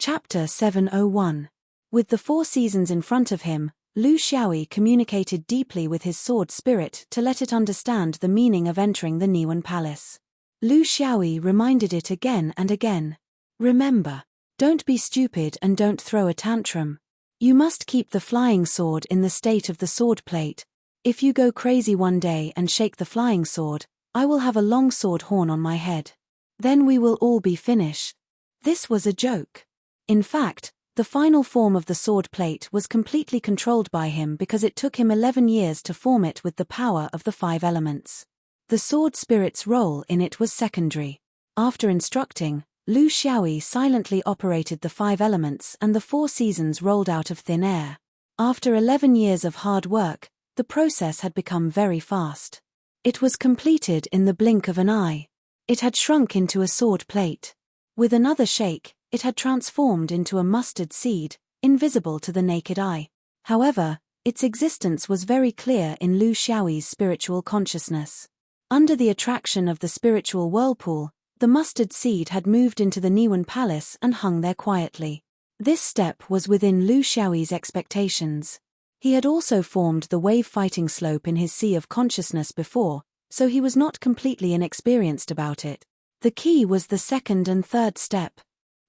Chapter 701. With the 4 seasons in front of him, Lu Xiaoyi communicated deeply with his sword spirit to let it understand the meaning of entering the Niwen Palace. Lu Xiaoyi reminded it again and again. Remember, don't be stupid and don't throw a tantrum. You must keep the flying sword in the state of the sword plate. If you go crazy one day and shake the flying sword, I will have a long sword horn on my head. Then we will all be finished. This was a joke. In fact, the final form of the sword plate was completely controlled by him because it took him 11 years to form it with the power of the 5 elements. The sword spirit's role in it was secondary. After instructing, Lu Xiaoyi silently operated the 5 elements and the 4 seasons rolled out of thin air. After 11 years of hard work, the process had become very fast. It was completed in the blink of an eye. It had shrunk into a sword plate. With another shake, it had transformed into a mustard seed, invisible to the naked eye. However, its existence was very clear in Lu Xiaoyi's spiritual consciousness. Under the attraction of the spiritual whirlpool, the mustard seed had moved into the Niwen Palace and hung there quietly. This step was within Lu Xiaoyi's expectations. He had also formed the wave-fighting slope in his sea of consciousness before, so he was not completely inexperienced about it. The key was the second and third step.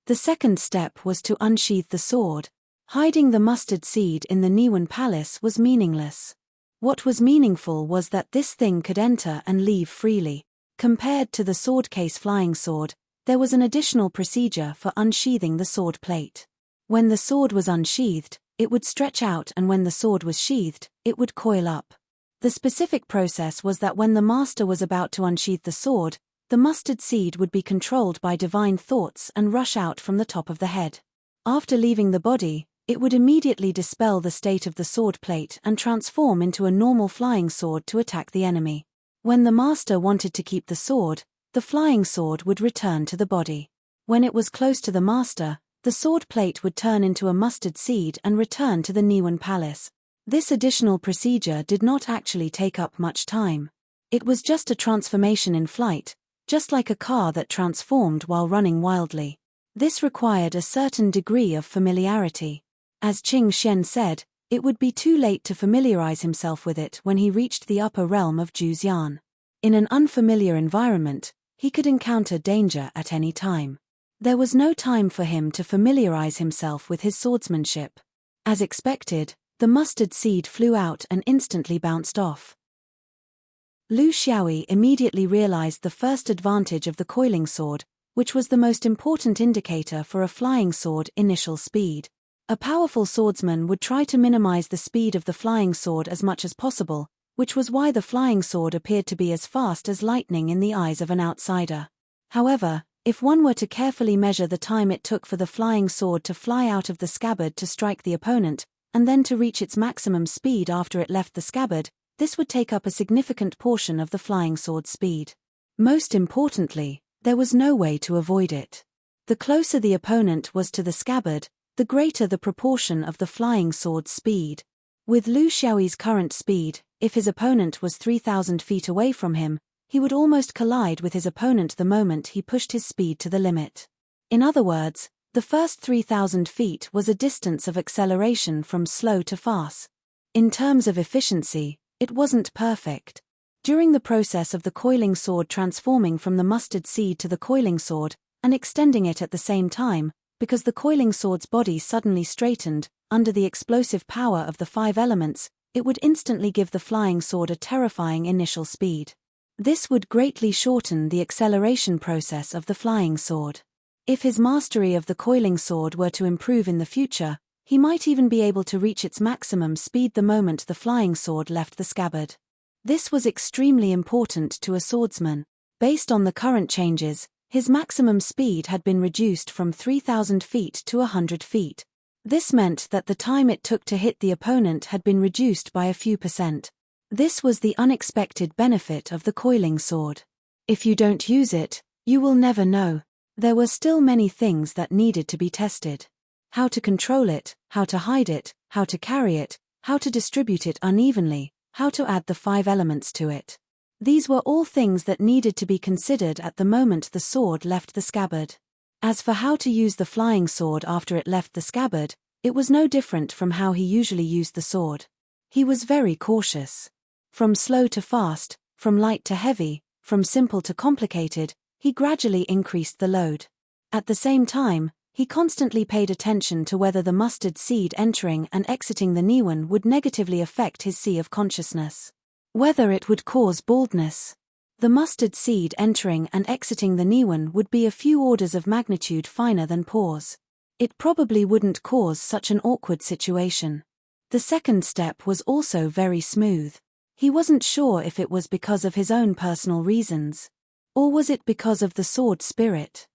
The second step was to unsheath the sword. Hiding the mustard seed in the Niwen Palace was meaningless. What was meaningful was that this thing could enter and leave freely. Compared to the sword case flying sword, there was an additional procedure for unsheathing the sword plate. When the sword was unsheathed, it would stretch out, and when the sword was sheathed, it would coil up. The specific process was that when the master was about to unsheath the sword, the mustard seed would be controlled by divine thoughts and rush out from the top of the head. After leaving the body, it would immediately dispel the state of the sword plate and transform into a normal flying sword to attack the enemy. When the master wanted to keep the sword, the flying sword would return to the body. When it was close to the master, the sword plate would turn into a mustard seed and return to the Niwen Palace. This additional procedure did not actually take up much time. It was just a transformation in flight, just like a car that transformed while running wildly. This required a certain degree of familiarity. As Qing Xian said, it would be too late to familiarize himself with it when he reached the upper realm of Juzian. In an unfamiliar environment, he could encounter danger at any time. There was no time for him to familiarize himself with his swordsmanship. As expected, the mustard seed flew out and instantly bounced off. Lu Xiaoyi immediately realized the first advantage of the coiling sword, which was the most important indicator for a flying sword: initial speed. A powerful swordsman would try to minimize the speed of the flying sword as much as possible, which was why the flying sword appeared to be as fast as lightning in the eyes of an outsider. However, if one were to carefully measure the time it took for the flying sword to fly out of the scabbard to strike the opponent, and then to reach its maximum speed after it left the scabbard, this would take up a significant portion of the flying sword's speed. Most importantly, there was no way to avoid it. The closer the opponent was to the scabbard, the greater the proportion of the flying sword's speed. With Lu Xiaoyi's current speed, if his opponent was 3,000 feet away from him, he would almost collide with his opponent the moment he pushed his speed to the limit. In other words, the first 3,000 feet was a distance of acceleration from slow to fast. In terms of efficiency, it wasn't perfect. During the process of the coiling sword transforming from the mustard seed to the coiling sword, and extending it at the same time, because the coiling sword's body suddenly straightened, under the explosive power of the 5 elements, it would instantly give the flying sword a terrifying initial speed. This would greatly shorten the acceleration process of the flying sword. If his mastery of the coiling sword were to improve in the future, he might even be able to reach its maximum speed the moment the flying sword left the scabbard. This was extremely important to a swordsman. Based on the current changes, his maximum speed had been reduced from 3,000 feet to 100 feet. This meant that the time it took to hit the opponent had been reduced by a few %. This was the unexpected benefit of the coiling sword. If you don't use it, you will never know. There were still many things that needed to be tested. How to control it, how to hide it, how to carry it, how to distribute it unevenly, how to add the 5 elements to it. These were all things that needed to be considered at the moment the sword left the scabbard. As for how to use the flying sword after it left the scabbard, it was no different from how he usually used the sword. He was very cautious. From slow to fast, from light to heavy, from simple to complicated, he gradually increased the load. At the same time, he constantly paid attention to whether the mustard seed entering and exiting the Niwen would negatively affect his sea of consciousness. Whether it would cause baldness. The mustard seed entering and exiting the Niwen would be a few orders of magnitude finer than pores. It probably wouldn't cause such an awkward situation. The second step was also very smooth. He wasn't sure if it was because of his own personal reasons. Or was it because of the sword spirit?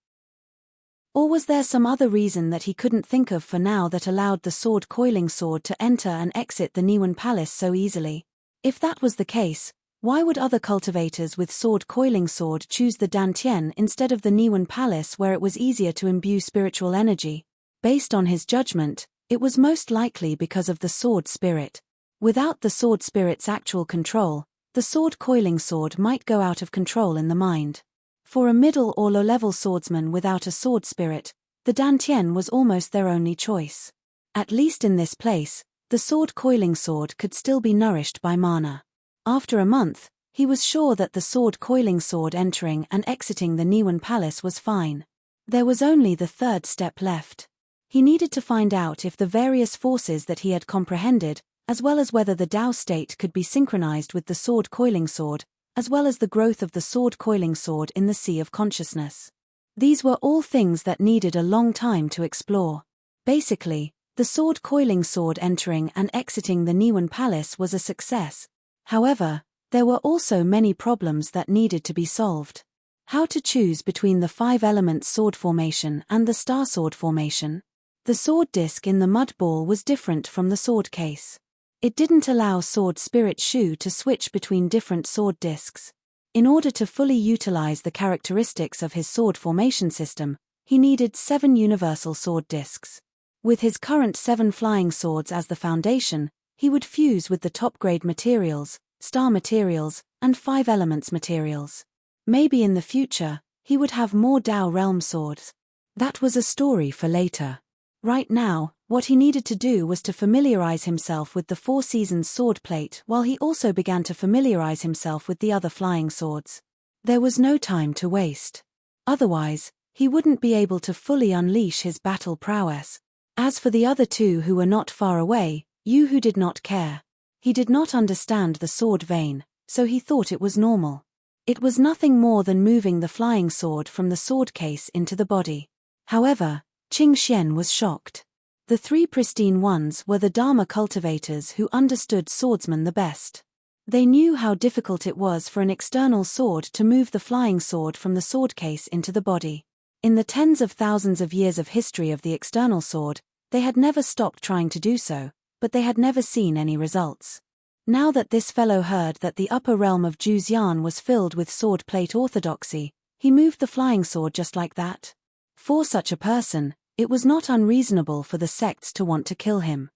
Or was there some other reason that he couldn't think of for now that allowed the sword coiling sword to enter and exit the Niwen palace so easily? If that was the case, why would other cultivators with sword coiling sword choose the Dantian instead of the Niwen palace where it was easier to imbue spiritual energy? Based on his judgment, it was most likely because of the sword spirit. Without the sword spirit's actual control, the sword coiling sword might go out of control in the mind. For a middle or low-level swordsman without a sword spirit, the Dantian was almost their only choice. At least in this place, the sword coiling sword could still be nourished by mana. After a month, he was sure that the sword coiling sword entering and exiting the Niwen palace was fine. There was only the third step left. He needed to find out if the various forces that he had comprehended, as well as whether the Tao state could be synchronized with the sword coiling sword, as well as the growth of the sword coiling sword in the sea of consciousness. These were all things that needed a long time to explore. Basically, the sword coiling sword entering and exiting the Niwen palace was a success. However, there were also many problems that needed to be solved. How to choose between the 5-element sword formation and the star sword formation? The sword disc in the mud ball was different from the sword case. It didn't allow sword spirit Shu to switch between different sword discs. In order to fully utilize the characteristics of his sword formation system, he needed 7 universal sword discs. With his current 7 flying swords as the foundation, he would fuse with the top-grade materials, star materials, and 5 elements materials. Maybe in the future, he would have more Tao realm swords. That was a story for later. Right now, what he needed to do was to familiarize himself with the 4 seasons sword plate while he also began to familiarize himself with the other flying swords. There was no time to waste. Otherwise, he wouldn't be able to fully unleash his battle prowess. As for the other 2 who were not far away, Yu Hu did not care. He did not understand the sword vein, so he thought it was normal. It was nothing more than moving the flying sword from the sword case into the body. However, Qing Xian was shocked. The 3 pristine ones were the Dharma cultivators who understood swordsmen the best. They knew how difficult it was for an external sword to move the flying sword from the sword case into the body. In the tens of thousands of years of history of the external sword, they had never stopped trying to do so, but they had never seen any results. Now that this fellow heard that the upper realm of Juzian was filled with sword plate orthodoxy, he moved the flying sword just like that. For such a person, it was not unreasonable for the sects to want to kill him.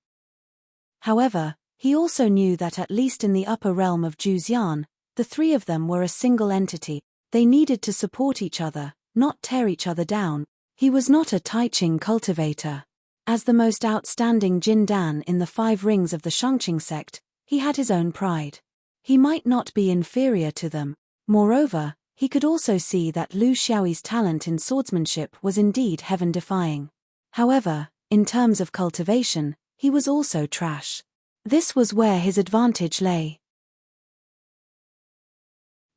However, he also knew that at least in the upper realm of Juzian, the 3 of them were a single entity. They needed to support each other, not tear each other down. He was not a Taiching cultivator. As the most outstanding Jin Dan in the 5 rings of the Shangqing sect, he had his own pride. He might not be inferior to them. Moreover, he could also see that Lu Xiaoyi's talent in swordsmanship was indeed heaven-defying. However, in terms of cultivation, he was also trash. This was where his advantage lay.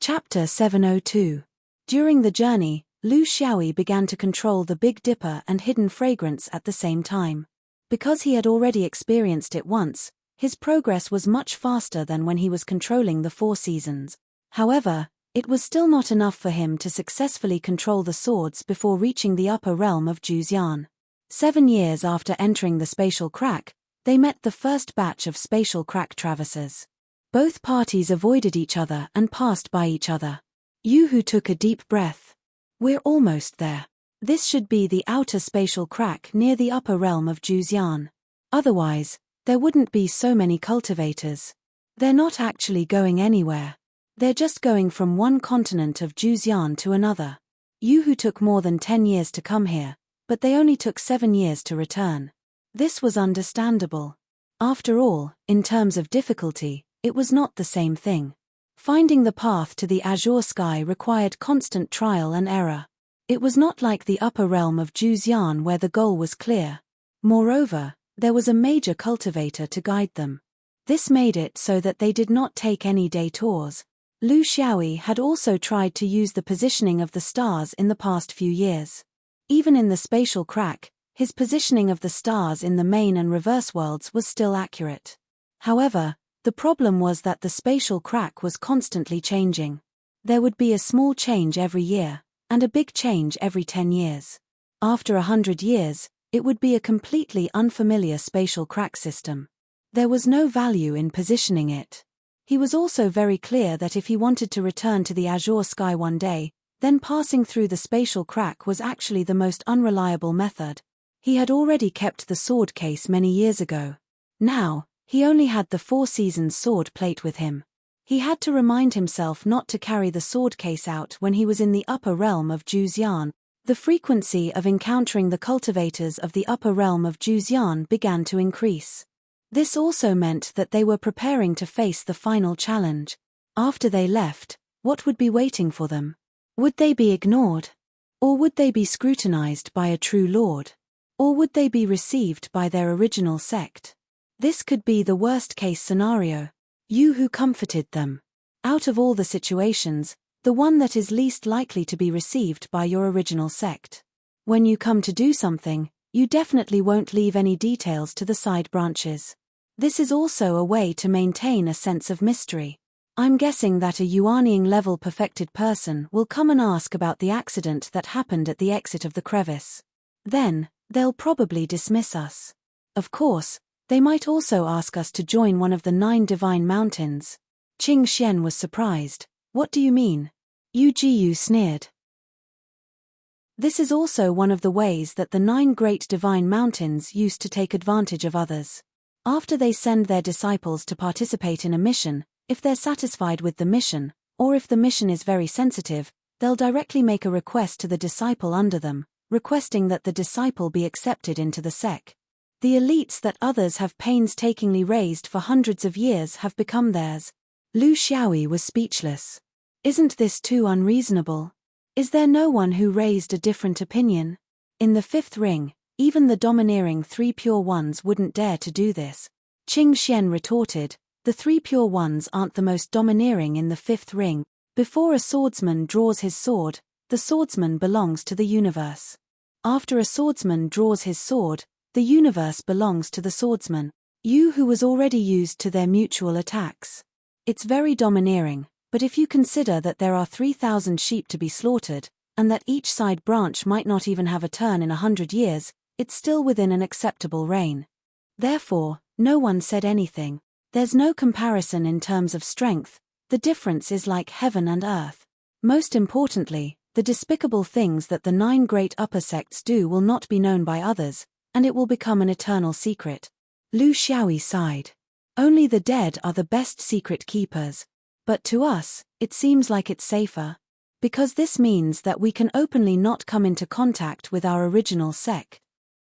Chapter 702. During the journey, Lu Xiaoyi began to control the Big Dipper and Hidden Fragrance at the same time. Because he had already experienced it once, his progress was much faster than when he was controlling the 4 seasons. However, it was still not enough for him to successfully control the swords before reaching the upper realm of Juzian. 7 years after entering the spatial crack, they met the first batch of spatial crack traversers. Both parties avoided each other and passed by each other. Yu Hu took a deep breath. We're almost there. This should be the outer spatial crack near the upper realm of Juzian. Otherwise, there wouldn't be so many cultivators. They're not actually going anywhere. They're just going from one continent of Juzian to another. You who took more than 10 years to come here, but they only took 7 years to return. This was understandable. After all, in terms of difficulty, it was not the same thing. Finding the path to the azure sky required constant trial and error. It was not like the upper realm of Juzian where the goal was clear. Moreover, there was a major cultivator to guide them. This made it so that they did not take any detours. Lu Xiaoyi had also tried to use the positioning of the stars in the past few years. Even in the spatial crack, his positioning of the stars in the main and reverse worlds was still accurate. However, the problem was that the spatial crack was constantly changing. There would be a small change every year, and a big change every 10 years. After 100 years, it would be a completely unfamiliar spatial crack system. There was no value in positioning it. He was also very clear that if he wanted to return to the azure sky one day, then passing through the spatial crack was actually the most unreliable method. He had already kept the sword case many years ago. Now, he only had the 4 Seasons sword plate with him. He had to remind himself not to carry the sword case out when he was in the upper realm of Juzian. The frequency of encountering the cultivators of the upper realm of Juzian began to increase. This also meant that they were preparing to face the final challenge. After they left, what would be waiting for them? Would they be ignored? Or would they be scrutinized by a true lord? Or would they be received by their original sect? This could be the worst-case scenario. You who comforted them. Out of all the situations, the one that is least likely to be received by your original sect. When you come to do something, you definitely won't leave any details to the side branches. This is also a way to maintain a sense of mystery. I'm guessing that a Yuanying level perfected person will come and ask about the accident that happened at the exit of the crevice. Then, they'll probably dismiss us. Of course, they might also ask us to join one of the 9 divine mountains. Qing Xian was surprised. What do you mean? Yu Jiyu sneered. This is also one of the ways that the 9 great divine mountains used to take advantage of others. After they send their disciples to participate in a mission, if they're satisfied with the mission, or if the mission is very sensitive, they'll directly make a request to the disciple under them, requesting that the disciple be accepted into the sect. The elites that others have painstakingly raised for hundreds of years have become theirs. Lu Xiaoyi was speechless. Isn't this too unreasonable? Is there no one who raised a different opinion? In the 5th ring, even the domineering 3 pure ones wouldn't dare to do this. Qing Xian retorted, the 3 pure ones aren't the most domineering in the 5th ring. Before a swordsman draws his sword, the swordsman belongs to the universe. After a swordsman draws his sword, the universe belongs to the swordsman. You who was already used to their mutual attacks. It's very domineering, but if you consider that there are 3,000 sheep to be slaughtered, and that each side branch might not even have a turn in 100 years, it's still within an acceptable reign. Therefore, no one said anything. There's no comparison in terms of strength, the difference is like heaven and earth. Most importantly, the despicable things that the 9 great upper sects do will not be known by others, and it will become an eternal secret. Lu Xiaoyi sighed. Only the dead are the best secret keepers. But to us, it seems like it's safer. Because this means that we can openly not come into contact with our original sect.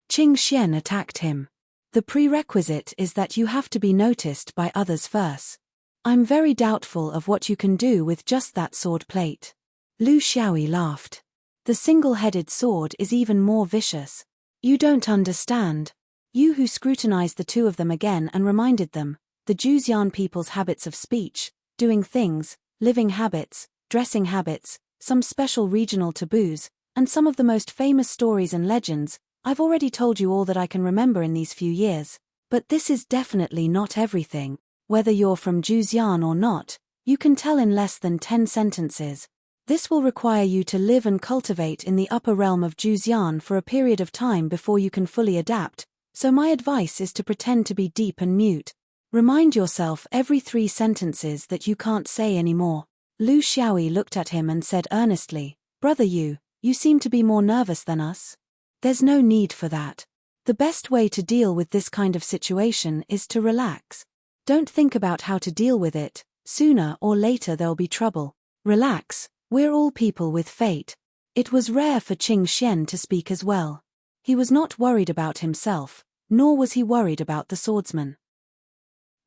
Qing Xian attacked him. The prerequisite is that you have to be noticed by others first. I'm very doubtful of what you can do with just that sword plate. Lu Xiaoyi laughed. The single-headed sword is even more vicious. You don't understand. You who scrutinized the 2 of them again and reminded them, the Juzian people's habits of speech, doing things, living habits, dressing habits, some special regional taboos, and some of the most famous stories and legends. I've already told you all that I can remember in these few years, but this is definitely not everything. Whether you're from Juzian or not, you can tell in less than 10 sentences. This will require you to live and cultivate in the upper realm of Juzian for a period of time before you can fully adapt, so my advice is to pretend to be deep and mute. Remind yourself every 3 sentences that you can't say anymore. Lu Xiaoyi looked at him and said earnestly, Brother you seem to be more nervous than us. There's no need for that. The best way to deal with this kind of situation is to relax. Don't think about how to deal with it, sooner or later there'll be trouble. Relax, we're all people with fate. It was rare for Qing Xian to speak as well. He was not worried about himself, nor was he worried about the swordsman.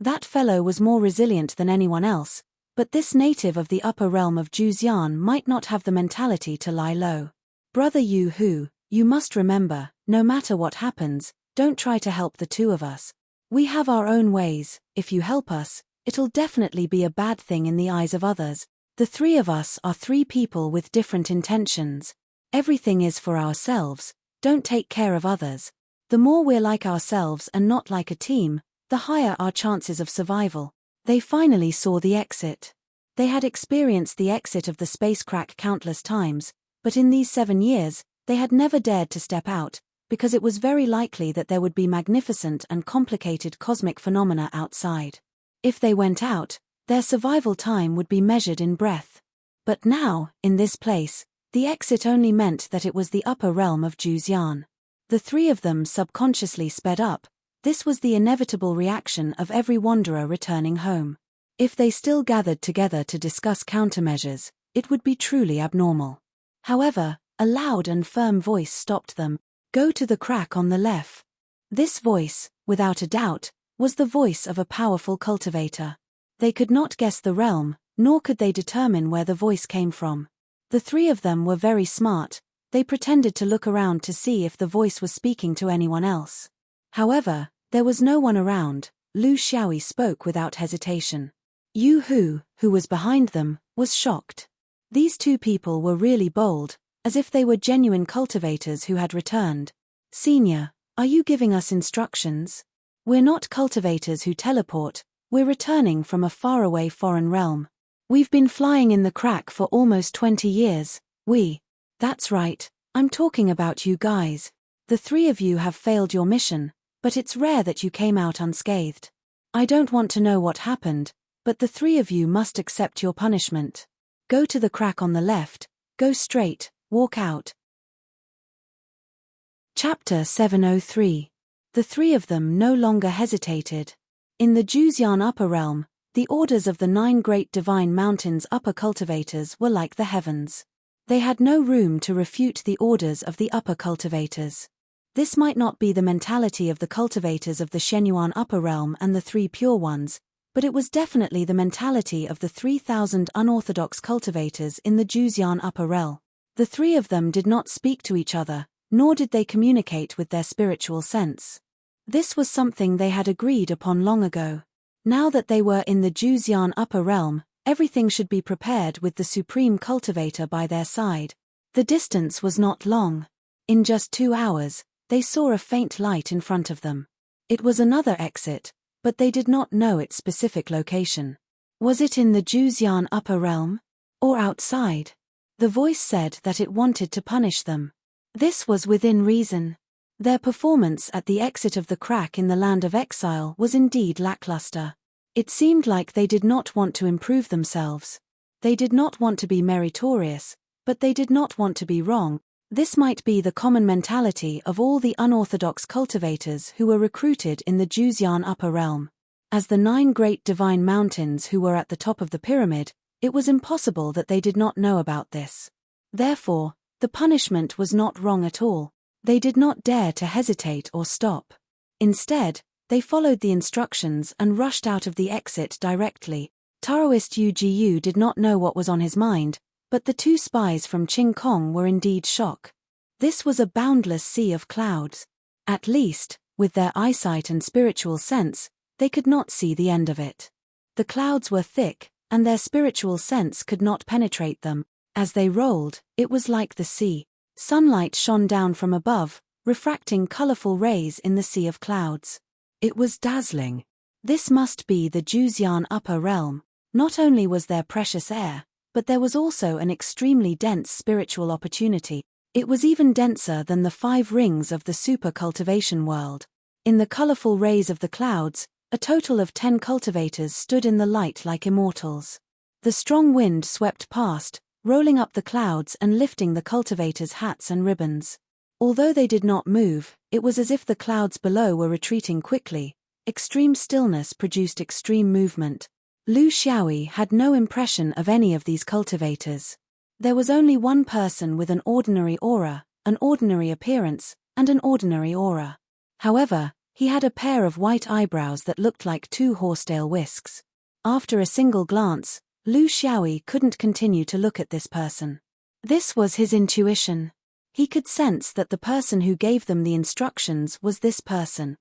That fellow was more resilient than anyone else, but this native of the upper realm of Juxian might not have the mentality to lie low. Brother Yu Hu, you must remember, no matter what happens, don't try to help the two of us. We have our own ways. If you help us, it'll definitely be a bad thing in the eyes of others. The three of us are three people with different intentions. Everything is for ourselves, don't take care of others. The more we're like ourselves and not like a team, the higher our chances of survival. They finally saw the exit. They had experienced the exit of the space crack countless times, but in these 7 years, they had never dared to step out, because it was very likely that there would be magnificent and complicated cosmic phenomena outside. If they went out, their survival time would be measured in breath. But now, in this place, the exit only meant that it was the upper realm of Juxian. The three of them subconsciously sped up. This was the inevitable reaction of every wanderer returning home. If they still gathered together to discuss countermeasures, it would be truly abnormal. However, a loud and firm voice stopped them. Go to the crack on the left. This voice, without a doubt, was the voice of a powerful cultivator. They could not guess the realm, nor could they determine where the voice came from. The three of them were very smart. They pretended to look around to see if the voice was speaking to anyone else. However, there was no one around. Lu Xiaoyi spoke without hesitation. Yu Hu, who was behind them, was shocked. These two people were really bold, as if they were genuine cultivators who had returned. Senior, are you giving us instructions? We're not cultivators who teleport, we're returning from a faraway foreign realm. We've been flying in the crack for almost 20 years, That's right, I'm talking about you guys. The three of you have failed your mission, but it's rare that you came out unscathed. I don't want to know what happened, but the three of you must accept your punishment. Go to the crack on the left, go straight, walk out. Chapter 703. The three of them no longer hesitated. In the Juxian upper realm, the orders of the 9 great divine mountains upper cultivators were like the heavens. They had no room to refute the orders of the upper cultivators. This might not be the mentality of the cultivators of the Shenyuan upper realm and the 3 pure ones, but it was definitely the mentality of the 3,000 unorthodox cultivators in the Juxian upper realm. The three of them did not speak to each other, nor did they communicate with their spiritual sense. This was something they had agreed upon long ago. Now that they were in the Juxian upper realm, everything should be prepared with the supreme cultivator by their side. The distance was not long. In just 2 hours, they saw a faint light in front of them. It was another exit, but they did not know its specific location. Was it in the Juxian upper realm? Or outside? The voice said that it wanted to punish them. This was within reason. Their performance at the exit of the crack in the land of exile was indeed lackluster. It seemed like they did not want to improve themselves. They did not want to be meritorious, but they did not want to be wrong. This might be the common mentality of all the unorthodox cultivators who were recruited in the Juxian upper realm. As the 9 great divine mountains who were at the top of the pyramid, it was impossible that they did not know about this. Therefore, the punishment was not wrong at all. They did not dare to hesitate or stop. Instead, they followed the instructions and rushed out of the exit directly. Taoist Yu Jiyu did not know what was on his mind, but the 2 spies from Qing Kong were indeed shocked. This was a boundless sea of clouds. At least, with their eyesight and spiritual sense, they could not see the end of it. The clouds were thick, and their spiritual sense could not penetrate them. As they rolled, it was like the sea. Sunlight shone down from above, refracting colorful rays in the sea of clouds. It was dazzling. This must be the Juxian upper realm. Not only was there precious air, but there was also an extremely dense spiritual opportunity. It was even denser than the 5 rings of the super cultivation world. In the colorful rays of the clouds, a total of 10 cultivators stood in the light like immortals. The strong wind swept past, rolling up the clouds and lifting the cultivators' hats and ribbons. Although they did not move, it was as if the clouds below were retreating quickly. Extreme stillness produced extreme movement. Lu Xiaoyi had no impression of any of these cultivators. There was only one person with an ordinary aura, an ordinary appearance, and an ordinary aura. However, he had a pair of white eyebrows that looked like two horsetail whisks. After a single glance, Lu Xiaoyi couldn't continue to look at this person. This was his intuition. He could sense that the person who gave them the instructions was this person.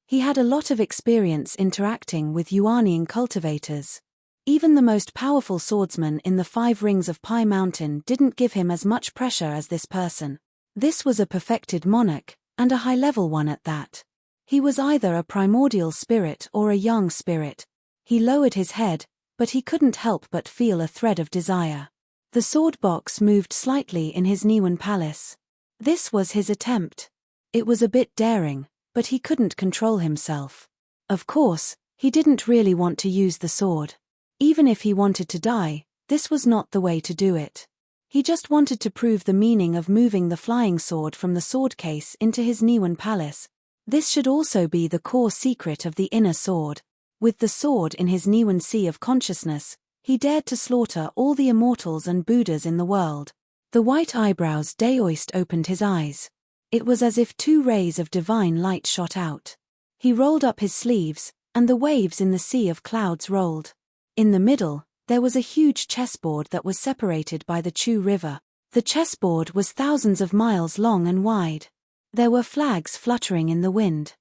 He had a lot of experience interacting with Yuanian cultivators. Even the most powerful swordsman in the 5 Rings of Pi Mountain didn't give him as much pressure as this person. This was a perfected monarch, and a high-level one at that. He was either a primordial spirit or a young spirit. He lowered his head, but he couldn't help but feel a thread of desire. The sword box moved slightly in his Niwen palace. This was his attempt. It was a bit daring, but he couldn't control himself. Of course, he didn't really want to use the sword. Even if he wanted to die, this was not the way to do it. He just wanted to prove the meaning of moving the flying sword from the sword case into his Niwen palace. This should also be the core secret of the inner sword. With the sword in his Niwen sea of consciousness, he dared to slaughter all the immortals and Buddhas in the world. The white eyebrows Daoist opened his eyes. It was as if 2 rays of divine light shot out. He rolled up his sleeves, and the waves in the sea of clouds rolled. In the middle, there was a huge chessboard that was separated by the Chu River. The chessboard was thousands of miles long and wide. There were flags fluttering in the wind.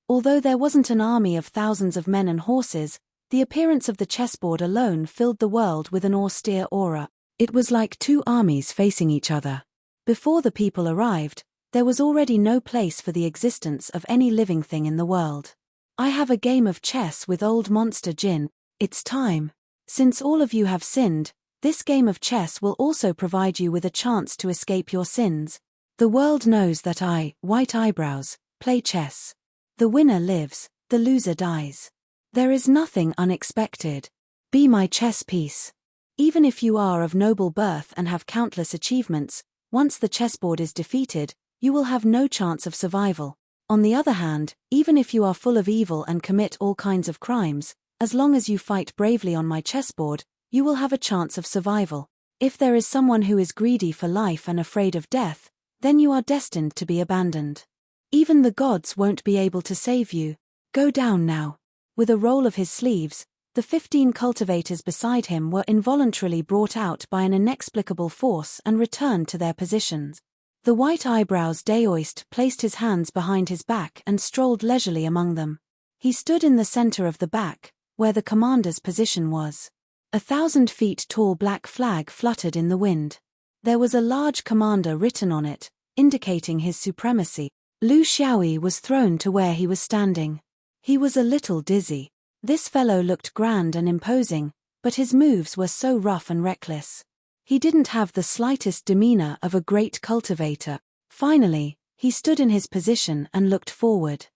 Although there wasn't an army of thousands of men and horses, the appearance of the chessboard alone filled the world with an austere aura. It was like 2 armies facing each other. Before the people arrived, there was already no place for the existence of any living thing in the world. I have a game of chess with old monster Jin. It's time. Since all of you have sinned, this game of chess will also provide you with a chance to escape your sins. The world knows that I, white eyebrows, play chess. The winner lives, the loser dies. There is nothing unexpected. Be my chess piece. Even if you are of noble birth and have countless achievements, once the chessboard is defeated, you will have no chance of survival. On the other hand, even if you are full of evil and commit all kinds of crimes, as long as you fight bravely on my chessboard, you will have a chance of survival. If there is someone who is greedy for life and afraid of death, then you are destined to be abandoned. Even the gods won't be able to save you. Go down now. With a roll of his sleeves, the 15 cultivators beside him were involuntarily brought out by an inexplicable force and returned to their positions. The white eyebrows Daoist placed his hands behind his back and strolled leisurely among them. He stood in the center of the back, where the commander's position was. 1,000 feet tall black flag fluttered in the wind. There was a large commander written on it, indicating his supremacy. Lu Xiaoyi was thrown to where he was standing. He was a little dizzy. This fellow looked grand and imposing, but his moves were so rough and reckless. He didn't have the slightest demeanor of a great cultivator. Finally, he stood in his position and looked forward.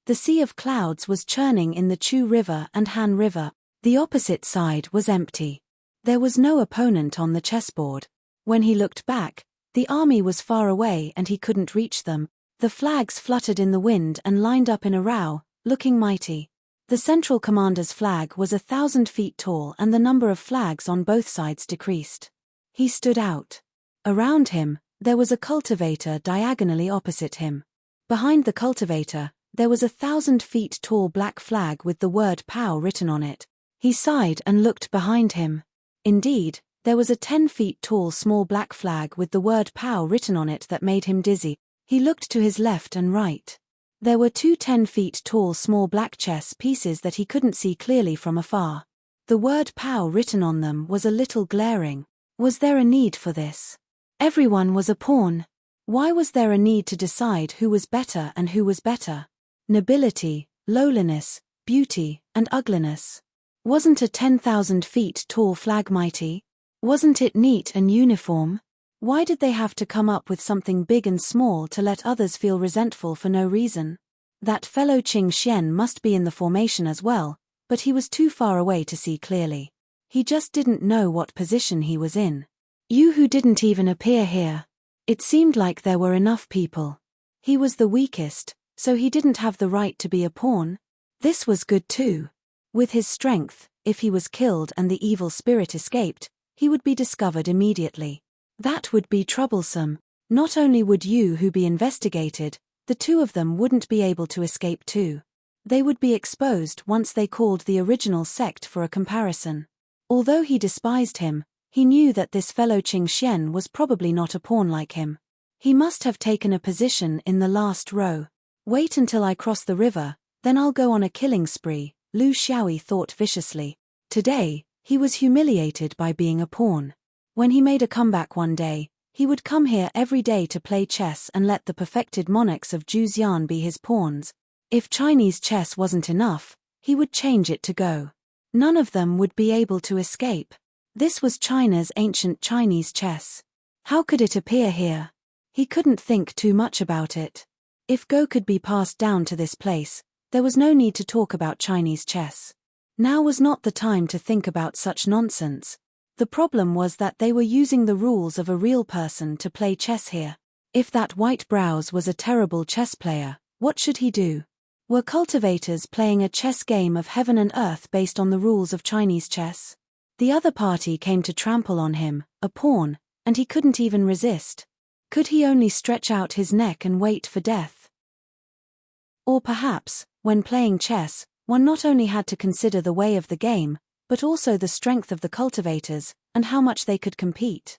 The sea of clouds was churning in the Chu River and Han River. The opposite side was empty. There was no opponent on the chessboard. When he looked back, the army was far away and he couldn't reach them. The flags fluttered in the wind and lined up in a row, looking mighty. The central commander's flag was 1,000 feet tall and the number of flags on both sides decreased. He stood out. Around him, there was a cultivator diagonally opposite him. Behind the cultivator, there was 1,000 feet tall black flag with the word POW written on it. He sighed and looked behind him. Indeed, there was a 10 feet tall small black flag with the word POW written on it that made him dizzy. He looked to his left and right. There were 2 10 feet tall small black chess pieces that he couldn't see clearly from afar. The word POW written on them was a little glaring. Was there a need for this? Everyone was a pawn. Why was there a need to decide who was better and who was better? Nobility, lowliness, beauty, and ugliness. Wasn't a 10,000 feet tall flag mighty? Wasn't it neat and uniform? Why did they have to come up with something big and small to let others feel resentful for no reason? That fellow Qing Xian must be in the formation as well, but he was too far away to see clearly. He just didn't know what position he was in. You who didn't even appear here. It seemed like there were enough people. He was the weakest, so he didn't have the right to be a pawn. This was good too. With his strength, if he was killed and the evil spirit escaped, he would be discovered immediately. That would be troublesome. Not only would Yu Hu be investigated, the two of them wouldn't be able to escape too. They would be exposed once they called the original sect for a comparison. Although he despised him, he knew that this fellow Qing Xian was probably not a pawn like him. He must have taken a position in the last row. Wait until I cross the river, then I'll go on a killing spree, Lu Xiaoyi thought viciously. Today, he was humiliated by being a pawn. When he made a comeback one day, he would come here every day to play chess and let the perfected monarchs of Juzian be his pawns. If Chinese chess wasn't enough, he would change it to Go. None of them would be able to escape. This was China's ancient Chinese chess. How could it appear here? He couldn't think too much about it. If Go could be passed down to this place, there was no need to talk about Chinese chess. Now was not the time to think about such nonsense. The problem was that they were using the rules of a real person to play chess here. If that white brows was a terrible chess player, what should he do? Were cultivators playing a chess game of heaven and earth based on the rules of Chinese chess? The other party came to trample on him, a pawn, and he couldn't even resist. Could he only stretch out his neck and wait for death? Or perhaps, when playing chess, one not only had to consider the way of the game, but also the strength of the cultivators, and how much they could compete.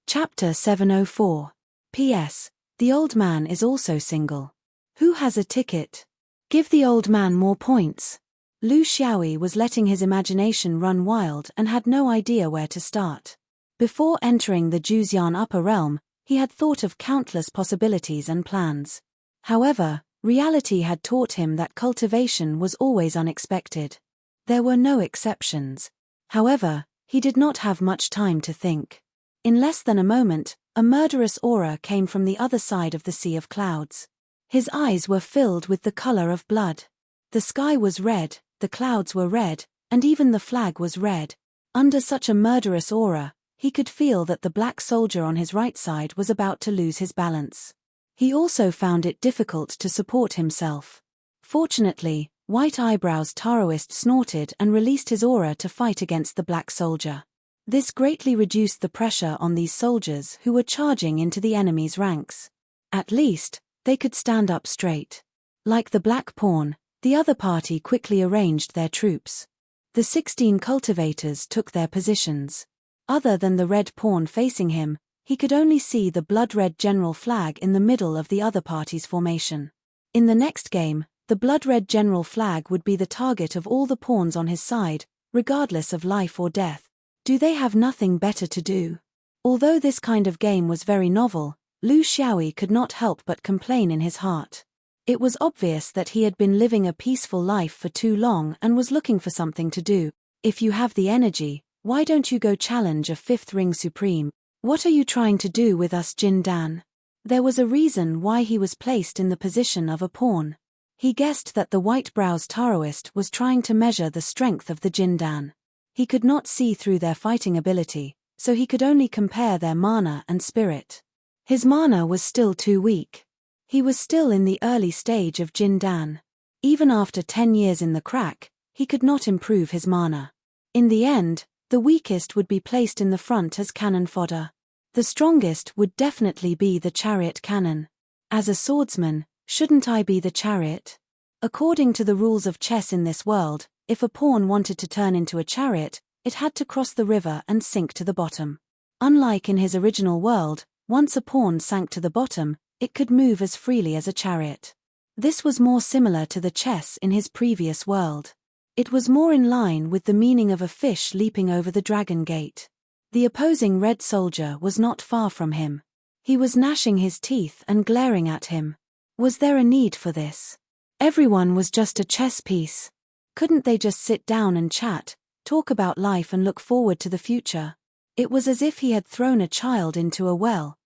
Chapter 704. P.S. The old man is also single. Who has a ticket? Give the old man more points. Lu Xiaoyi was letting his imagination run wild and had no idea where to start. Before entering the Juzian upper realm, he had thought of countless possibilities and plans. However, reality had taught him that cultivation was always unexpected. There were no exceptions. However, he did not have much time to think. In less than a moment, a murderous aura came from the other side of the sea of clouds. His eyes were filled with the color of blood. The sky was red, the clouds were red, and even the flag was red. Under such a murderous aura, he could feel that the black soldier on his right side was about to lose his balance. He also found it difficult to support himself. Fortunately, White Eyebrows Taoist snorted and released his aura to fight against the black soldier. This greatly reduced the pressure on these soldiers who were charging into the enemy's ranks. At least, they could stand up straight. Like the black pawn, the other party quickly arranged their troops. The 16 cultivators took their positions. Other than the red pawn facing him, he could only see the blood-red general flag in the middle of the other party's formation. In the next game, the blood-red general flag would be the target of all the pawns on his side, regardless of life or death. Do they have nothing better to do? Although this kind of game was very novel, Lu Xiaoyi could not help but complain in his heart. It was obvious that he had been living a peaceful life for too long and was looking for something to do. If you have the energy, why don't you go challenge a 5th ring supreme? What are you trying to do with us, Jin Dan? There was a reason why he was placed in the position of a pawn. He guessed that the White Brows Taoist was trying to measure the strength of the Jin Dan. He could not see through their fighting ability, so he could only compare their mana and spirit. His mana was still too weak. He was still in the early stage of Jin Dan. Even after 10 years in the crack, he could not improve his mana. In the end, the weakest would be placed in the front as cannon fodder. The strongest would definitely be the chariot cannon. As a swordsman, shouldn't I be the chariot? According to the rules of chess in this world, if a pawn wanted to turn into a chariot, it had to cross the river and sink to the bottom. Unlike in his original world, once a pawn sank to the bottom, it could move as freely as a chariot. This was more similar to the chess in his previous world. It was more in line with the meaning of a fish leaping over the dragon gate. The opposing red soldier was not far from him. He was gnashing his teeth and glaring at him. Was there a need for this? Everyone was just a chess piece. Couldn't they just sit down and chat, talk about life and look forward to the future? It was as if he had thrown a child into a well.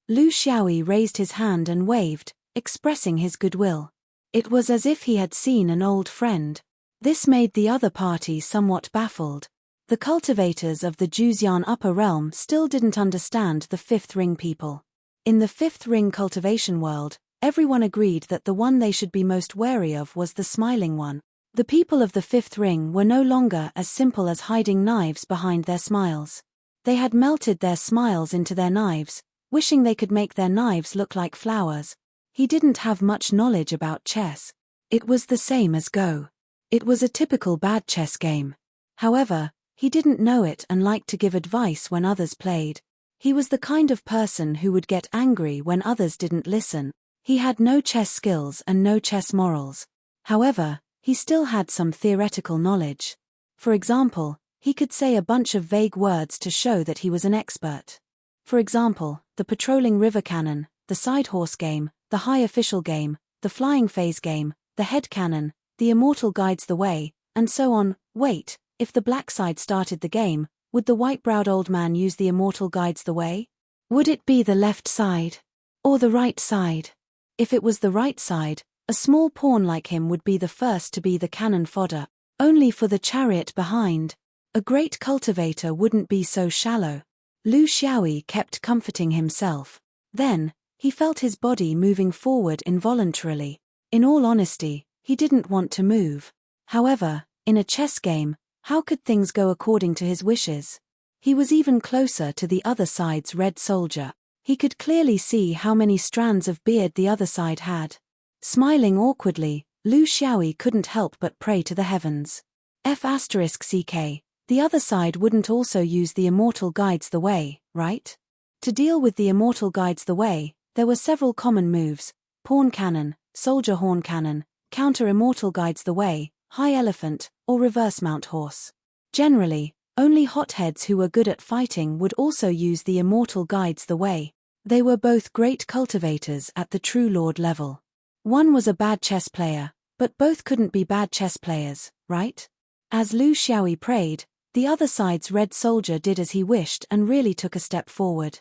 Lu Xiaoyi raised his hand and waved, expressing his goodwill. It was as if he had seen an old friend. This made the other party somewhat baffled. The cultivators of the Juzian upper realm still didn't understand the 5th ring people. In the 5th ring cultivation world, everyone agreed that the one they should be most wary of was the smiling one. The people of the fifth ring were no longer as simple as hiding knives behind their smiles. They had melted their smiles into their knives, wishing they could make their knives look like flowers. He didn't have much knowledge about chess. It was the same as Go. It was a typical bad chess game. However, he didn't know it and liked to give advice when others played. He was the kind of person who would get angry when others didn't listen. He had no chess skills and no chess morals. However, he still had some theoretical knowledge. For example, he could say a bunch of vague words to show that he was an expert. For example, the patrolling river cannon, the side horse game, the high official game, the flying phase game, the head cannon, the immortal guides the way, and so on. Wait, if the black side started the game, would the white-browed old man use the immortal guides the way? Would it be the left side? Or the right side? If it was the right side, a small pawn like him would be the first to be the cannon fodder, only for the chariot behind. A great cultivator wouldn't be so shallow. Lu Xiaoyi kept comforting himself. Then, he felt his body moving forward involuntarily. In all honesty, he didn't want to move. However, in a chess game, how could things go according to his wishes? He was even closer to the other side's red soldier. He could clearly see how many strands of beard the other side had. Smiling awkwardly, Lu Xiaoyi couldn't help but pray to the heavens. F***ck, the other side wouldn't also use the immortal guides the way, right? To deal with the immortal guides the way, there were several common moves: pawn cannon, soldier horn cannon, counter immortal guides the way, high elephant, or reverse mount horse. Generally, only hotheads who were good at fighting would also use the immortal guides the way. They were both great cultivators at the true lord level. One was a bad chess player, but both couldn't be bad chess players, right? As Lu Xiaoyi prayed, the other side's red soldier did as he wished and really took a step forward.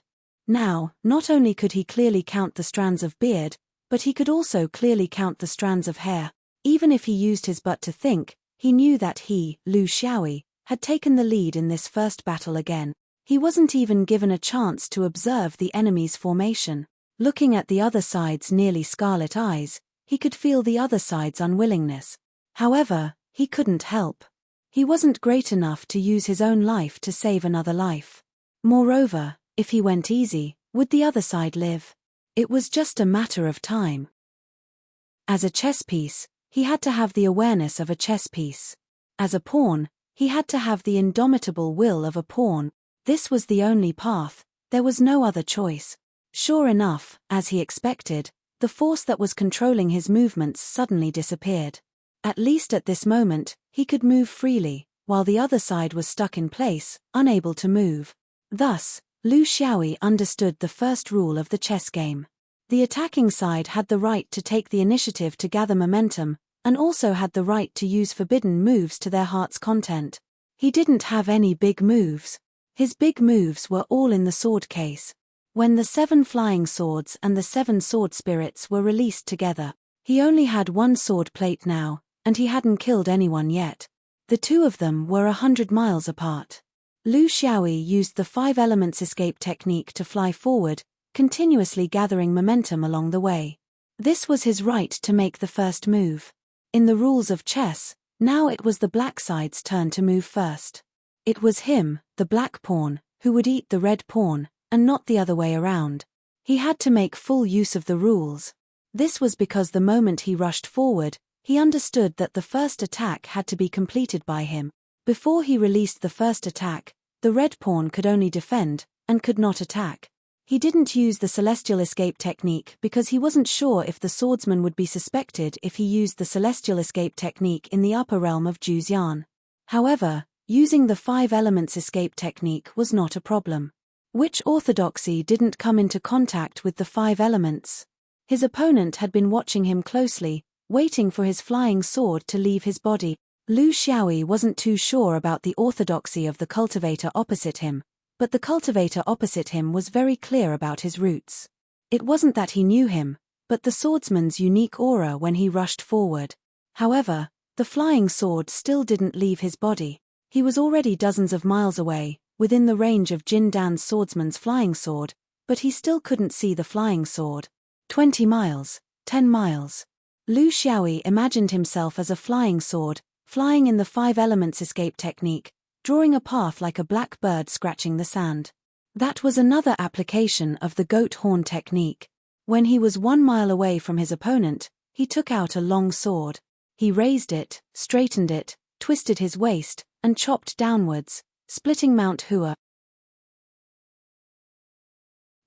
Now, not only could he clearly count the strands of beard, but he could also clearly count the strands of hair. Even if he used his butt to think, he knew that he, Lu Xiaoyi, had taken the lead in this first battle again. He wasn't even given a chance to observe the enemy's formation. Looking at the other side's nearly scarlet eyes, he could feel the other side's unwillingness. However, he couldn't help. He wasn't great enough to use his own life to save another life. Moreover, if he went easy, would the other side live? It was just a matter of time. As a chess piece, he had to have the awareness of a chess piece. As a pawn, he had to have the indomitable will of a pawn. This was the only path, there was no other choice. Sure enough, as he expected, the force that was controlling his movements suddenly disappeared. At least at this moment, he could move freely, while the other side was stuck in place, unable to move. Thus, Lu Xiaoyi understood the first rule of the chess game. The attacking side had the right to take the initiative to gather momentum, and also had the right to use forbidden moves to their heart's content. He didn't have any big moves. His big moves were all in the sword case. When the 7 flying swords and the 7 sword spirits were released together, he only had 1 sword plate now, and he hadn't killed anyone yet. The two of them were 100 miles apart. Lu Xiaoyi used the 5 elements escape technique to fly forward, continuously gathering momentum along the way. This was his right to make the first move. In the rules of chess, now it was the black side's turn to move first. It was him, the black pawn, who would eat the red pawn, and not the other way around. He had to make full use of the rules. This was because the moment he rushed forward, he understood that the first attack had to be completed by him. Before he released the first attack, the red pawn could only defend, and could not attack. He didn't use the celestial escape technique because he wasn't sure if the swordsman would be suspected if he used the celestial escape technique in the upper realm of Juzian. However, using the 5 elements escape technique was not a problem. Which orthodoxy didn't come into contact with the 5 elements? His opponent had been watching him closely, waiting for his flying sword to leave his body. Lu Xiaoyi wasn't too sure about the orthodoxy of the cultivator opposite him, but the cultivator opposite him was very clear about his roots. It wasn't that he knew him, but the swordsman's unique aura when he rushed forward. However, the flying sword still didn't leave his body. He was already dozens of miles away, within the range of Jin Dan's swordsman's flying sword, but he still couldn't see the flying sword. 20 miles, 10 miles. Lu Xiaoyi imagined himself as a flying sword, flying in the 5 elements escape technique, drawing a path like a black bird scratching the sand. That was another application of the goat horn technique. When he was 1 mile away from his opponent, he took out a long sword. He raised it, straightened it, twisted his waist, and chopped downwards, splitting Mount Hua.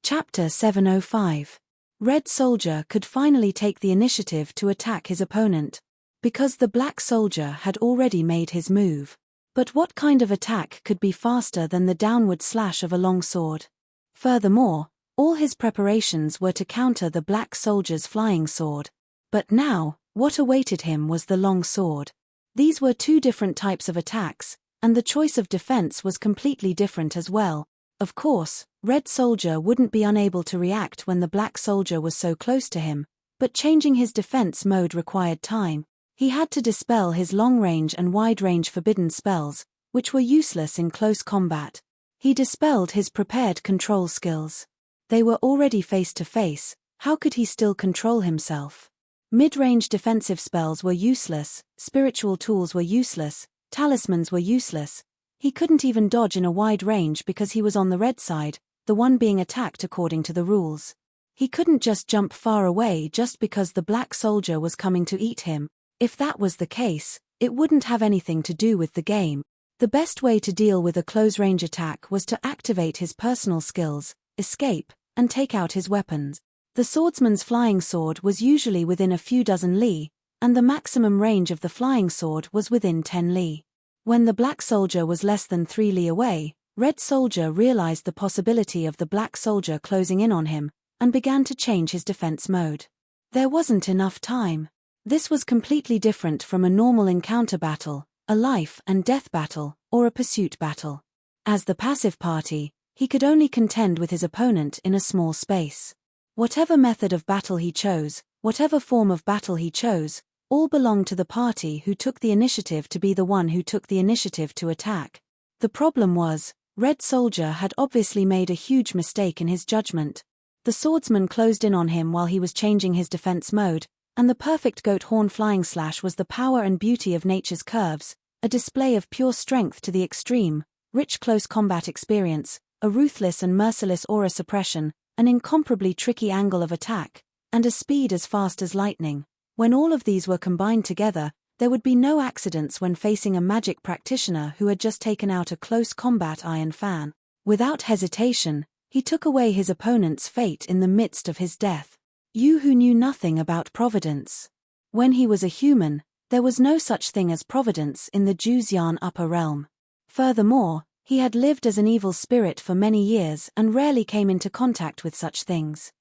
Chapter 705. Red Soldier could finally take the initiative to attack his opponent, because the Black Soldier had already made his move. But what kind of attack could be faster than the downward slash of a long sword? Furthermore, all his preparations were to counter the Black Soldier's flying sword. But now, what awaited him was the long sword. These were 2 different types of attacks, and the choice of defense was completely different as well. Of course, Red Soldier wouldn't be unable to react when the Black Soldier was so close to him, but changing his defense mode required time. He had to dispel his long-range and wide-range forbidden spells, which were useless in close combat. He dispelled his prepared control skills. They were already face-to-face, how could he still control himself? Mid-range defensive spells were useless, spiritual tools were useless, talismans were useless. He couldn't even dodge in a wide range because he was on the red side, the one being attacked according to the rules. He couldn't just jump far away just because the Black Soldier was coming to eat him. If that was the case, it wouldn't have anything to do with the game. The best way to deal with a close-range attack was to activate his personal skills, escape, and take out his weapons. The swordsman's flying sword was usually within a few dozen li, and the maximum range of the flying sword was within 10 li. When the Black Soldier was less than 3 li away, Red Soldier realized the possibility of the Black Soldier closing in on him, and began to change his defense mode. There wasn't enough time. This was completely different from a normal encounter battle, a life and death battle, or a pursuit battle. As the passive party, he could only contend with his opponent in a small space. Whatever method of battle he chose, whatever form of battle he chose, all belonged to the party who took the initiative to be the one who took the initiative to attack. The problem was, Red Soldier had obviously made a huge mistake in his judgment. The swordsman closed in on him while he was changing his defense mode, and the perfect goat horn flying slash was the power and beauty of nature's curves, a display of pure strength to the extreme, rich close combat experience, a ruthless and merciless aura suppression, an incomparably tricky angle of attack, and a speed as fast as lightning. When all of these were combined together, there would be no accidents when facing a magic practitioner who had just taken out a close combat iron fan. Without hesitation, he took away his opponent's fate in the midst of his death. You who knew nothing about providence. When he was a human, there was no such thing as providence in the Juzian upper realm. Furthermore, he had lived as an evil spirit for many years and rarely came into contact with such things.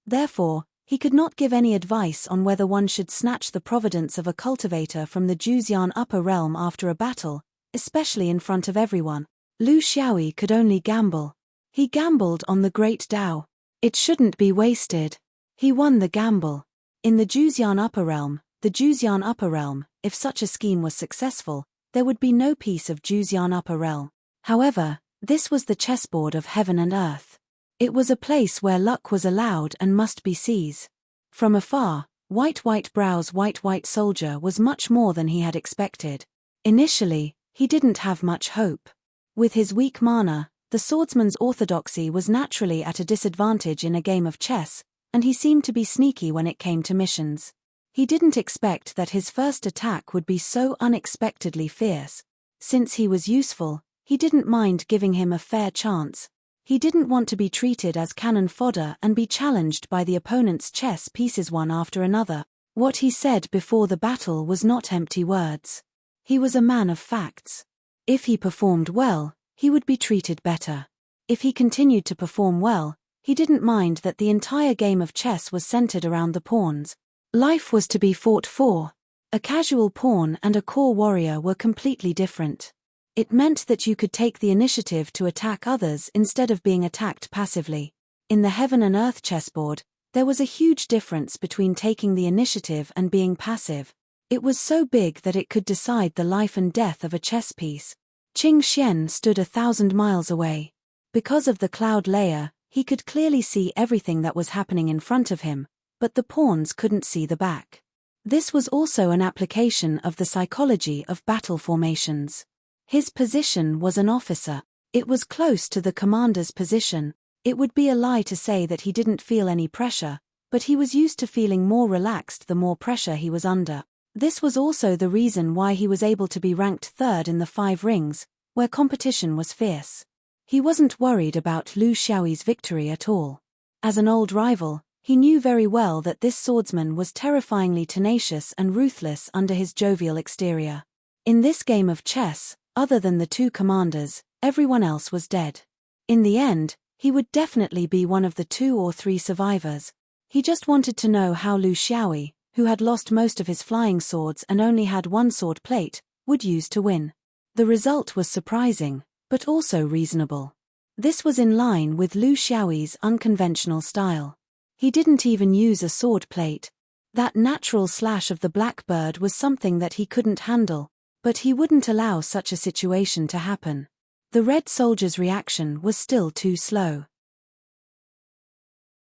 Therefore, he could not give any advice on whether one should snatch the providence of a cultivator from the Juzian upper realm after a battle, especially in front of everyone. Lu Xiaoyi could only gamble. He gambled on the great Tao. It shouldn't be wasted. He won the gamble. In the Juzian upper realm, if such a scheme was successful, there would be no peace of Juzian upper realm. However, this was the chessboard of heaven and earth. It was a place where luck was allowed and must be seized. From afar, white brows white soldier was much more than he had expected. Initially, he didn't have much hope. With his weak mana, the swordsman's orthodoxy was naturally at a disadvantage in a game of chess, and he seemed to be sneaky when it came to missions. He didn't expect that his first attack would be so unexpectedly fierce. Since he was useful, he didn't mind giving him a fair chance. He didn't want to be treated as cannon fodder and be challenged by the opponent's chess pieces one after another. What he said before the battle was not empty words. He was a man of facts. If he performed well, he would be treated better. If he continued to perform well, he didn't mind that the entire game of chess was centered around the pawns. Life was to be fought for. A casual pawn and a core warrior were completely different. It meant that you could take the initiative to attack others instead of being attacked passively. In the heaven and earth chessboard, there was a huge difference between taking the initiative and being passive. It was so big that it could decide the life and death of a chess piece. Qing Xian stood 1,000 miles away. Because of the cloud layer, he could clearly see everything that was happening in front of him, but the pawns couldn't see the back. This was also an application of the psychology of battle formations. His position was an officer. It was close to the commander's position. It would be a lie to say that he didn't feel any pressure, but he was used to feeling more relaxed the more pressure he was under. This was also the reason why he was able to be ranked third in the 5 rings, where competition was fierce. He wasn't worried about Lu Xiaoyi's victory at all. As an old rival, he knew very well that this swordsman was terrifyingly tenacious and ruthless under his jovial exterior. In this game of chess, other than the 2 commanders, everyone else was dead. In the end, he would definitely be one of the 2 or 3 survivors. He just wanted to know how Lu Xiaoyi, who had lost most of his flying swords and only had 1 sword plate, would use to win. The result was surprising, but also reasonable. This was in line with Lu Xiaoyi's unconventional style. He didn't even use a sword plate. That natural slash of the blackbird was something that he couldn't handle, but he wouldn't allow such a situation to happen. The red soldier's reaction was still too slow.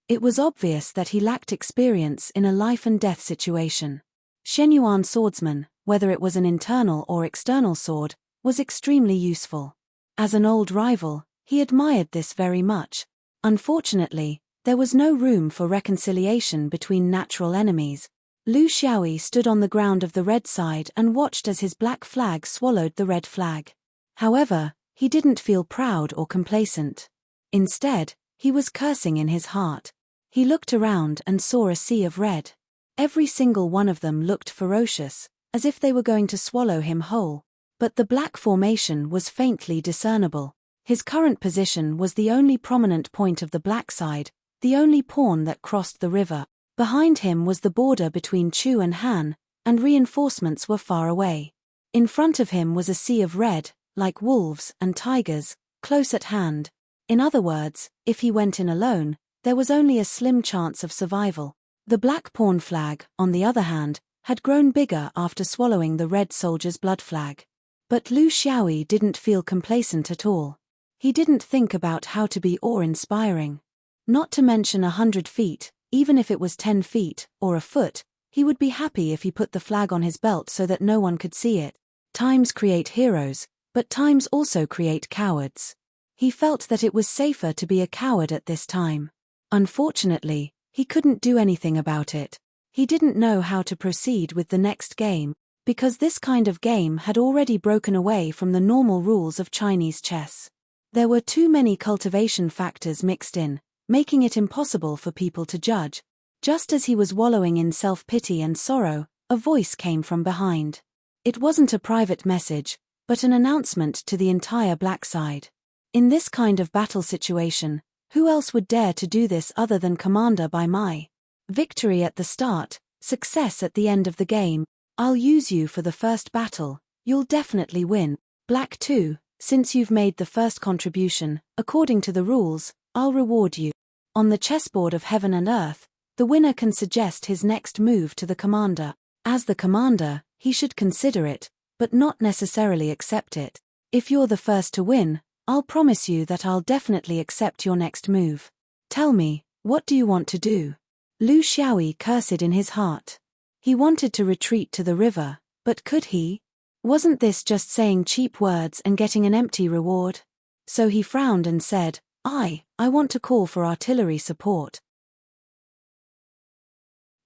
It was obvious that he lacked experience in a life-and-death situation. Shenyuan swordsman, whether it was an internal or external sword, was extremely useful. As an old rival, he admired this very much. Unfortunately, there was no room for reconciliation between natural enemies. Lu Xiaoyi stood on the ground of the red side and watched as his black flag swallowed the red flag. However, he didn't feel proud or complacent. Instead, he was cursing in his heart. He looked around and saw a sea of red. Every single one of them looked ferocious, as if they were going to swallow him whole. But the black formation was faintly discernible. His current position was the only prominent point of the black side, the only pawn that crossed the river. Behind him was the border between Chu and Han, and reinforcements were far away. In front of him was a sea of red, like wolves and tigers, close at hand. In other words, if he went in alone, there was only a slim chance of survival. The black pawn flag, on the other hand, had grown bigger after swallowing the red soldier's blood flag. But Lu Xiaoyi didn't feel complacent at all. He didn't think about how to be awe-inspiring. Not to mention 100 feet, even if it was 10 feet, or a foot, he would be happy if he put the flag on his belt so that no one could see it. Times create heroes, but times also create cowards. He felt that it was safer to be a coward at this time. Unfortunately, he couldn't do anything about it. He didn't know how to proceed with the next game, because this kind of game had already broken away from the normal rules of Chinese chess. There were too many cultivation factors mixed in, making it impossible for people to judge. Just as he was wallowing in self-pity and sorrow, a voice came from behind. It wasn't a private message, but an announcement to the entire black side. In this kind of battle situation, who else would dare to do this other than Commander Bai Mai? Victory at the start, success at the end of the game. I'll use you for the first battle, you'll definitely win. Black 2, since you've made the first contribution, according to the rules, I'll reward you. On the chessboard of heaven and earth, the winner can suggest his next move to the commander. As the commander, he should consider it, but not necessarily accept it. If you're the first to win, I'll promise you that I'll definitely accept your next move. Tell me, what do you want to do? Lu Xiaoyi cursed in his heart. He wanted to retreat to the river, but could he? Wasn't this just saying cheap words and getting an empty reward? So he frowned and said, I want to call for artillery support.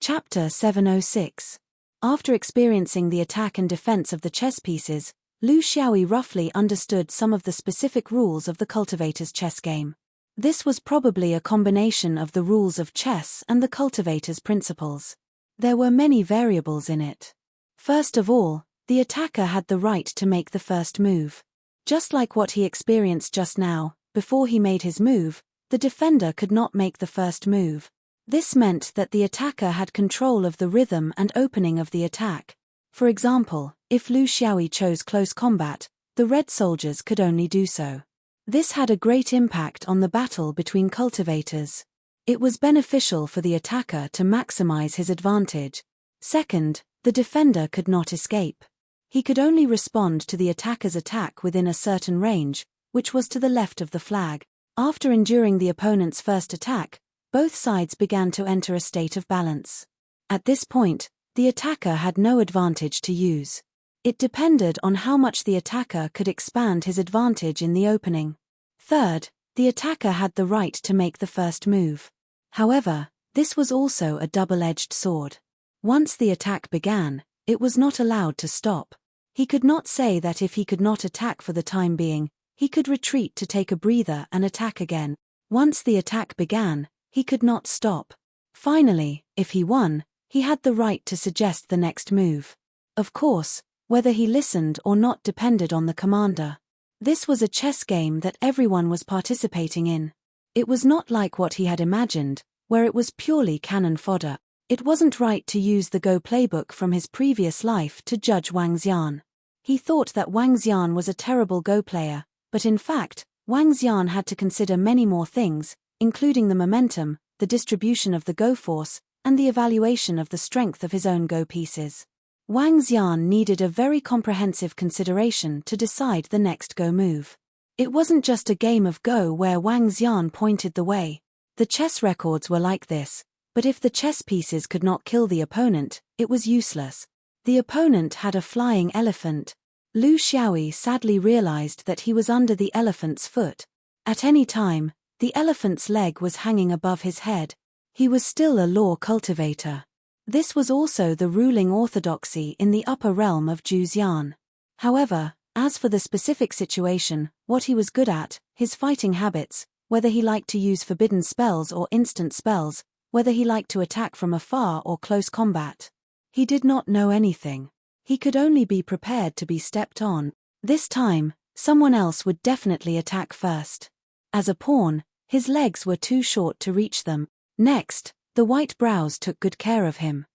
Chapter 706. After experiencing the attack and defense of the chess pieces, Lu Xiaoyi roughly understood some of the specific rules of the cultivator's chess game. This was probably a combination of the rules of chess and the cultivator's principles. There were many variables in it. First of all, the attacker had the right to make the first move. Just like what he experienced just now, before he made his move, the defender could not make the first move. This meant that the attacker had control of the rhythm and opening of the attack. For example, if Lu Xiaoyi chose close combat, the red soldiers could only do so. This had a great impact on the battle between cultivators. It was beneficial for the attacker to maximize his advantage. Second, the defender could not escape. He could only respond to the attacker's attack within a certain range, which was to the left of the flag. After enduring the opponent's first attack, both sides began to enter a state of balance. At this point, the attacker had no advantage to use. It depended on how much the attacker could expand his advantage in the opening. Third, the attacker had the right to make the first move. However, this was also a double-edged sword. Once the attack began, it was not allowed to stop. He could not say that if he could not attack for the time being, he could retreat to take a breather and attack again. Once the attack began, he could not stop. Finally, if he won, he had the right to suggest the next move. Of course, whether he listened or not depended on the commander. This was a chess game that everyone was participating in. It was not like what he had imagined, where it was purely cannon fodder. It wasn't right to use the Go playbook from his previous life to judge Wang Xian. He thought that Wang Xian was a terrible Go player, but in fact, Wang Xian had to consider many more things, including the momentum, the distribution of the Go force, and the evaluation of the strength of his own Go pieces. Wang Xian needed a very comprehensive consideration to decide the next Go move. It wasn't just a game of Go where Wang Xian pointed the way. The chess records were like this, but if the chess pieces could not kill the opponent, it was useless. The opponent had a flying elephant. Lu Xiaoyi sadly realized that he was under the elephant's foot. At any time, the elephant's leg was hanging above his head. He was still a law cultivator. This was also the ruling orthodoxy in the upper realm of Zhuxian. However, as for the specific situation, what he was good at, his fighting habits, whether he liked to use forbidden spells or instant spells, whether he liked to attack from afar or close combat, he did not know anything. He could only be prepared to be stepped on. This time, someone else would definitely attack first. As a pawn, his legs were too short to reach them. Next, the white brows took good care of him.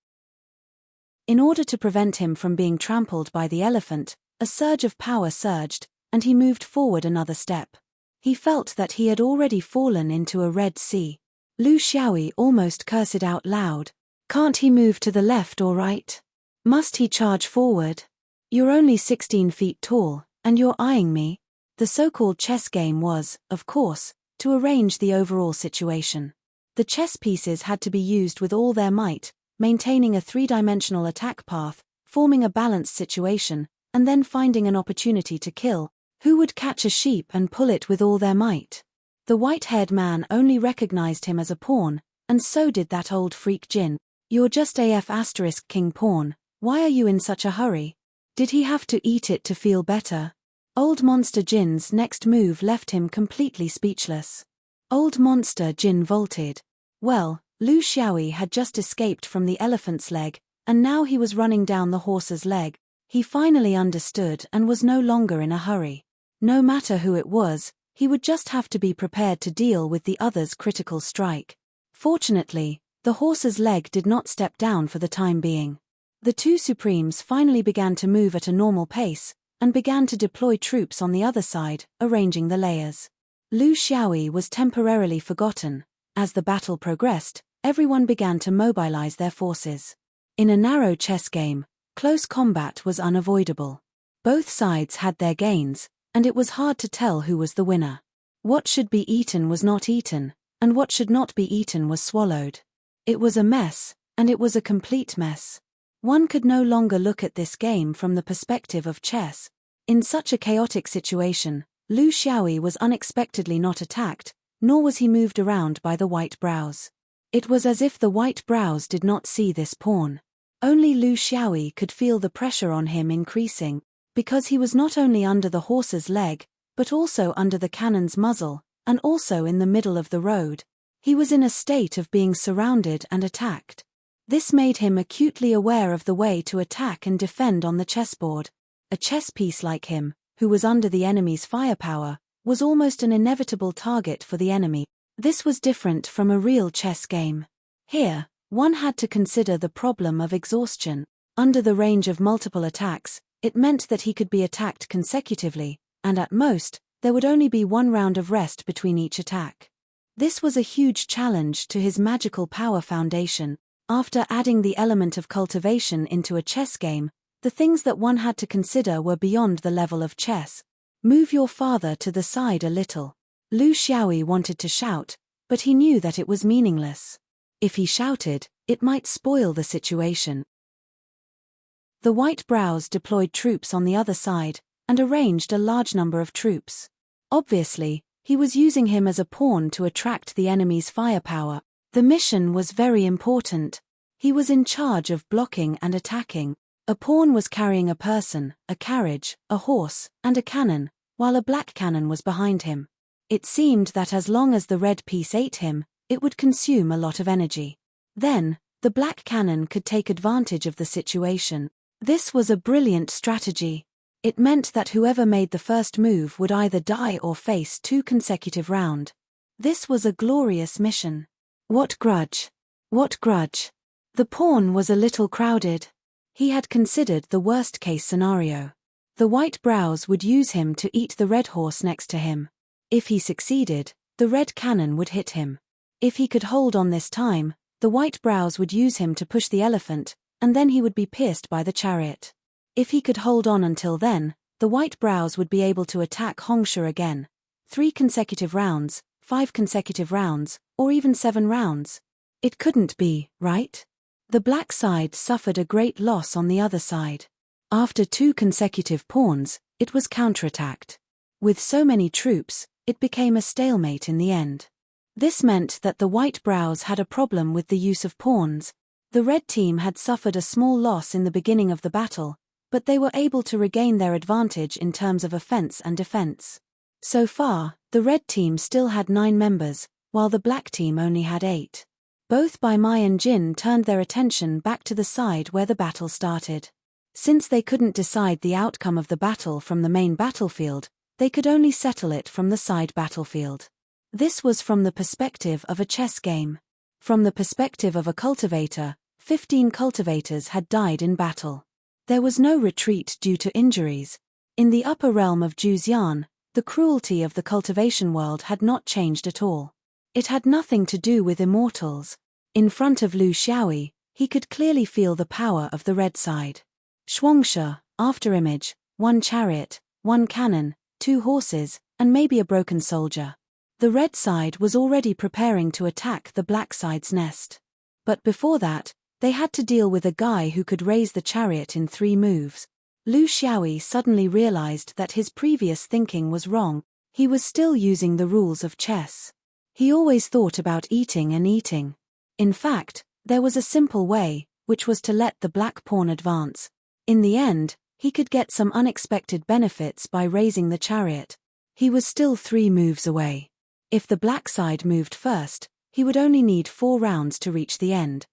In order to prevent him from being trampled by the elephant, a surge of power surged, and he moved forward another step. He felt that he had already fallen into a red sea. Lu Xiaoyi almost cursed out loud. Can't he move to the left or right? Must he charge forward? You're only 16 feet tall, and you're eyeing me. The so-called chess game was, of course, to arrange the overall situation. The chess pieces had to be used with all their might, maintaining a three-dimensional attack path, forming a balanced situation, and then finding an opportunity to kill. Who would catch a sheep and pull it with all their might? The white-haired man only recognized him as a pawn, and so did that old freak Jin. You're just AF** king pawn, why are you in such a hurry? Did he have to eat it to feel better? Old monster Jin's next move left him completely speechless. Old monster Jin vaulted. Well, Lu Xiaoyi had just escaped from the elephant's leg, and now he was running down the horse's leg. He finally understood and was no longer in a hurry. No matter who it was, he would just have to be prepared to deal with the other's critical strike. Fortunately, the horse's leg did not step down for the time being. The two supremes finally began to move at a normal pace, and began to deploy troops on the other side, arranging the layers. Lu Xiaoyi was temporarily forgotten. As the battle progressed, everyone began to mobilize their forces. In a narrow chess game, close combat was unavoidable. Both sides had their gains, and it was hard to tell who was the winner. What should be eaten was not eaten, and what should not be eaten was swallowed. It was a mess, and it was a complete mess. One could no longer look at this game from the perspective of chess. In such a chaotic situation, Lu Xiaoyi was unexpectedly not attacked, nor was he moved around by the white brows. It was as if the white brows did not see this pawn. Only Lu Xiaoyi could feel the pressure on him increasing, because he was not only under the horse's leg, but also under the cannon's muzzle, and also in the middle of the road. He was in a state of being surrounded and attacked. This made him acutely aware of the way to attack and defend on the chessboard. A chess piece like him, who was under the enemy's firepower, was almost an inevitable target for the enemy. This was different from a real chess game. Here, one had to consider the problem of exhaustion. Under the range of multiple attacks, it meant that he could be attacked consecutively, and at most, there would only be one round of rest between each attack. This was a huge challenge to his magical power foundation. After adding the element of cultivation into a chess game, the things that one had to consider were beyond the level of chess. Move your father to the side a little. Lu Xiaoyi wanted to shout, but he knew that it was meaningless. If he shouted, it might spoil the situation. The White Brows deployed troops on the other side, and arranged a large number of troops. Obviously, he was using him as a pawn to attract the enemy's firepower. The mission was very important. He was in charge of blocking and attacking. A pawn was carrying a person, a carriage, a horse, and a cannon, while a black cannon was behind him. It seemed that as long as the red piece ate him, it would consume a lot of energy. Then, the black cannon could take advantage of the situation. This was a brilliant strategy. It meant that whoever made the first move would either die or face 2 consecutive rounds. This was a glorious mission. What grudge? What grudge? The pawn was a little crowded. He had considered the worst-case scenario. The White Brows would use him to eat the red horse next to him. If he succeeded, the red cannon would hit him. If he could hold on this time, the White Brows would use him to push the elephant, and then he would be pierced by the chariot. If he could hold on until then, the White Brows would be able to attack Hongsha again. 3 consecutive rounds, 5 consecutive rounds, or even 7 rounds. It couldn't be, right? The black side suffered a great loss on the other side. After 2 consecutive pawns, it was counterattacked. With so many troops, it became a stalemate in the end. This meant that the White Brows had a problem with the use of pawns. The red team had suffered a small loss in the beginning of the battle, but they were able to regain their advantage in terms of offense and defense. So far, the red team still had 9 members, while the black team only had 8. Both Bai Mai and Jin turned their attention back to the side where the battle started. Since they couldn't decide the outcome of the battle from the main battlefield, they could only settle it from the side battlefield. This was from the perspective of a chess game. From the perspective of a cultivator, 15 cultivators had died in battle. There was no retreat due to injuries. In the upper realm of Juzian, the cruelty of the cultivation world had not changed at all. It had nothing to do with immortals. In front of Lu Xiaoyi, he could clearly feel the power of the red side. Shuangsha, afterimage, 1 chariot, 1 cannon, 2 horses, and maybe a broken soldier. The red side was already preparing to attack the black side's nest. But before that, they had to deal with a guy who could raise the chariot in 3 moves. Lu Xiaoyi suddenly realized that his previous thinking was wrong. He was still using the rules of chess. He always thought about eating and eating. In fact, there was a simple way, which was to let the black pawn advance. In the end, he could get some unexpected benefits by raising the chariot. He was still 3 moves away. If the black side moved first, he would only need 4 rounds to reach the end.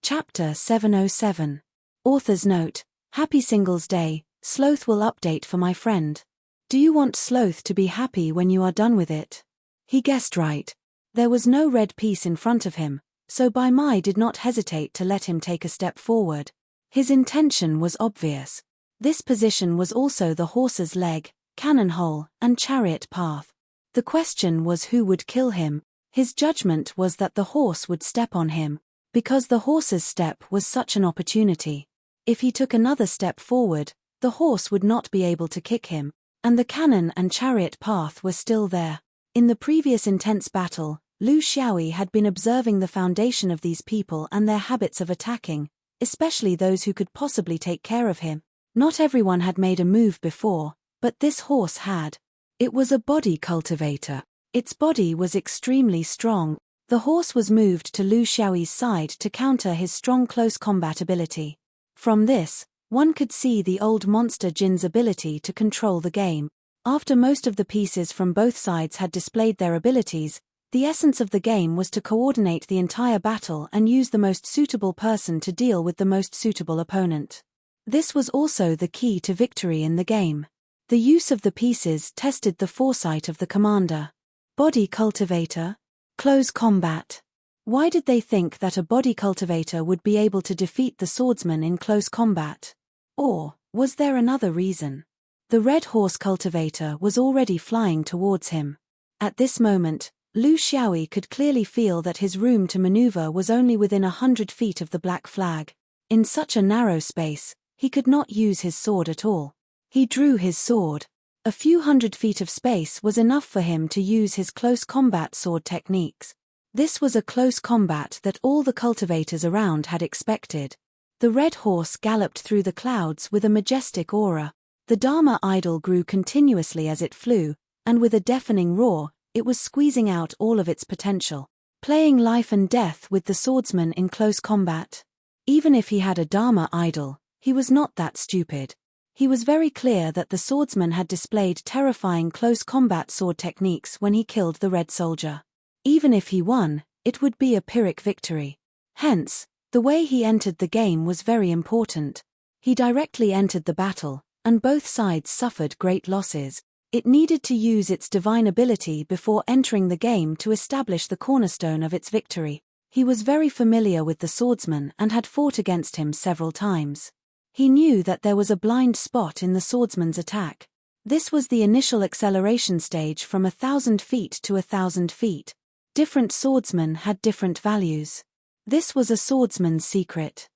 Chapter 707. Author's note: Happy Singles Day. Sloth will update for my friend. Do you want Sloth to be happy when you are done with it? He guessed right. There was no red piece in front of him, so Bai Mai did not hesitate to let him take a step forward. His intention was obvious. This position was also the horse's leg, cannon hole, and chariot path. The question was who would kill him. His judgment was that the horse would step on him, because the horse's step was such an opportunity. If he took another step forward, the horse would not be able to kick him, and the cannon and chariot path were still there. In the previous intense battle, Lu Xiaoyi had been observing the foundation of these people and their habits of attacking, especially those who could possibly take care of him. Not everyone had made a move before, but this horse had. It was a body cultivator. Its body was extremely strong. The horse was moved to Lu Xiaoyi's side to counter his strong close combat ability. From this, one could see the old monster Jin's ability to control the game. After most of the pieces from both sides had displayed their abilities, the essence of the game was to coordinate the entire battle and use the most suitable person to deal with the most suitable opponent. This was also the key to victory in the game. The use of the pieces tested the foresight of the commander. Body cultivator? Close combat. Why did they think that a body cultivator would be able to defeat the swordsman in close combat? Or, was there another reason? The red horse cultivator was already flying towards him. At this moment, Lu Xiaoyi could clearly feel that his room to maneuver was only within 100 feet of the black flag. In such a narrow space, he could not use his sword at all. He drew his sword. A few hundred feet of space was enough for him to use his close combat sword techniques. This was a close combat that all the cultivators around had expected. The red horse galloped through the clouds with a majestic aura. The Dharma idol grew continuously as it flew, and with a deafening roar, it was squeezing out all of its potential, playing life and death with the swordsman in close combat. Even if he had a Dharma idol, he was not that stupid. He was very clear that the swordsman had displayed terrifying close combat sword techniques when he killed the red soldier. Even if he won, it would be a Pyrrhic victory. Hence, the way he entered the game was very important. He directly entered the battle, and both sides suffered great losses. It needed to use its divine ability before entering the game to establish the cornerstone of its victory. He was very familiar with the swordsman and had fought against him several times. He knew that there was a blind spot in the swordsman's attack. This was the initial acceleration stage from 1,000 feet to 1,000 feet. Different swordsmen had different values. This was a swordsman's secret.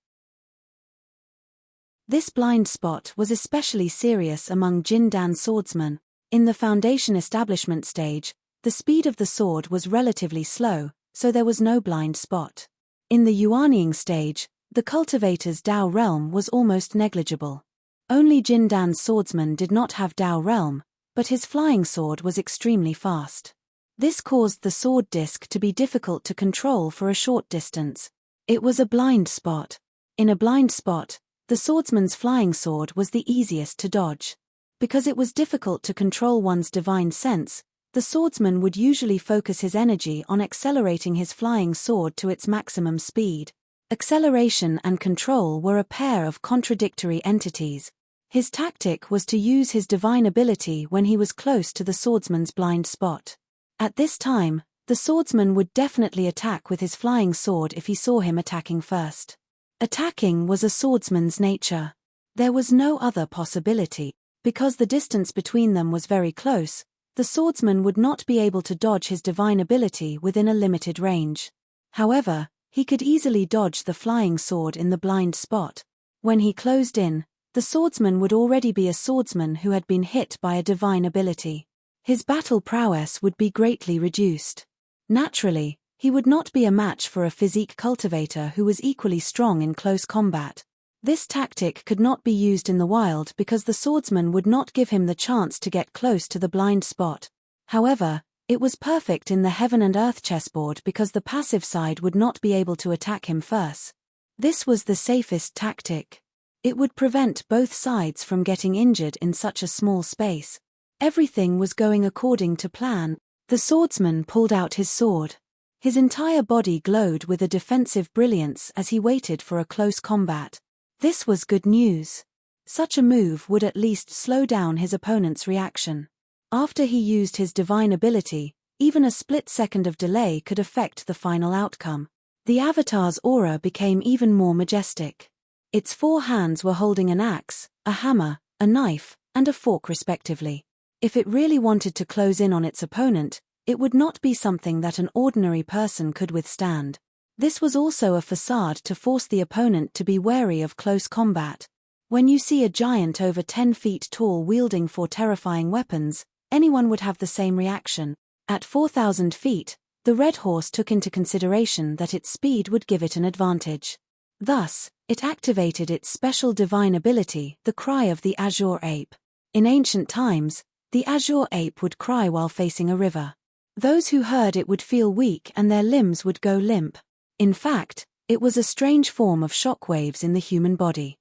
This blind spot was especially serious among Jindan swordsmen. In the foundation establishment stage, the speed of the sword was relatively slow, so there was no blind spot. In the Yuanying stage, the cultivator's Dao realm was almost negligible. Only Jindan's swordsman did not have Dao realm, but his flying sword was extremely fast. This caused the sword disc to be difficult to control for a short distance. It was a blind spot. In a blind spot, the swordsman's flying sword was the easiest to dodge. Because it was difficult to control one's divine sense, the swordsman would usually focus his energy on accelerating his flying sword to its maximum speed. Acceleration and control were a pair of contradictory entities. His tactic was to use his divine ability when he was close to the swordsman's blind spot. At this time, the swordsman would definitely attack with his flying sword if he saw him attacking first. Attacking was a swordsman's nature. There was no other possibility. Because the distance between them was very close, the swordsman would not be able to dodge his divine ability within a limited range. However, he could easily dodge the flying sword in the blind spot. When he closed in, the swordsman would already be a swordsman who had been hit by a divine ability. His battle prowess would be greatly reduced. Naturally, he would not be a match for a physique cultivator who was equally strong in close combat. This tactic could not be used in the wild because the swordsman would not give him the chance to get close to the blind spot. However, it was perfect in the heaven and earth chessboard because the passive side would not be able to attack him first. This was the safest tactic. It would prevent both sides from getting injured in such a small space. Everything was going according to plan. The swordsman pulled out his sword. His entire body glowed with a defensive brilliance as he waited for a close combat. This was good news. Such a move would at least slow down his opponent's reaction. After he used his divine ability, even a split second of delay could affect the final outcome. The avatar's aura became even more majestic. Its 4 hands were holding an axe, a hammer, a knife, and a fork respectively. If it really wanted to close in on its opponent, it would not be something that an ordinary person could withstand. This was also a facade to force the opponent to be wary of close combat. When you see a giant over 10 feet tall wielding 4 terrifying weapons, anyone would have the same reaction. At 4,000 feet, the red horse took into consideration that its speed would give it an advantage. Thus, it activated its special divine ability, the cry of the azure ape. In ancient times, the azure ape would cry while facing a river. Those who heard it would feel weak and their limbs would go limp. In fact, it was a strange form of shockwaves in the human body.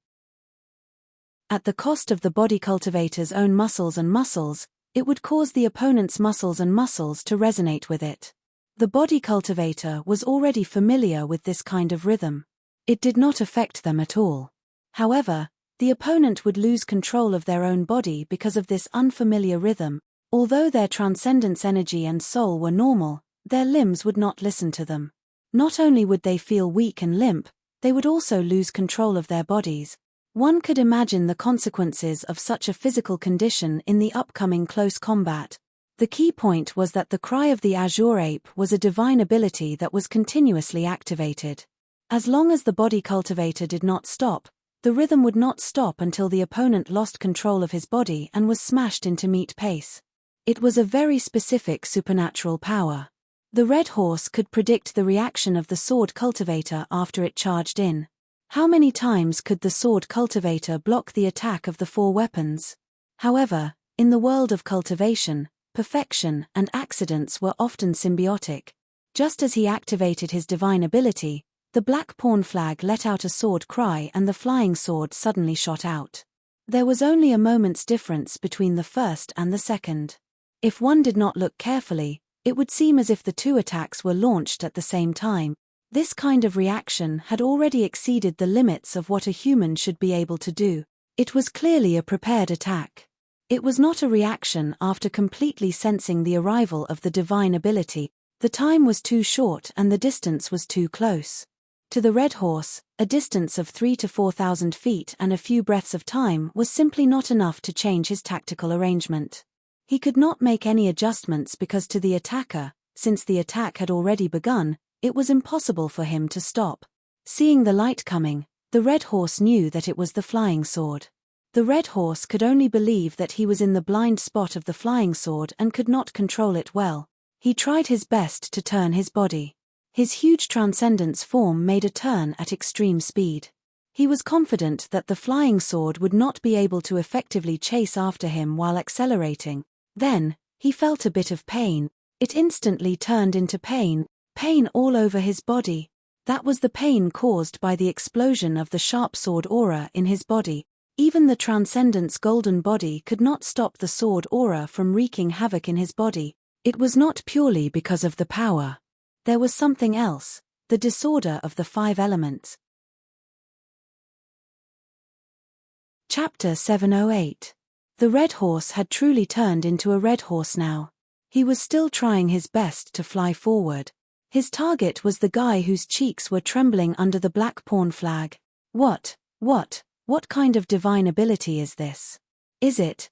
At the cost of the body cultivator's own muscles and muscles, it would cause the opponent's muscles and muscles to resonate with it. The body cultivator was already familiar with this kind of rhythm. It did not affect them at all. However, the opponent would lose control of their own body because of this unfamiliar rhythm. Although their transcendence energy and soul were normal, their limbs would not listen to them. Not only would they feel weak and limp, they would also lose control of their bodies. One could imagine the consequences of such a physical condition in the upcoming close combat. The key point was that the cry of the azure ape was a divine ability that was continuously activated. As long as the body cultivator did not stop, The rhythm would not stop until the opponent lost control of his body and was smashed into meat paste. It was a very specific supernatural power. The red horse could predict the reaction of the sword cultivator after it charged in. How many times could the sword cultivator block the attack of the four weapons? However, in the world of cultivation, perfection and accidents were often symbiotic. Just as he activated his divine ability, the black pawn flag let out a sword cry and the flying sword suddenly shot out. There was only a moment's difference between the first and the second. If one did not look carefully, it would seem as if the two attacks were launched at the same time. This kind of reaction had already exceeded the limits of what a human should be able to do. It was clearly a prepared attack. It was not a reaction after completely sensing the arrival of the divine ability. The time was too short and the distance was too close. To the red horse, a distance of 3,000 to 4,000 feet and a few breaths of time was simply not enough to change his tactical arrangement. He could not make any adjustments because to the attacker, since the attack had already begun, it was impossible for him to stop. Seeing the light coming, the red horse knew that it was the flying sword. The red horse could only believe that he was in the blind spot of the flying sword and could not control it well. He tried his best to turn his body. His huge transcendence form made a turn at extreme speed. He was confident that the flying sword would not be able to effectively chase after him while accelerating. Then, he felt a bit of pain. It instantly turned into pain all over his body. That was the pain caused by the explosion of the sharp sword aura in his body. Even the transcendence golden body could not stop the sword aura from wreaking havoc in his body. It was not purely because of the power. There was something else, the disorder of the 5 elements. Chapter 708. The red horse had truly turned into a red horse now. He was still trying his best to fly forward. His target was the guy whose cheeks were trembling under the black pawn flag. What kind of divine ability is this? Is it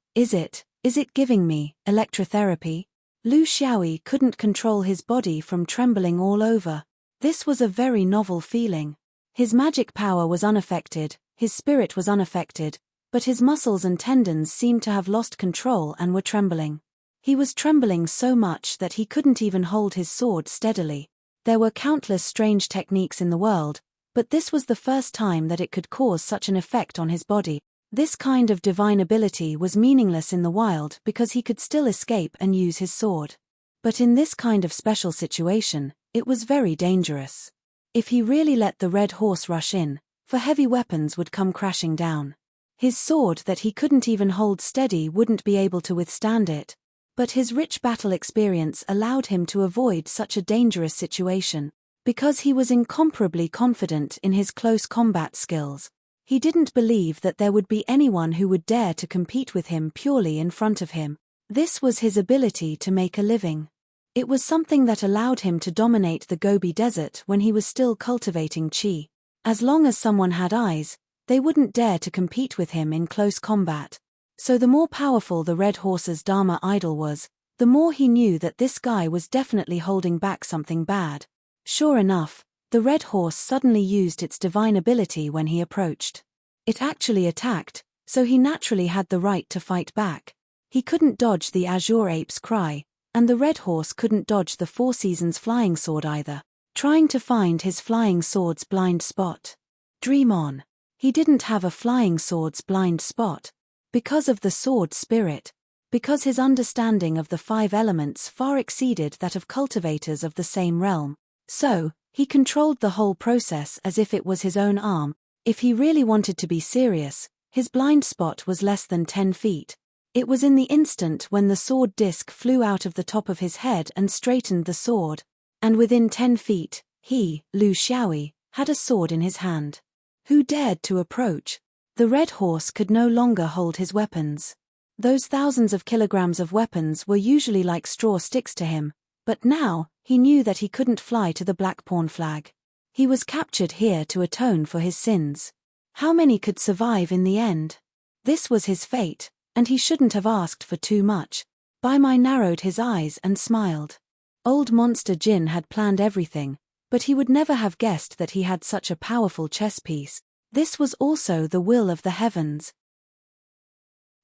giving me electrotherapy? Lu Xiaoyi couldn't control his body from trembling all over. This was a very novel feeling. His magic power was unaffected, his spirit was unaffected, but his muscles and tendons seemed to have lost control and were trembling. He was trembling so much that he couldn't even hold his sword steadily. There were countless strange techniques in the world, but this was the first time that it could cause such an effect on his body. This kind of divine ability was meaningless in the wild because he could still escape and use his sword. But in this kind of special situation, it was very dangerous. If he really let the red horse rush in, for heavy weapons would come crashing down. His sword that he couldn't even hold steady wouldn't be able to withstand it. But his rich battle experience allowed him to avoid such a dangerous situation. Because he was incomparably confident in his close combat skills, he didn't believe that there would be anyone who would dare to compete with him purely in front of him. This was his ability to make a living. It was something that allowed him to dominate the Gobi Desert when he was still cultivating qi. As long as someone had eyes, they wouldn't dare to compete with him in close combat. So the more powerful the red horse's Dharma idol was, the more he knew that this guy was definitely holding back something bad. Sure enough, the red horse suddenly used its divine ability when he approached. It actually attacked, so he naturally had the right to fight back. He couldn't dodge the azure ape's cry, and the red horse couldn't dodge the Four Seasons flying sword either, trying to find his flying sword's blind spot. Dream on. He didn't have a flying sword's blind spot. Because of the sword spirit. Because his understanding of the 5 elements far exceeded that of cultivators of the same realm. So, he controlled the whole process as if it was his own arm. If he really wanted to be serious, his blind spot was less than 10 feet. It was in the instant when the sword disc flew out of the top of his head and straightened the sword. And within 10 feet, he, Lu Xiaoyi, had a sword in his hand. Who dared to approach? The red horse could no longer hold his weapons. Those thousands of kilograms of weapons were usually like straw sticks to him, but now, he knew that he couldn't fly to the black pawn flag. He was captured here to atone for his sins. How many could survive in the end? This was his fate, and he shouldn't have asked for too much. Bai Mai narrowed his eyes and smiled. Old Monster Jin had planned everything, but he would never have guessed that he had such a powerful chess piece. This was also the will of the heavens.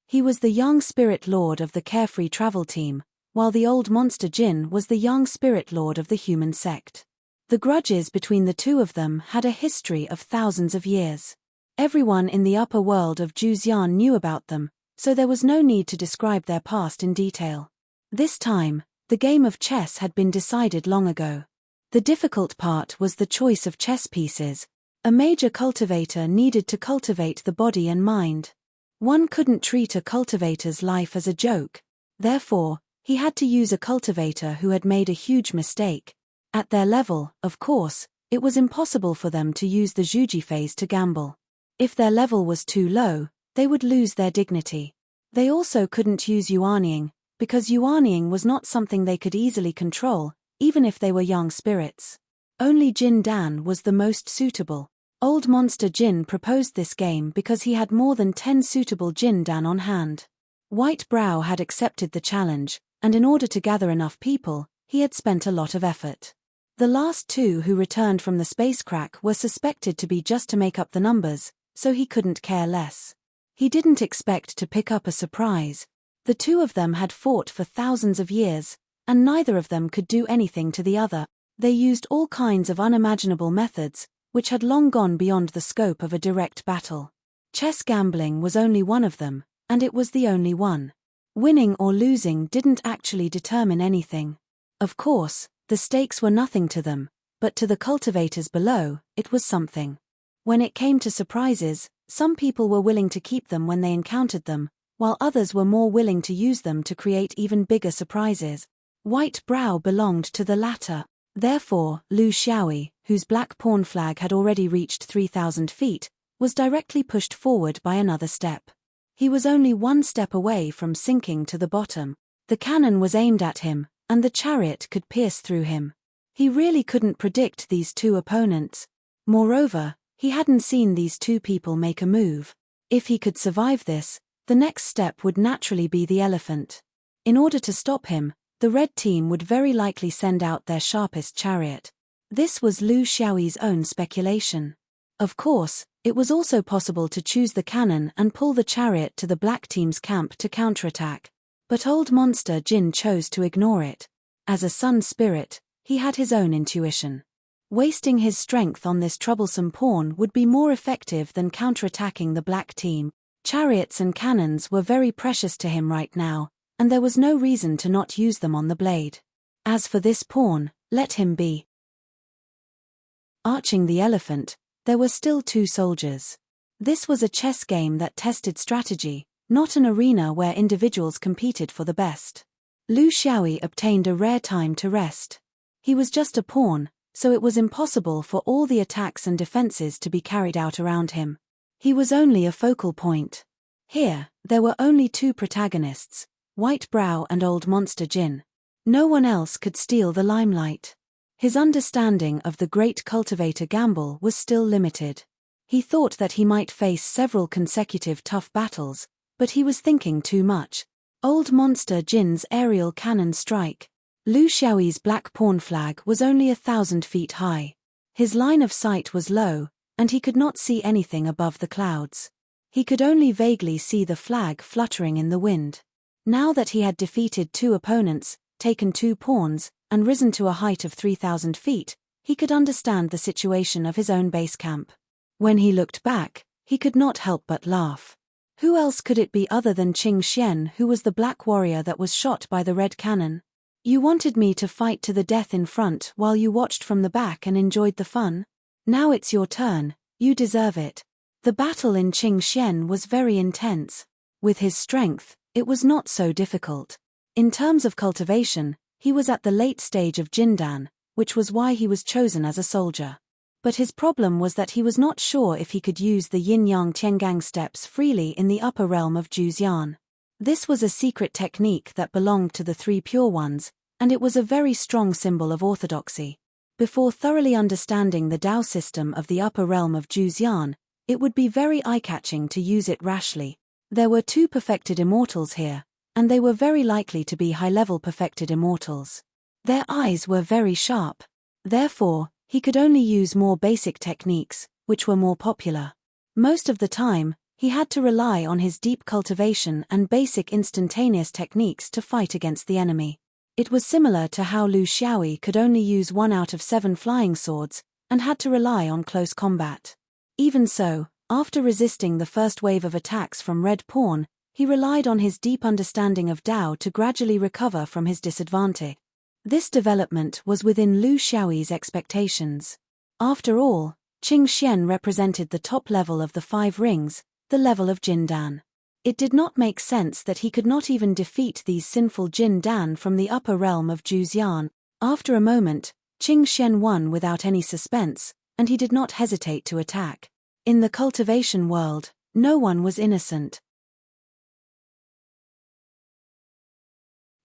He was the young spirit lord of the carefree travel team, while the old monster Jin was the young spirit lord of the human sect. The grudges between the two of them had a history of thousands of years. Everyone in the upper world of Juzian knew about them, so there was no need to describe their past in detail. This time, the game of chess had been decided long ago. The difficult part was the choice of chess pieces. A major cultivator needed to cultivate the body and mind. One couldn't treat a cultivator's life as a joke. Therefore, he had to use a cultivator who had made a huge mistake. At their level, of course, it was impossible for them to use the Zhuji phase to gamble. If their level was too low, they would lose their dignity. They also couldn't use yuanying, because yuanying was not something they could easily control, even if they were young spirits. Only Jin Dan was the most suitable. Old Monster Jin proposed this game because he had more than 10 suitable Jin Dan on hand. White Brow had accepted the challenge, and in order to gather enough people, he had spent a lot of effort. The last two who returned from the space crack were suspected to be just to make up the numbers, so he couldn't care less. He didn't expect to pick up a surprise. The two of them had fought for thousands of years, and neither of them could do anything to the other. They used all kinds of unimaginable methods, which had long gone beyond the scope of a direct battle. Chess gambling was only one of them, and it was the only one. Winning or losing didn't actually determine anything. Of course, the stakes were nothing to them, but to the cultivators below, it was something. When it came to surprises, some people were willing to keep them when they encountered them, while others were more willing to use them to create even bigger surprises. White Brow belonged to the latter. Therefore, Lu Xiaoyi, whose black pawn flag had already reached 3,000 feet, was directly pushed forward by another step. He was only one step away from sinking to the bottom. The cannon was aimed at him, and the chariot could pierce through him. He really couldn't predict these two opponents. Moreover, he hadn't seen these two people make a move. If he could survive this, the next step would naturally be the elephant. In order to stop him, the red team would very likely send out their sharpest chariot. This was Lu Xiaoyi's own speculation. Of course, it was also possible to choose the cannon and pull the chariot to the black team's camp to counterattack. But old Monster Jin chose to ignore it. As a sun spirit, he had his own intuition. Wasting his strength on this troublesome pawn would be more effective than counterattacking the black team. Chariots and cannons were very precious to him right now, and there was no reason to not use them on the blade. As for this pawn, let him be. Arching the elephant, there were still two soldiers. This was a chess game that tested strategy, not an arena where individuals competed for the best. Lu Xiaoyi obtained a rare time to rest. He was just a pawn, so it was impossible for all the attacks and defenses to be carried out around him. He was only a focal point. Here, there were only two protagonists, White Brow and Old Monster Jin. No one else could steal the limelight. His understanding of the great cultivator gamble was still limited. He thought that he might face several consecutive tough battles, but he was thinking too much. Old Monster Jin's aerial cannon strike. Lu Xiaoyi's black pawn flag was only 1,000 feet high. His line of sight was low, and he could not see anything above the clouds. He could only vaguely see the flag fluttering in the wind. Now that he had defeated two opponents, taken two pawns, and risen to a height of 3,000 feet, he could understand the situation of his own base camp. When he looked back, he could not help but laugh. Who else could it be other than Qing Xian, who was the black warrior that was shot by the red cannon? You wanted me to fight to the death in front while you watched from the back and enjoyed the fun? Now it's your turn, you deserve it. The battle in Qing Xian was very intense. With his strength, it was not so difficult. In terms of cultivation, he was at the late stage of Jindan, which was why he was chosen as a soldier. But his problem was that he was not sure if he could use the yin-yang tiangang steps freely in the upper realm of Juzian. This was a secret technique that belonged to the three pure ones, and it was a very strong symbol of orthodoxy. Before thoroughly understanding the Tao system of the upper realm of Juzian, it would be very eye-catching to use it rashly. There were two perfected immortals here, and they were very likely to be high-level perfected immortals. Their eyes were very sharp. Therefore, he could only use more basic techniques, which were more popular. Most of the time, he had to rely on his deep cultivation and basic instantaneous techniques to fight against the enemy. It was similar to how Lu Xiaoyi could only use 1 out of 7 flying swords, and had to rely on close combat. Even so, after resisting the first wave of attacks from Red Pawn, he relied on his deep understanding of Dao to gradually recover from his disadvantage. This development was within Lu Xiaoyi's expectations. After all, Qing Xian represented the top level of the 5 rings, the level of Jin Dan. It did not make sense that he could not even defeat these sinful Jin Dan from the upper realm of Juxian. After a moment, Qing Xian won without any suspense, and he did not hesitate to attack. In the cultivation world, no one was innocent.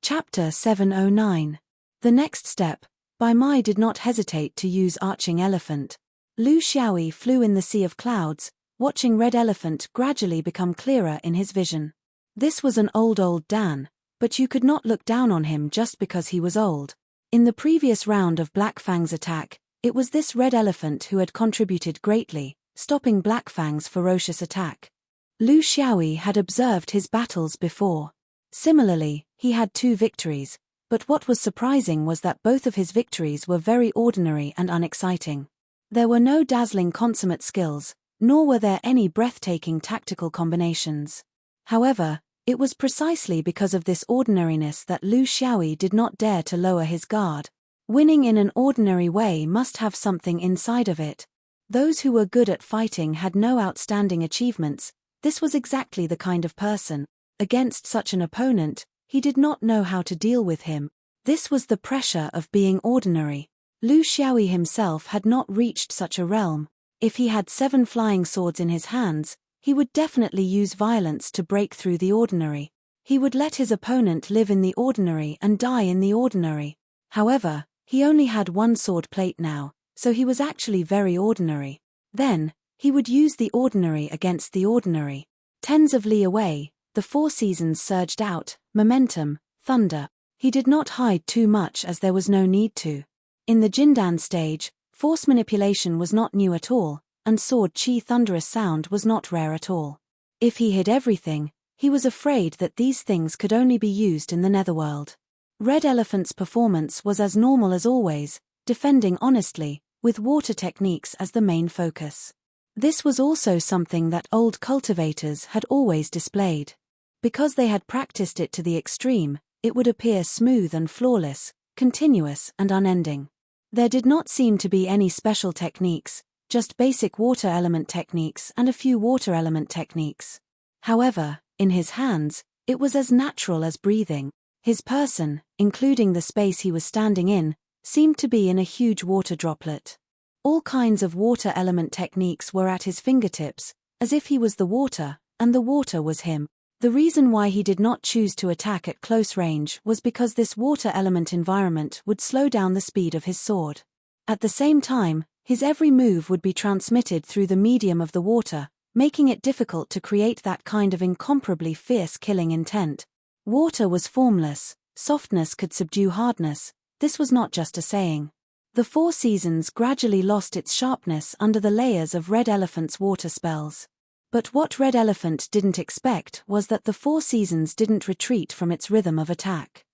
Chapter 709. The next step. Bai Mai did not hesitate to use Arching Elephant. Lu Xiaoyi flew in the sea of clouds, watching Red Elephant gradually become clearer in his vision. This was an old Dan, but you could not look down on him just because he was old. In the previous round of Black Fang's attack, it was this Red Elephant who had contributed greatly, stopping Black Fang's ferocious attack. Lu Xiaoyi had observed his battles before. Similarly, he had 2 victories, but what was surprising was that both of his victories were very ordinary and unexciting. There were no dazzling consummate skills, nor were there any breathtaking tactical combinations. However, it was precisely because of this ordinariness that Lu Xiaoyi did not dare to lower his guard. Winning in an ordinary way must have something inside of it. Those who were good at fighting had no outstanding achievements. This was exactly the kind of person. Against such an opponent, he did not know how to deal with him. This was the pressure of being ordinary. Lu Xiaoyi himself had not reached such a realm. If he had 7 flying swords in his hands, he would definitely use violence to break through the ordinary. He would let his opponent live in the ordinary and die in the ordinary. However, he only had 1 sword plate now, so he was actually very ordinary. Then, he would use the ordinary against the ordinary. Tens of li away, the 4 seasons surged out, momentum, thunder. He did not hide too much as there was no need to. In the Jindan stage, force manipulation was not new at all, and sword chi thunderous sound was not rare at all. If he hid everything, he was afraid that these things could only be used in the netherworld. Red Elephant's performance was as normal as always, defending honestly, with water techniques as the main focus. This was also something that old cultivators had always displayed. Because they had practiced it to the extreme, it would appear smooth and flawless, continuous and unending. There did not seem to be any special techniques, just basic water element techniques and a few water element techniques. However, in his hands, it was as natural as breathing. His person, including the space he was standing in, seemed to be in a huge water droplet. All kinds of water element techniques were at his fingertips, as if he was the water, and the water was him. The reason why he did not choose to attack at close range was because this water element environment would slow down the speed of his sword. At the same time, his every move would be transmitted through the medium of the water, making it difficult to create that kind of incomparably fierce killing intent. Water was formless, softness could subdue hardness. This was not just a saying. The 4 seasons gradually lost its sharpness under the layers of Red Elephant's water spells. But what Red Elephant didn't expect was that the 4 seasons didn't retreat from its rhythm of attack.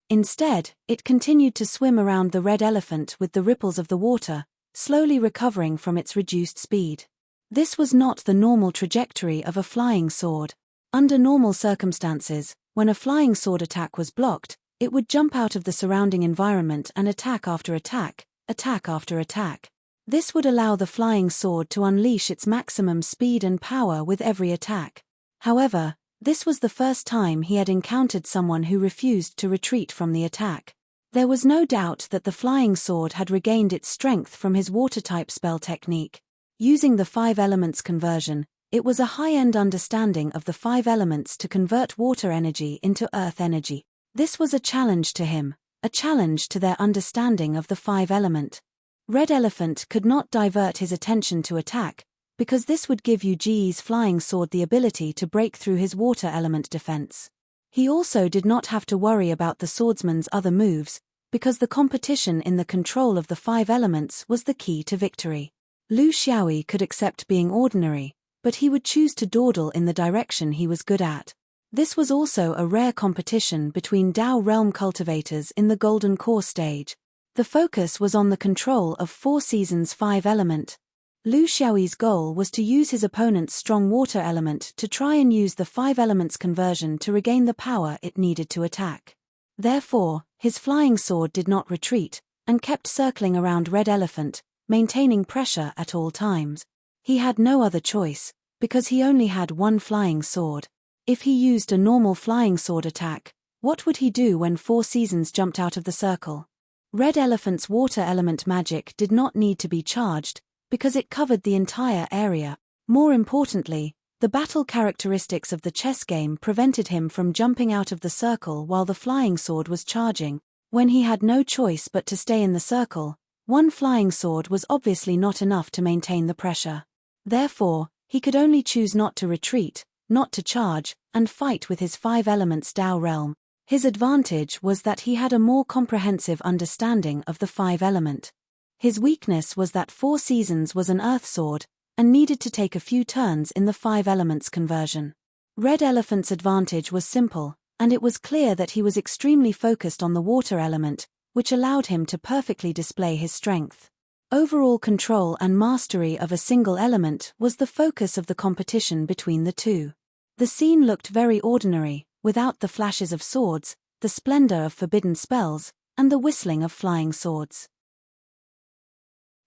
Instead, it continued to swim around the Red Elephant with the ripples of the water, slowly recovering from its reduced speed. This was not the normal trajectory of a flying sword. Under normal circumstances, when a flying sword attack was blocked, it would jump out of the surrounding environment and attack after attack, attack after attack. This would allow the flying sword to unleash its maximum speed and power with every attack. However, this was the first time he had encountered someone who refused to retreat from the attack. There was no doubt that the flying sword had regained its strength from his water-type spell technique. Using the 5 elements conversion, it was a high-end understanding of the 5 elements to convert water energy into earth energy. This was a challenge to him, a challenge to their understanding of the 5 element. Red Elephant could not divert his attention to attack, because this would give Yu Ji's flying sword the ability to break through his water element defense. He also did not have to worry about the swordsman's other moves, because the competition in the control of the 5 elements was the key to victory. Lu Xiaoyi could accept being ordinary, but he would choose to dawdle in the direction he was good at. This was also a rare competition between Dao realm cultivators in the Golden Core stage. The focus was on the control of 4 seasons 5 element. Lu Xiaoyi's goal was to use his opponent's strong water element to try and use the 5 elements conversion to regain the power it needed to attack. Therefore, his flying sword did not retreat, and kept circling around Red Elephant, maintaining pressure at all times. He had no other choice, because he only had one flying sword. If he used a normal flying sword attack, what would he do when 4 seasons jumped out of the circle? Red Elephant's water element magic did not need to be charged, because it covered the entire area. More importantly, the battle characteristics of the chess game prevented him from jumping out of the circle while the flying sword was charging. When he had no choice but to stay in the circle, one flying sword was obviously not enough to maintain the pressure. Therefore, he could only choose not to retreat, not to charge, and fight with his 5 elements Dao realm. His advantage was that he had a more comprehensive understanding of the 5 element. His weakness was that 4 seasons was an earth sword, and needed to take a few turns in the 5 elements conversion. Red Elephant's advantage was simple, and it was clear that he was extremely focused on the water element, which allowed him to perfectly display his strength. Overall control and mastery of a single element was the focus of the competition between the two. The scene looked very ordinary, without the flashes of swords, the splendor of forbidden spells, and the whistling of flying swords.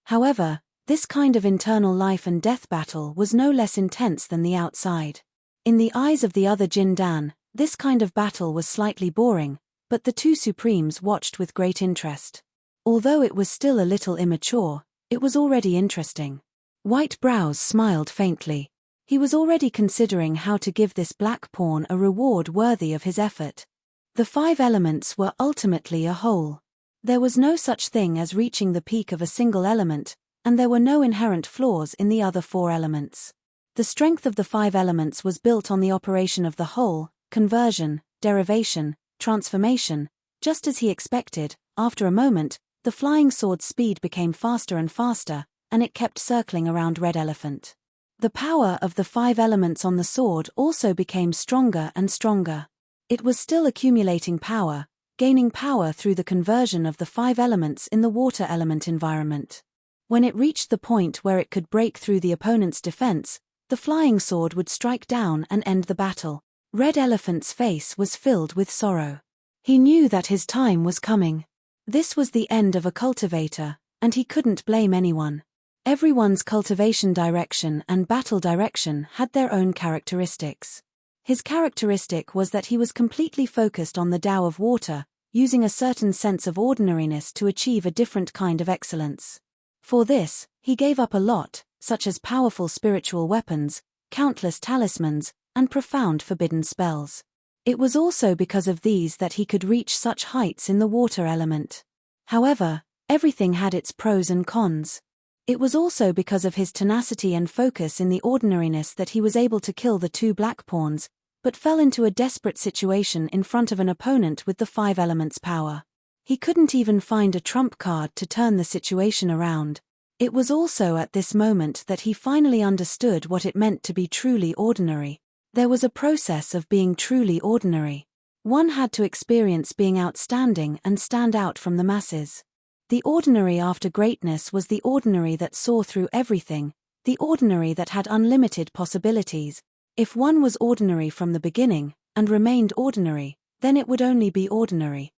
However, this kind of internal life and death battle was no less intense than the outside. In the eyes of the other Jin Dan, this kind of battle was slightly boring, but the two supremes watched with great interest. Although it was still a little immature, it was already interesting. White Brows smiled faintly. He was already considering how to give this black pawn a reward worthy of his effort. The 5 elements were ultimately a whole. There was no such thing as reaching the peak of a single element, and there were no inherent flaws in the other 4 elements. The strength of the 5 elements was built on the operation of the whole, conversion, derivation, transformation. Just as he expected, after a moment, the flying sword's speed became faster and faster, and it kept circling around Red Elephant. The power of the 5 elements on the sword also became stronger and stronger. It was still accumulating power, gaining power through the conversion of the 5 elements in the water element environment. When it reached the point where it could break through the opponent's defense, the flying sword would strike down and end the battle. Red Elephant's face was filled with sorrow. He knew that his time was coming. This was the end of a cultivator, and he couldn't blame anyone. Everyone's cultivation direction and battle direction had their own characteristics. His characteristic was that he was completely focused on the Tao of water, using a certain sense of ordinariness to achieve a different kind of excellence. For this, he gave up a lot, such as powerful spiritual weapons, countless talismans, and profound forbidden spells. It was also because of these that he could reach such heights in the water element. However, everything had its pros and cons. It was also because of his tenacity and focus in the ordinariness that he was able to kill the 2 black pawns, but fell into a desperate situation in front of an opponent with the 5 elements power. He couldn't even find a trump card to turn the situation around. It was also at this moment that he finally understood what it meant to be truly ordinary. There was a process of being truly ordinary. One had to experience being outstanding and stand out from the masses. The ordinary after greatness was the ordinary that saw through everything, the ordinary that had unlimited possibilities. If one was ordinary from the beginning, and remained ordinary, then it would only be ordinary.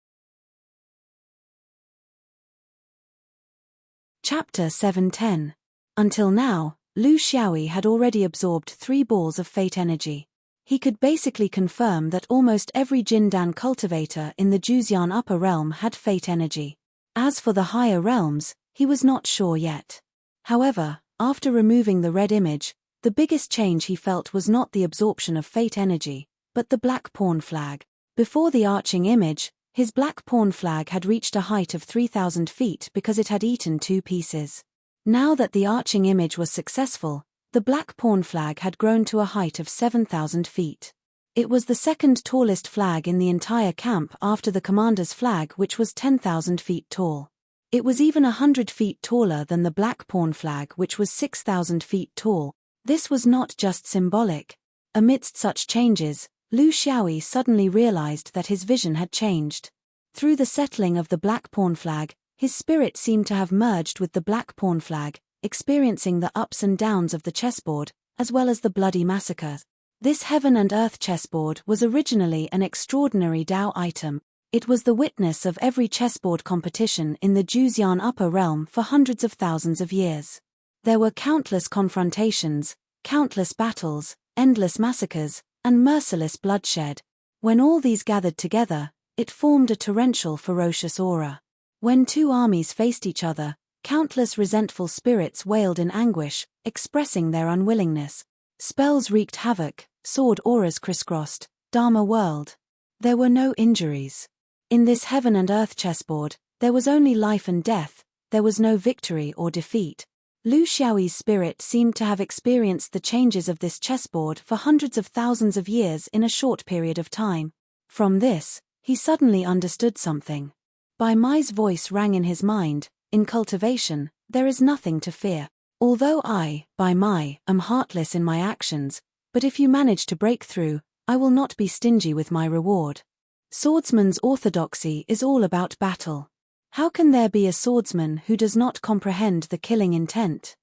Chapter 710. Until now, Lu Xiaoyi had already absorbed 3 balls of fate energy. He could basically confirm that almost every Jindan cultivator in the Juxian upper realm had fate energy. As for the higher realms, he was not sure yet. However, after removing the red image, the biggest change he felt was not the absorption of fate energy, but the black pawn flag. Before the arching image, his black pawn flag had reached a height of 3,000 feet because it had eaten 2 pieces. Now that the arching image was successful, the black pawn flag had grown to a height of 7,000 feet. It was the second tallest flag in the entire camp after the commander's flag, which was 10,000 feet tall. It was even 100 feet taller than the black pawn flag, which was 6,000 feet tall. This was not just symbolic. Amidst such changes, Lu Xiaoyi suddenly realized that his vision had changed. Through the settling of the black pawn flag, his spirit seemed to have merged with the black pawn flag, experiencing the ups and downs of the chessboard, as well as the bloody massacres. This heaven and earth chessboard was originally an extraordinary Dao item. It was the witness of every chessboard competition in the Juxian upper realm for hundreds of thousands of years. There were countless confrontations, countless battles, endless massacres, and merciless bloodshed. When all these gathered together, it formed a torrential, ferocious aura. When two armies faced each other, countless resentful spirits wailed in anguish, expressing their unwillingness. Spells wreaked havoc, sword auras crisscrossed, Dharma whirled. There were no injuries. In this heaven and earth chessboard, there was only life and death, there was no victory or defeat. Lu Xiaoyi's spirit seemed to have experienced the changes of this chessboard for hundreds of thousands of years in a short period of time. From this, he suddenly understood something. Bai Mai's voice rang in his mind, in cultivation, there is nothing to fear. Although I, Bai Mai, am heartless in my actions, but if you manage to break through, I will not be stingy with my reward. Swordsman's orthodoxy is all about battle. How can there be a swordsman who does not comprehend the killing intent?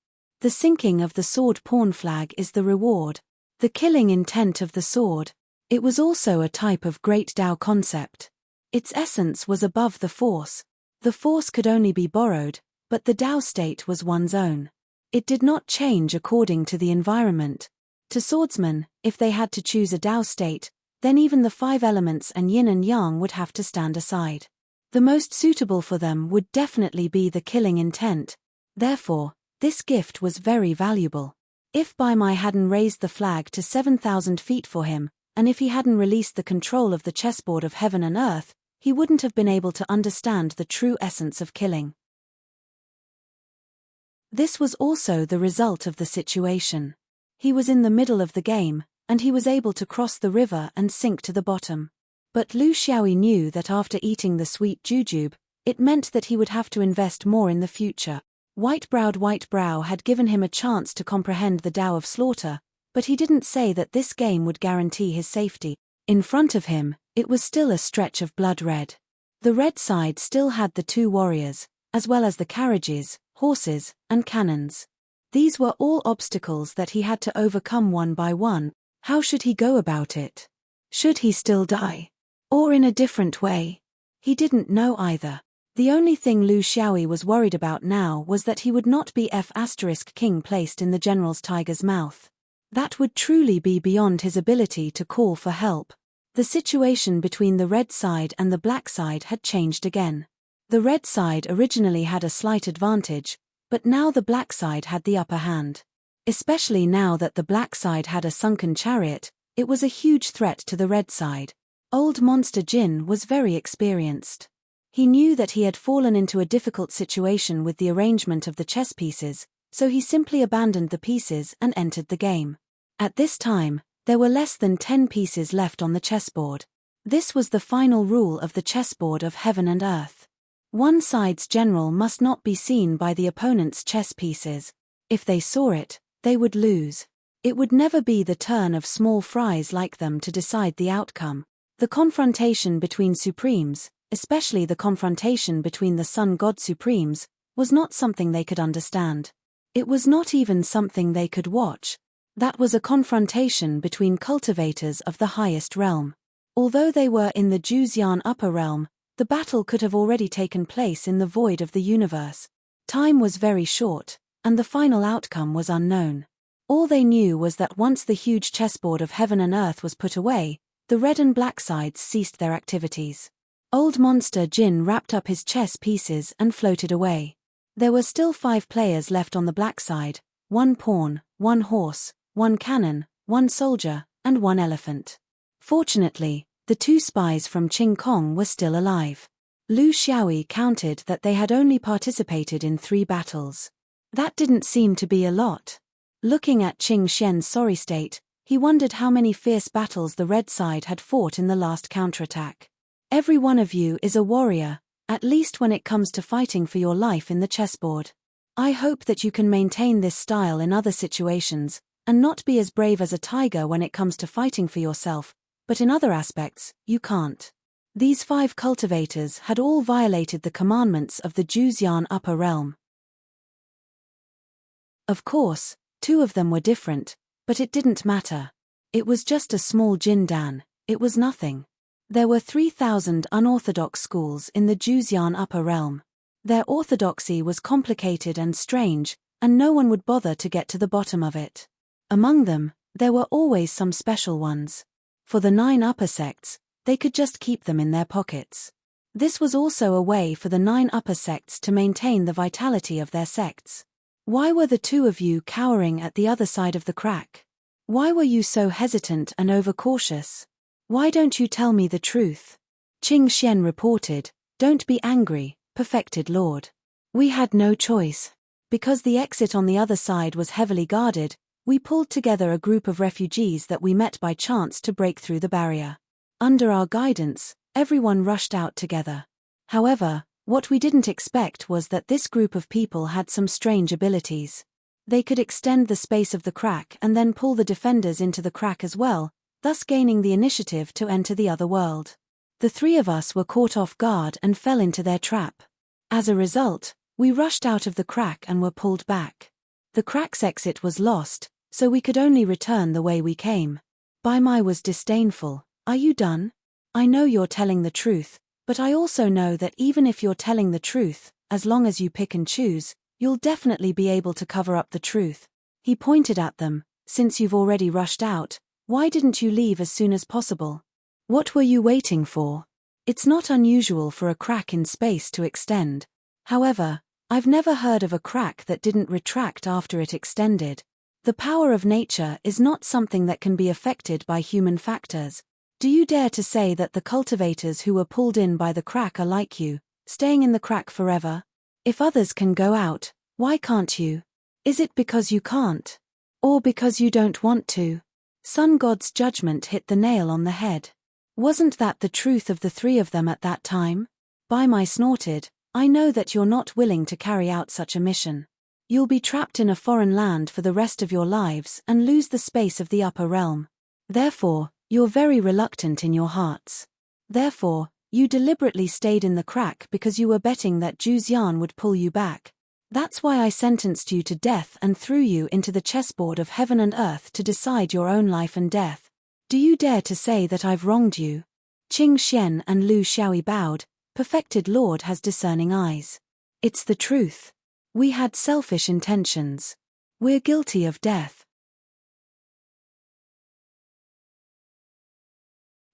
The sinking of the sword pawn flag is the reward. The killing intent of the sword. It was also a type of great Tao concept. Its essence was above the force. The force could only be borrowed, but the Tao state was one's own. It did not change according to the environment. To swordsmen, if they had to choose a Tao state, then even the 5 elements and yin and yang would have to stand aside. The most suitable for them would definitely be the killing intent. Therefore, this gift was very valuable. If Bai Mai hadn't raised the flag to 7,000 feet for him, and if he hadn't released the control of the chessboard of heaven and earth, he wouldn't have been able to understand the true essence of killing. This was also the result of the situation. He was in the middle of the game, and he was able to cross the river and sink to the bottom. But Lu Xiaoyi knew that after eating the sweet jujube, it meant that he would have to invest more in the future. White Brow had given him a chance to comprehend the Tao of slaughter, but he didn't say that this game would guarantee his safety. In front of him, it was still a stretch of blood red. The red side still had the 2 warriors, as well as the carriages, horses, and cannons. These were all obstacles that he had to overcome one by one. How should he go about it? Should he still die? Or in a different way? He didn't know either. The only thing Lu Xiaoyi was worried about now was that he would not be F*king placed in the general's tiger's mouth. That would truly be beyond his ability to call for help. The situation between the red side and the black side had changed again. The red side originally had a slight advantage, but now the black side had the upper hand. Especially now that the black side had a sunken chariot, it was a huge threat to the red side. Old Monster Jin was very experienced. He knew that he had fallen into a difficult situation with the arrangement of the chess pieces, so he simply abandoned the pieces and entered the game. At this time, there were less than 10 pieces left on the chessboard. This was the final rule of the chessboard of heaven and earth. One side's general must not be seen by the opponent's chess pieces. If they saw it, they would lose. It would never be the turn of small fries like them to decide the outcome. The confrontation between supremes, especially the confrontation between the Sun God Supremes, was not something they could understand. It was not even something they could watch. That was a confrontation between cultivators of the highest realm. Although they were in the Juxian upper realm, the battle could have already taken place in the void of the universe. Time was very short, and the final outcome was unknown. All they knew was that once the huge chessboard of heaven and earth was put away, the red and black sides ceased their activities. Old Monster Jin wrapped up his chess pieces and floated away. There were still 5 players left on the black side, 1 pawn, 1 horse, 1 cannon, 1 soldier, and 1 elephant. Fortunately, the 2 spies from Qing Kong were still alive. Lu Xiaoyi counted that they had only participated in 3 battles. That didn't seem to be a lot. Looking at Qing Xian's sorry state, he wondered how many fierce battles the red side had fought in the last counterattack. Every one of you is a warrior, at least when it comes to fighting for your life in the chessboard. I hope that you can maintain this style in other situations, and not be as brave as a tiger when it comes to fighting for yourself, but in other aspects, you can't. These 5 cultivators had all violated the commandments of the Juzyan upper realm. Of course, 2 of them were different, but it didn't matter. It was just a small jindan, it was nothing. There were 3,000 unorthodox schools in the Juzyan upper realm. Their orthodoxy was complicated and strange, and no one would bother to get to the bottom of it. Among them, there were always some special ones. For the 9 upper sects, they could just keep them in their pockets. This was also a way for the 9 upper sects to maintain the vitality of their sects. Why were the 2 of you cowering at the other side of the crack? Why were you so hesitant and overcautious? Why don't you tell me the truth? Qing Xian reported, "Don't be angry, perfected lord. We had no choice. Because the exit on the other side was heavily guarded, we pulled together a group of refugees that we met by chance to break through the barrier. Under our guidance, everyone rushed out together. However, what we didn't expect was that this group of people had some strange abilities. They could extend the space of the crack and then pull the defenders into the crack as well, thus gaining the initiative to enter the other world. The 3 of us were caught off guard and fell into their trap. As a result, we rushed out of the crack and were pulled back. The crack's exit was lost, so we could only return the way we came." Bai Mai was disdainful. "Are you done? I know you're telling the truth, but I also know that even if you're telling the truth, as long as you pick and choose, you'll definitely be able to cover up the truth." He pointed at them. "Since you've already rushed out, why didn't you leave as soon as possible? What were you waiting for? It's not unusual for a crack in space to extend. However, I've never heard of a crack that didn't retract after it extended. The power of nature is not something that can be affected by human factors. Do you dare to say that the cultivators who were pulled in by the crack are like you, staying in the crack forever? If others can go out, why can't you? Is it because you can't? Or because you don't want to?" Sun God's judgment hit the nail on the head. Wasn't that the truth of the 3 of them at that time? Bai Mai snorted, "I know that you're not willing to carry out such a mission. You'll be trapped in a foreign land for the rest of your lives and lose the space of the upper realm. Therefore, you're very reluctant in your hearts. Therefore, you deliberately stayed in the crack because you were betting that Juzyan would pull you back. That's why I sentenced you to death and threw you into the chessboard of heaven and earth to decide your own life and death. Do you dare to say that I've wronged you?" Qing Xian and Lu Xiaoyi bowed. "Perfected Lord has discerning eyes. It's the truth. We had selfish intentions. We're guilty of death."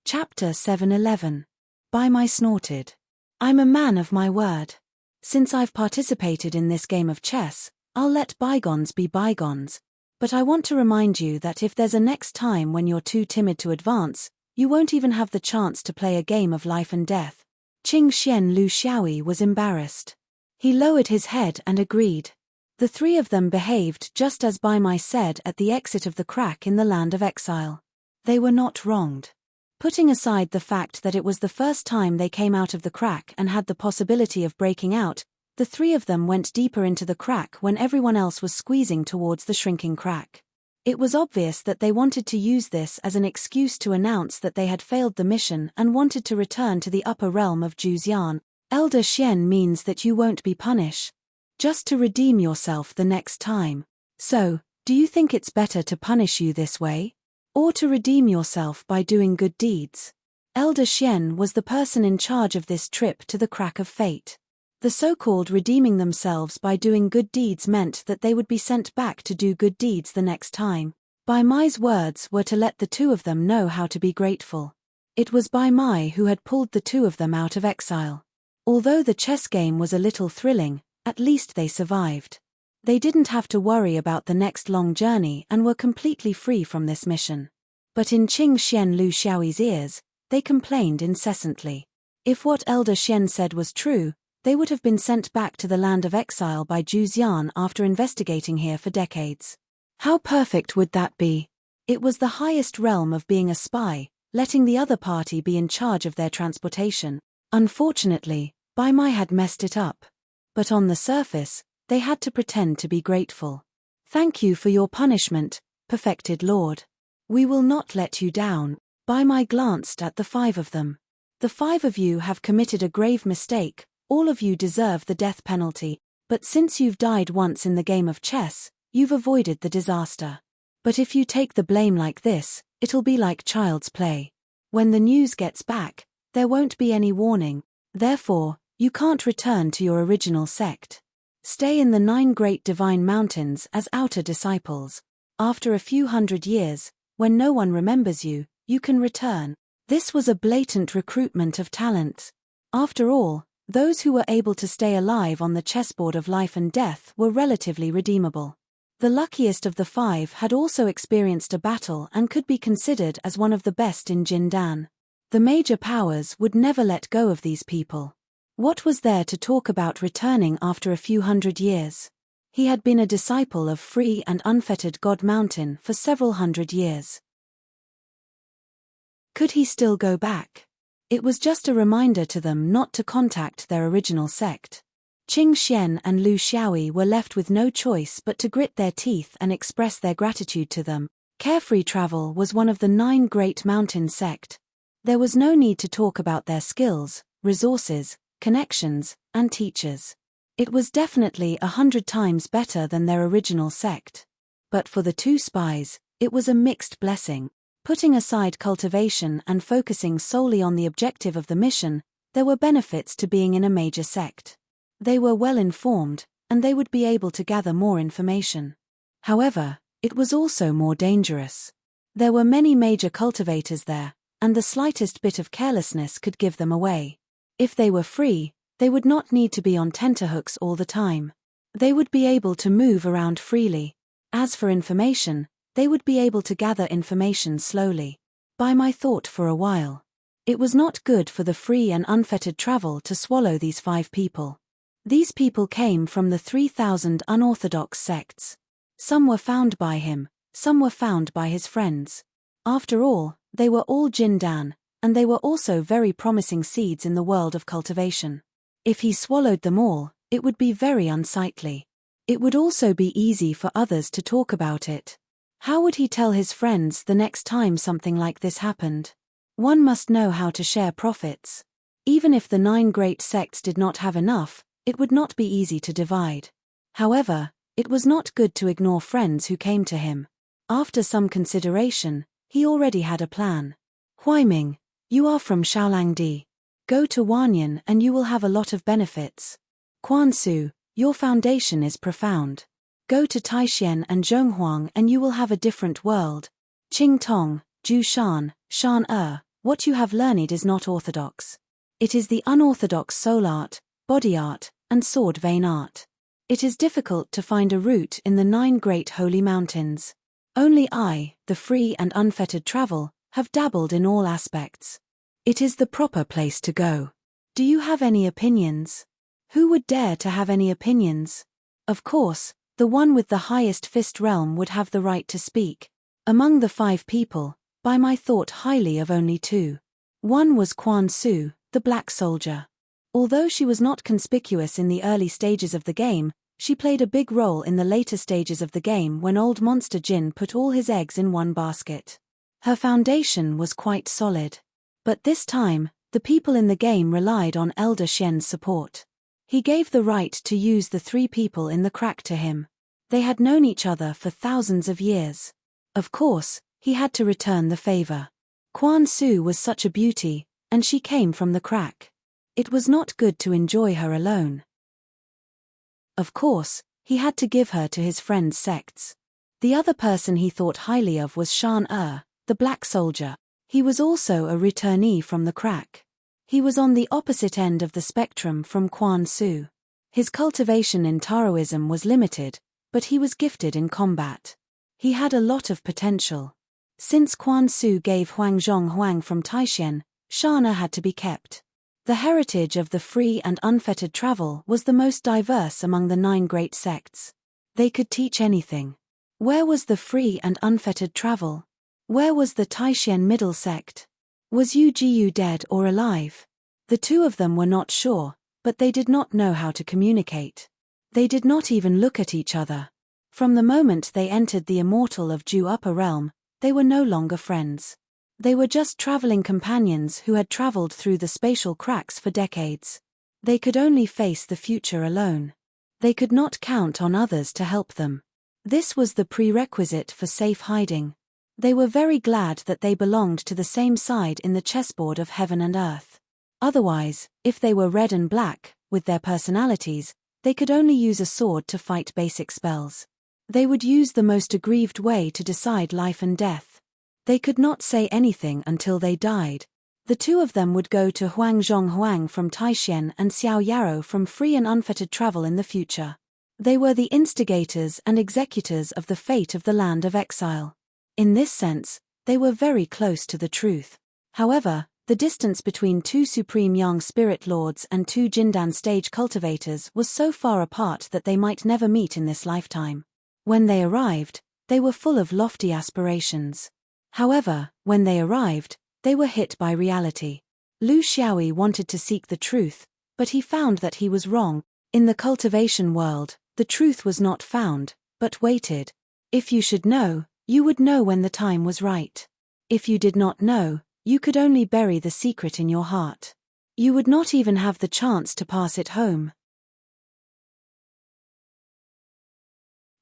Chapter 711. Bai Mai snorted. "I'm a man of my word. Since I've participated in this game of chess, I'll let bygones be bygones. But I want to remind you that if there's a next time when you're too timid to advance, you won't even have the chance to play a game of life and death." Qing Xian Lu Xiaoyi was embarrassed. He lowered his head and agreed. The 3 of them behaved just as Bai Mai said at the exit of the crack in the land of exile. They were not wronged. Putting aside the fact that it was the first time they came out of the crack and had the possibility of breaking out, the 3 of them went deeper into the crack when everyone else was squeezing towards the shrinking crack. It was obvious that they wanted to use this as an excuse to announce that they had failed the mission and wanted to return to the upper realm of Juzyan. "Elder Xian means that you won't be punished. Just to redeem yourself the next time. So, do you think it's better to punish you this way? Or to redeem yourself by doing good deeds?" Elder Xian was the person in charge of this trip to the crack of fate. The so-called redeeming themselves by doing good deeds meant that they would be sent back to do good deeds the next time. Bai Mai's words were to let the 2 of them know how to be grateful. It was Bai Mai who had pulled the 2 of them out of exile. Although the chess game was a little thrilling, at least they survived. They didn't have to worry about the next long journey and were completely free from this mission. But in Qing Xian Lu Xiaoyi's ears, they complained incessantly. If what Elder Xian said was true, they would have been sent back to the land of exile by Juzyan after investigating here for decades. How perfect would that be? It was the highest realm of being a spy, letting the other party be in charge of their transportation. Unfortunately, Bai Mai had messed it up. But on the surface, they had to pretend to be grateful. Thank you for your punishment, perfected Lord. We will not let you down. Bai Mai glanced at the 5 of them. The 5 of you have committed a grave mistake, all of you deserve the death penalty, but since you've died once in the game of chess, you've avoided the disaster. But if you take the blame like this, it'll be like child's play. When the news gets back, there won't be any warning, therefore, you can't return to your original sect. Stay in the 9 great divine mountains as outer disciples. After a few hundred years, when no one remembers you, you can return. This was a blatant recruitment of talent. After all, those who were able to stay alive on the chessboard of life and death were relatively redeemable. The luckiest of the 5 had also experienced a battle and could be considered as one of the best in Jindan. The major powers would never let go of these people. What was there to talk about returning after a few hundred years? He had been a disciple of free and unfettered God Mountain for several hundred years. Could he still go back? It was just a reminder to them not to contact their original sect. Qing Xian and Lu Xiaoyi were left with no choice but to grit their teeth and express their gratitude to them. Carefree Travel was one of the 9 great mountain sect. There was no need to talk about their skills, resources, connections, and teachers. It was definitely 100 times better than their original sect. But for the 2 spies, it was a mixed blessing. Putting aside cultivation and focusing solely on the objective of the mission, there were benefits to being in a major sect. They were well informed, and they would be able to gather more information. However, it was also more dangerous. There were many major cultivators there, and the slightest bit of carelessness could give them away. If they were free, they would not need to be on tenterhooks all the time. They would be able to move around freely. As for information, they would be able to gather information slowly. Bai Mai thought for a while. It was not good for the free and unfettered travel to swallow these 5 people. These people came from the 3,000 unorthodox sects. Some were found by him, some were found by his friends. After all, they were all Jindan, and they were also very promising seeds in the world of cultivation. If he swallowed them all, it would be very unsightly. It would also be easy for others to talk about it. How would he tell his friends the next time something like this happened? One must know how to share profits. Even if the 9 great sects did not have enough, it would not be easy to divide. However, it was not good to ignore friends who came to him. After some consideration, he already had a plan. Huaiming, you are from Shaolangdi. Go to Wanyan and you will have a lot of benefits. Quansu, your foundation is profound. Go to Taishan and Zhonghuang and you will have a different world. Qingtong, Jushan, Shan what you have learned is not orthodox. It is the unorthodox soul art, body art, and sword vein art. It is difficult to find a route in the 9 great holy mountains. Only I, the free and unfettered travel, have dabbled in all aspects. It is the proper place to go. Do you have any opinions? Who would dare to have any opinions? Of course, the one with the highest fist realm would have the right to speak. Among the 5 people, Bai Mai thought highly of only 2. One was Quan Su, the black soldier. Although she was not conspicuous in the early stages of the game, she played a big role in the later stages of the game when old Monster Jin put all his eggs in one basket. Her foundation was quite solid. But this time, the people in the game relied on Elder Xian's support. He gave the right to use the 3 people in the crack to him. They had known each other for thousands of years. Of course, he had to return the favor. Quan Su was such a beauty, and she came from the crack. It was not good to enjoy her alone. Of course, he had to give her to his friends' sects. The other person he thought highly of was Shan the black soldier. He was also a returnee from the crack. He was on the opposite end of the spectrum from Quan Su. His cultivation in Taoism was limited, but he was gifted in combat. He had a lot of potential. Since Quan Su gave Huang Zhong Huang from Taishan, Shana had to be kept. The heritage of the free and unfettered travel was the most diverse among the 9 great sects. They could teach anything. Where was the free and unfettered travel? Where was the Taishan middle sect? Was Yu Jiyu dead or alive? The 2 of them were not sure, But they did not know how to communicate. They did not even look at each other. From the moment they entered the immortal of Ju upper realm, they were no longer friends. They were just traveling companions who had traveled through the spatial cracks for decades. They could only face the future alone. They could not count on others to help them. This was the prerequisite for safe hiding. They were very glad that they belonged to the same side in the chessboard of heaven and earth. Otherwise, if they were red and black, with their personalities, they could only use a sword to fight basic spells. They would use the most aggrieved way to decide life and death. They could not say anything until they died. The two of them would go to Huangzhong Huang from Taixuan and Xiao Yarrow from free and unfettered travel in the future. They were the instigators and executors of the fate of the land of exile. In this sense, they were very close to the truth. However, the distance between two supreme young spirit lords and two Jindan stage cultivators was so far apart that they might never meet in this lifetime. When they arrived, they were full of lofty aspirations. However, when they arrived, they were hit by reality. Lu Xiaoyi wanted to seek the truth, but he found that he was wrong. In the cultivation world, the truth was not found, but waited. If you should know, you would know when the time was right. If you did not know, you could only bury the secret in your heart. You would not even have the chance to pass it home.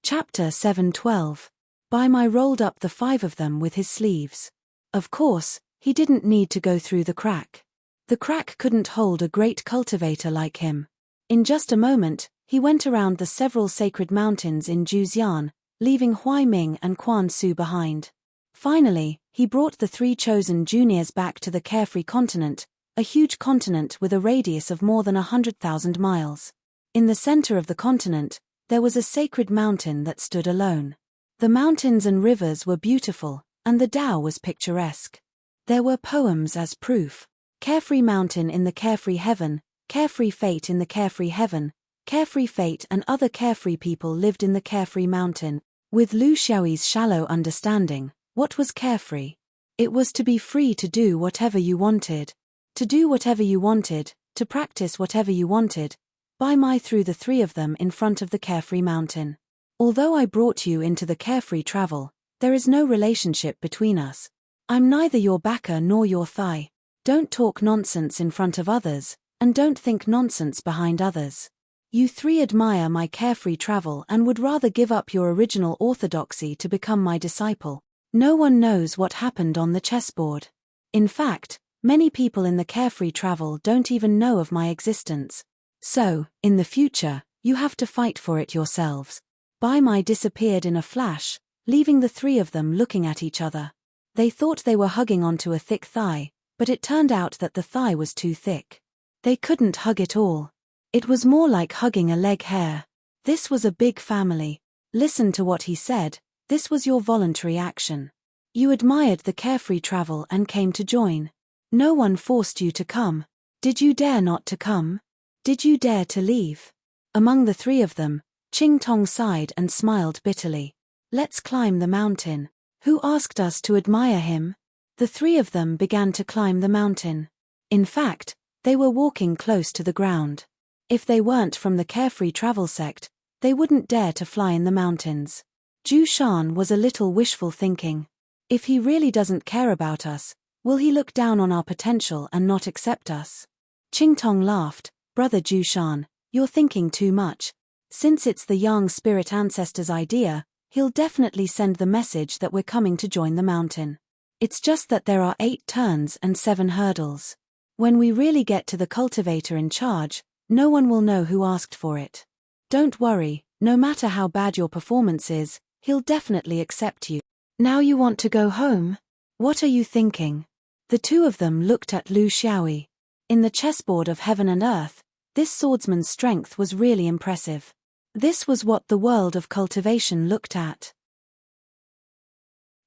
Chapter 7:12. Baimai rolled up the 5 of them with his sleeves. Of course, he didn't need to go through the crack. The crack couldn't hold a great cultivator like him. In just a moment, he went around the several sacred mountains in Juxian, leaving Huaiming and Quan Su behind. Finally, he brought the 3 chosen juniors back to the Carefree continent, a huge continent with a radius of more than 100,000 miles. In the center of the continent, there was a sacred mountain that stood alone. The mountains and rivers were beautiful, and the Tao was picturesque. There were poems as proof. Carefree mountain in the carefree heaven, carefree fate in the carefree heaven, carefree fate and other carefree people lived in the carefree mountain. With Lu Xiaoyi's shallow understanding, what was carefree? It was to be free to do whatever you wanted. To do whatever you wanted, to practice whatever you wanted. Baimai threw the 3 of them in front of the carefree mountain. Although I brought you into the carefree travel, there is no relationship between us. I'm neither your backer nor your thigh. Don't talk nonsense in front of others, and don't think nonsense behind others. You 3 admire my carefree travel and would rather give up your original orthodoxy to become my disciple. No one knows what happened on the chessboard. In fact, many people in the carefree travel don't even know of my existence. So, in the future, you have to fight for it yourselves. Baimai disappeared in a flash, leaving the 3 of them looking at each other. They thought they were hugging onto a thick thigh, but it turned out that the thigh was too thick. They couldn't hug it all. It was more like hugging a leg hair. This was a big family. Listen to what he said, this was your voluntary action. You admired the carefree travel and came to join. No one forced you to come. Did you dare not to come? Did you dare to leave? Among the 3 of them, Qing Tong sighed and smiled bitterly. Let's climb the mountain. Who asked us to admire him? The 3 of them began to climb the mountain. In fact, they were walking close to the ground. If they weren't from the carefree travel sect, they wouldn't dare to fly in the mountains. Zhu Shan was a little wishful thinking. If he really doesn't care about us, will he look down on our potential and not accept us? Qing Tong laughed. Brother Zhu Shan, you're thinking too much. Since it's the young spirit ancestor's idea, he'll definitely send the message that we're coming to join the mountain. It's just that there are 8 turns and 7 hurdles. When we really get to the cultivator in charge, no one will know who asked for it. Don't worry, no matter how bad your performance is, he'll definitely accept you. Now you want to go home? What are you thinking? The 2 of them looked at Lu Xiaoyi. In the chessboard of heaven and earth, this swordsman's strength was really impressive. This was what the world of cultivation looked at.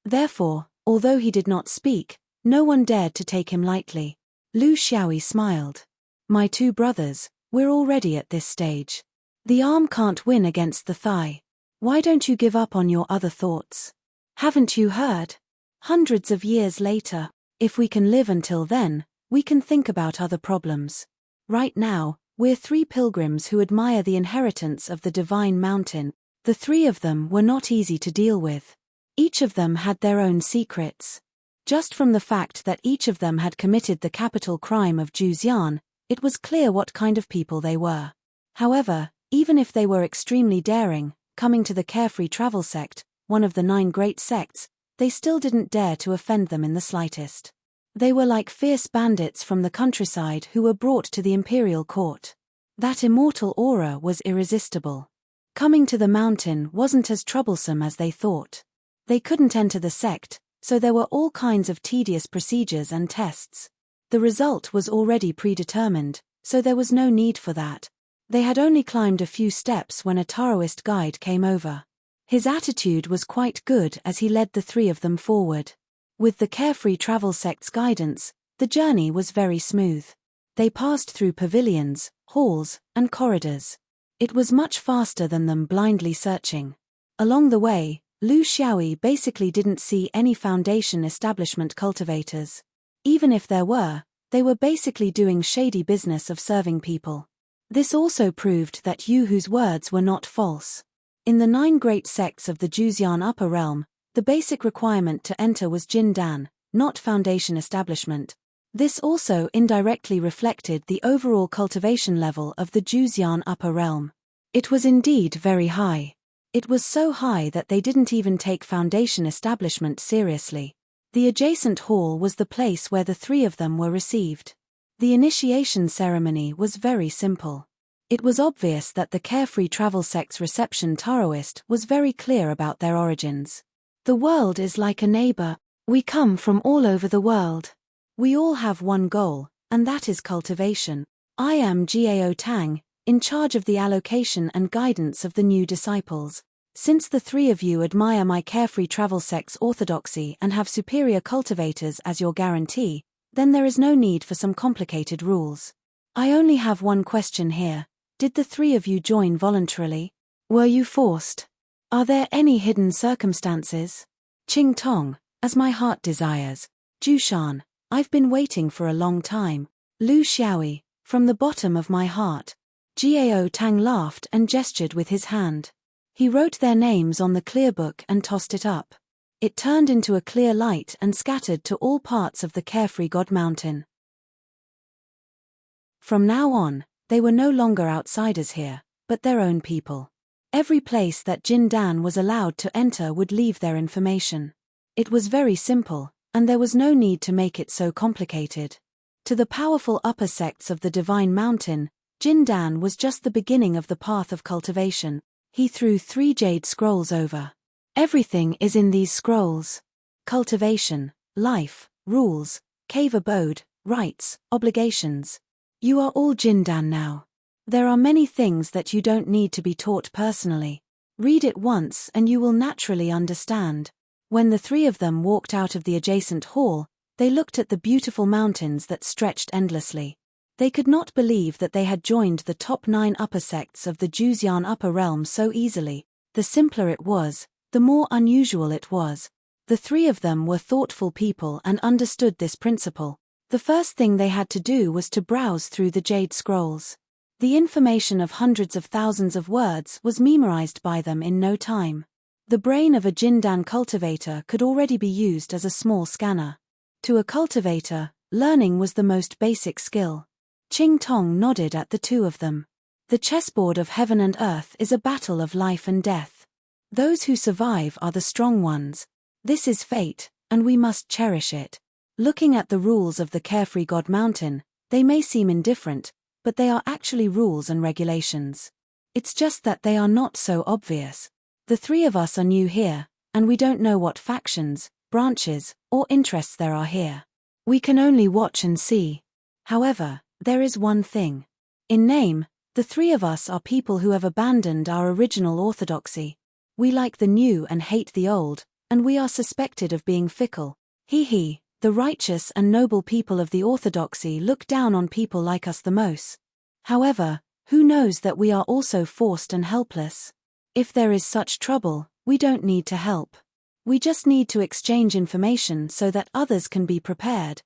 Therefore, although he did not speak, no one dared to take him lightly. Lu Xiaoyi smiled. My 2 brothers, we're already at this stage. The arm can't win against the thigh. Why don't you give up on your other thoughts? Haven't you heard? Hundreds of years later, if we can live until then, we can think about other problems. Right now, We're three pilgrims who admire the inheritance of the divine mountain. The three of them were not easy to deal with. Each of them had their own secrets. Just from the fact that each of them had committed the capital crime of Juzian, it was clear what kind of people they were. However, even if they were extremely daring, coming to the carefree travel sect, one of the 9 great sects, they still didn't dare to offend them in the slightest. They were like fierce bandits from the countryside who were brought to the imperial court. That immortal aura was irresistible. Coming to the mountain wasn't as troublesome as they thought. They couldn't enter the sect, so there were all kinds of tedious procedures and tests. The result was already predetermined, so there was no need for that. They had only climbed a few steps when a Taoist guide came over. His attitude was quite good as he led the three of them forward. With the carefree travel sect's guidance, the journey was very smooth. They passed through pavilions, halls, and corridors. It was much faster than them blindly searching. Along the way, Lu Xiaoyi basically didn't see any foundation establishment cultivators. Even if there were, they were basically doing shady business of serving people. This also proved that Yuhu's words were not false. In the 9 great sects of the Juzian upper realm, the basic requirement to enter was Jin Dan, not foundation establishment. This also indirectly reflected the overall cultivation level of the Juzian upper realm. It was indeed very high. It was so high that they didn't even take foundation establishment seriously. The adjacent hall was the place where the three of them were received. The initiation ceremony was very simple. It was obvious that the carefree travel sect's reception Taoist was very clear about their origins. The world is like a neighbor. We come from all over the world. We all have one goal, and that is cultivation. I am Gao Tang, in charge of the allocation and guidance of the new disciples. Since the three of you admire my carefree travel sect's orthodoxy and have superior cultivators as your guarantee, then there is no need for some complicated rules. I only have one question here. Did the three of you join voluntarily? Were you forced? Are there any hidden circumstances? Qing Tong, as my heart desires. Jushan, I've been waiting for a long time. Lu Xiaoyi, from the bottom of my heart. Gao Tang laughed and gestured with his hand. He wrote their names on the clear book and tossed it up. It turned into a clear light and scattered to all parts of the carefree God Mountain. From now on, they were no longer outsiders here, but their own people. Every place that Jin Dan was allowed to enter would leave their information. It was very simple, and there was no need to make it so complicated. To the powerful upper sects of the Divine Mountain, Jin Dan was just the beginning of the path of cultivation. He threw 3 jade scrolls over. Everything is in these scrolls. Cultivation, life, rules, cave abode, rights, obligations. You are all Jin Dan now. There are many things that you don't need to be taught personally. Read it once and you will naturally understand. When the three of them walked out of the adjacent hall, they looked at the beautiful mountains that stretched endlessly. They could not believe that they had joined the top 9 upper sects of the Juzian upper realm so easily. The simpler it was, the more unusual it was. The three of them were thoughtful people and understood this principle. The first thing they had to do was to browse through the jade scrolls. The information of hundreds of thousands of words was memorized by them in no time. The brain of a Jindan cultivator could already be used as a small scanner. To a cultivator, learning was the most basic skill. Qing Tong nodded at the two of them. The chessboard of heaven and earth is a battle of life and death. Those who survive are the strong ones. This is fate, and we must cherish it. Looking at the rules of the carefree God Mountain, they may seem indifferent, but they are actually rules and regulations. It's just that they are not so obvious. The three of us are new here, and we don't know what factions, branches, or interests there are here. We can only watch and see. However, there is one thing. In name, the three of us are people who have abandoned our original orthodoxy. We like the new and hate the old, and we are suspected of being fickle. The righteous and noble people of the orthodoxy look down on people like us the most. However, who knows that we are also forced and helpless? If there is such trouble, we don't need to help. We just need to exchange information so that others can be prepared.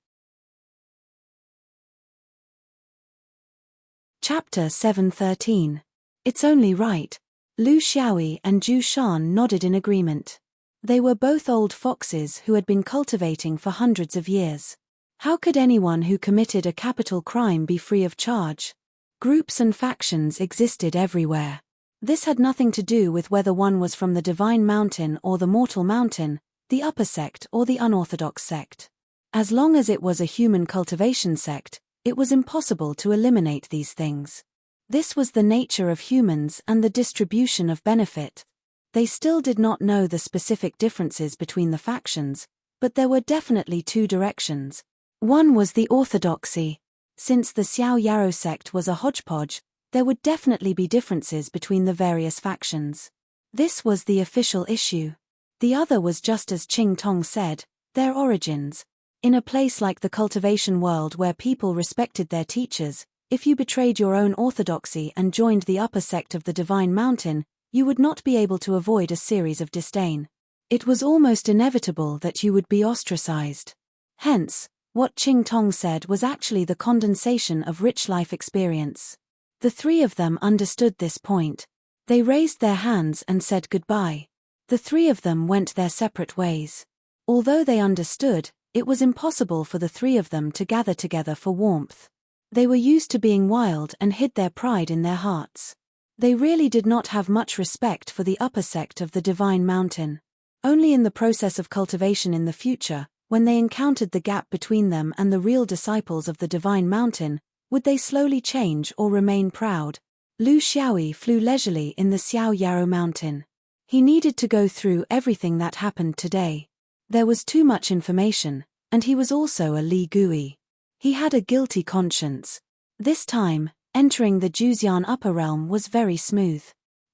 Chapter 7:13. It's only right. Lu Xiaoyi and Zhu Shan nodded in agreement. They were both old foxes who had been cultivating for hundreds of years. How could anyone who committed a capital crime be free of charge? Groups and factions existed everywhere. This had nothing to do with whether one was from the Divine Mountain or the Mortal Mountain, the upper sect or the unorthodox sect. As long as it was a human cultivation sect, it was impossible to eliminate these things. This was the nature of humans and the distribution of benefit. They still did not know the specific differences between the factions, but there were definitely two directions. One was the orthodoxy. Since the Xiao Yarou sect was a hodgepodge, there would definitely be differences between the various factions. This was the official issue. The other was just as Qing Tong said, their origins. In a place like the cultivation world where people respected their teachers, if you betrayed your own orthodoxy and joined the upper sect of the Divine Mountain, you would not be able to avoid a series of disdain. It was almost inevitable that you would be ostracized. Hence, what Qing Tong said was actually the condensation of rich life experience. The three of them understood this point. They raised their hands and said goodbye. The three of them went their separate ways. Although they understood, it was impossible for the three of them to gather together for warmth. They were used to being wild and hid their pride in their hearts. They really did not have much respect for the upper sect of the Divine Mountain. Only in the process of cultivation in the future, when they encountered the gap between them and the real disciples of the Divine Mountain, would they slowly change or remain proud. Lu Xiaoyi flew leisurely in the Xiao Yarou mountain. He needed to go through everything that happened today. There was too much information, and he was also a Li Gui. He had a guilty conscience. This time, entering the Juxian upper realm was very smooth.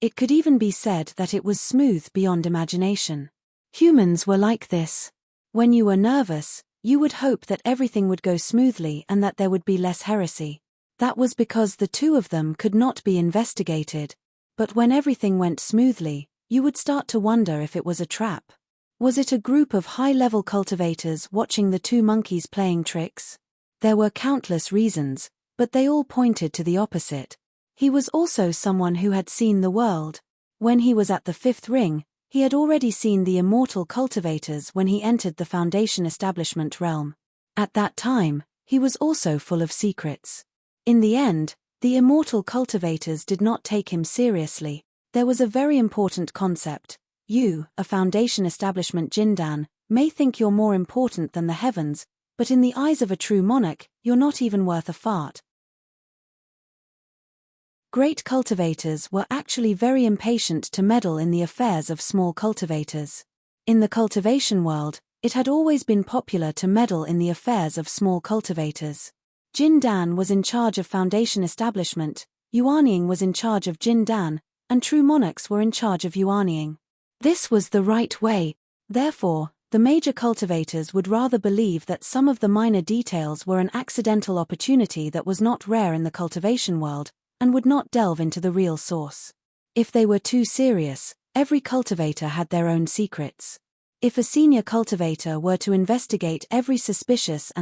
It could even be said that it was smooth beyond imagination. Humans were like this. When you were nervous, you would hope that everything would go smoothly and that there would be less heresy. That was because the two of them could not be investigated. But when everything went smoothly, you would start to wonder if it was a trap. Was it a group of high-level cultivators watching the two monkeys playing tricks? There were countless reasons, but they all pointed to the opposite. He was also someone who had seen the world. When he was at the fifth ring, he had already seen the immortal cultivators when he entered the Foundation establishment realm. At that time, he was also full of secrets. In the end, the immortal cultivators did not take him seriously. There was a very important concept. You, a Foundation establishment Jindan, may think you're more important than the heavens, but in the eyes of a true monarch, you're not even worth a fart. Great cultivators were actually very impatient to meddle in the affairs of small cultivators. In the cultivation world, it had always been popular to meddle in the affairs of small cultivators. Jindan was in charge of Foundation establishment, Yuanying was in charge of Jindan, and true monarchs were in charge of Yuanying. This was the right way. Therefore, the major cultivators would rather believe that some of the minor details were an accidental opportunity that was not rare in the cultivation world, and would not delve into the real source. If they were too serious, every cultivator had their own secrets. If a senior cultivator were to investigate every suspicious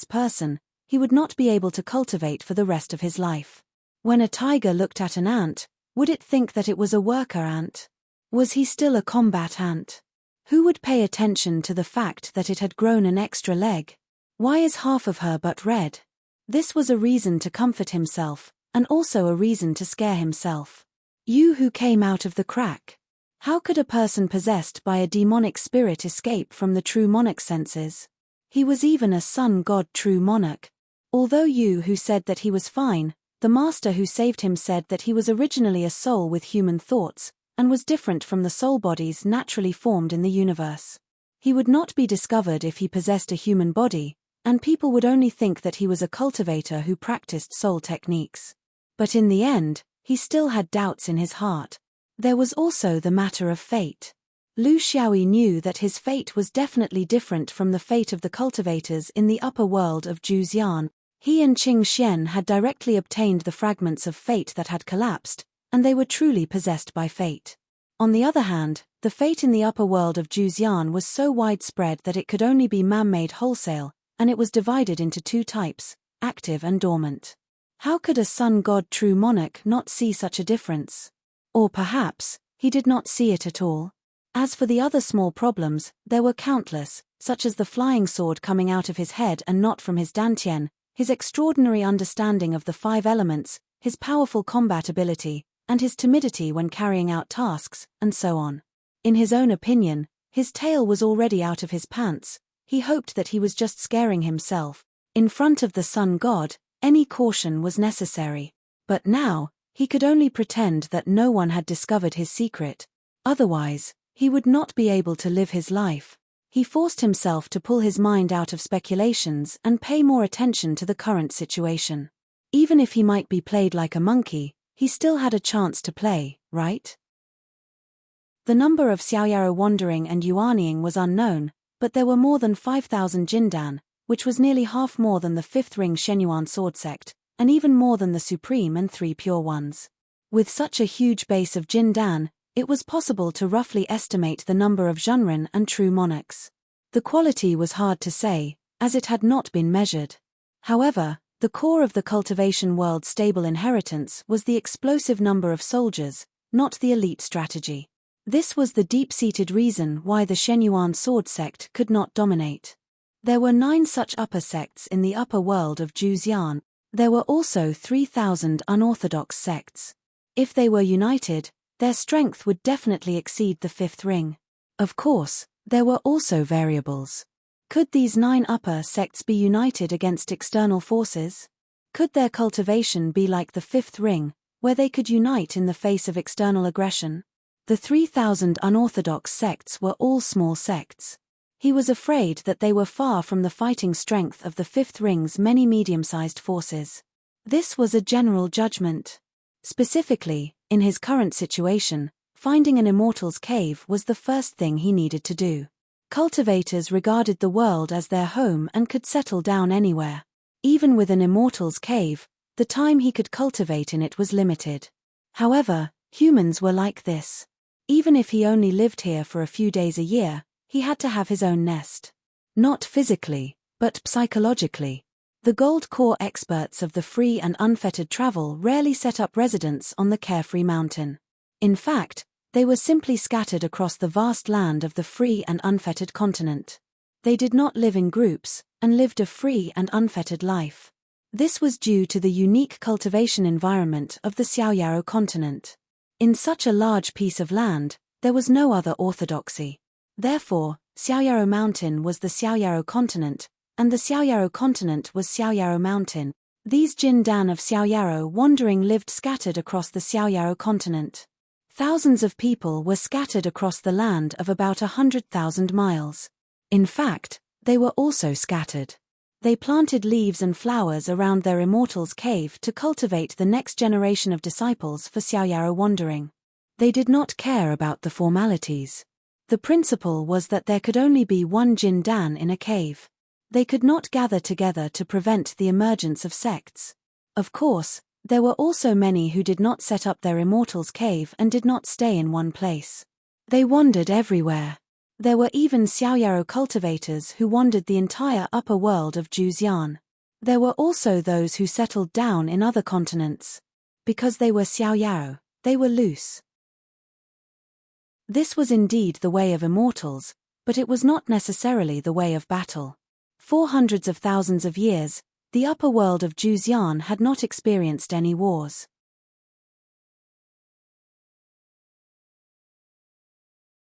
person, he would not be able to cultivate for the rest of his life. When a tiger looked at an ant, would it think that it was a worker ant? Was he still a combat ant? Who would pay attention to the fact that it had grown an extra leg? Why is half of her butt red? This was a reason to comfort himself, and also a reason to scare himself. You who came out of the crack. How could a person possessed by a demonic spirit escape from the true monarch senses? He was even a sun god true monarch. Although you who said that he was fine, the master who saved him said that he was originally a soul with human thoughts, and was different from the soul bodies naturally formed in the universe. He would not be discovered if he possessed a human body, and people would only think that he was a cultivator who practiced soul techniques. But in the end, he still had doubts in his heart. There was also the matter of fate. Lu Xiaoyi knew that his fate was definitely different from the fate of the cultivators in the upper world of Juxian. He and Qing Xian had directly obtained the fragments of fate that had collapsed, and they were truly possessed by fate. On the other hand, the fate in the upper world of Juxian was so widespread that it could only be man-made wholesale, and it was divided into two types, active and dormant. How could a sun god true monarch not see such a difference? Or perhaps, he did not see it at all. As for the other small problems, there were countless, such as the flying sword coming out of his head and not from his dantian, his extraordinary understanding of the 5 elements, his powerful combat ability, and his timidity when carrying out tasks, and so on. In his own opinion, his tail was already out of his pants. He hoped that he was just scaring himself. In front of the sun god, any caution was necessary. But now, he could only pretend that no one had discovered his secret. Otherwise, he would not be able to live his life. He forced himself to pull his mind out of speculations and pay more attention to the current situation. Even if he might be played like a monkey, he still had a chance to play, right? The number of Xiaoyaro wandering and yuanying was unknown, but there were more than 5,000 Jindan, which was nearly half more than the 5th ring Shenyuan sword sect, and even more than the Supreme and 3 pure ones. With such a huge base of Jindan, it was possible to roughly estimate the number of Zhenren and true monarchs. The quality was hard to say, as it had not been measured. However, the core of the cultivation world's stable inheritance was the explosive number of soldiers, not the elite strategy. This was the deep-seated reason why the Shenyuan sword sect could not dominate. There were 9 such upper sects in the upper world of Juxian. There were also 3,000 unorthodox sects. If they were united, their strength would definitely exceed the 5th ring. Of course, there were also variables. Could these 9 upper sects be united against external forces? Could their cultivation be like the 5th ring, where they could unite in the face of external aggression? The 3,000 unorthodox sects were all small sects. He was afraid that they were far from the fighting strength of the 5th ring's many medium-sized forces. This was a general judgment. Specifically, in his current situation, finding an immortal's cave was the first thing he needed to do. Cultivators regarded the world as their home and could settle down anywhere. Even with an immortal's cave, the time he could cultivate in it was limited. However, humans were like this. Even if he only lived here for a few days a year, he had to have his own nest. Not physically, but psychologically. The gold core experts of the free and unfettered travel rarely set up residence on the carefree mountain. In fact, they were simply scattered across the vast land of the free and unfettered continent. They did not live in groups, and lived a free and unfettered life. This was due to the unique cultivation environment of the Xiaoyaro continent. In such a large piece of land, there was no other orthodoxy. Therefore, Xiaoyaro Mountain was the Xiaoyaro continent, and the Xiaoyaro continent was Xiaoyaro Mountain. These Jindan of Xiaoyaro wandering lived scattered across the Xiaoyaro continent. Thousands of people were scattered across the land of about 100,000 miles. In fact, they were also scattered. They planted leaves and flowers around their immortal's cave to cultivate the next generation of disciples for Xiaoyaro wandering. They did not care about the formalities. The principle was that there could only be one Jindan in a cave. They could not gather together to prevent the emergence of sects. Of course, there were also many who did not set up their immortal's cave and did not stay in one place. They wandered everywhere. There were even Xiaoyaro cultivators who wandered the entire upper world of Juxian. There were also those who settled down in other continents. Because they were Xiaoyaro, they were loose. This was indeed the way of immortals, but it was not necessarily the way of battle. For hundreds of thousands of years, the upper world of Juxian had not experienced any wars.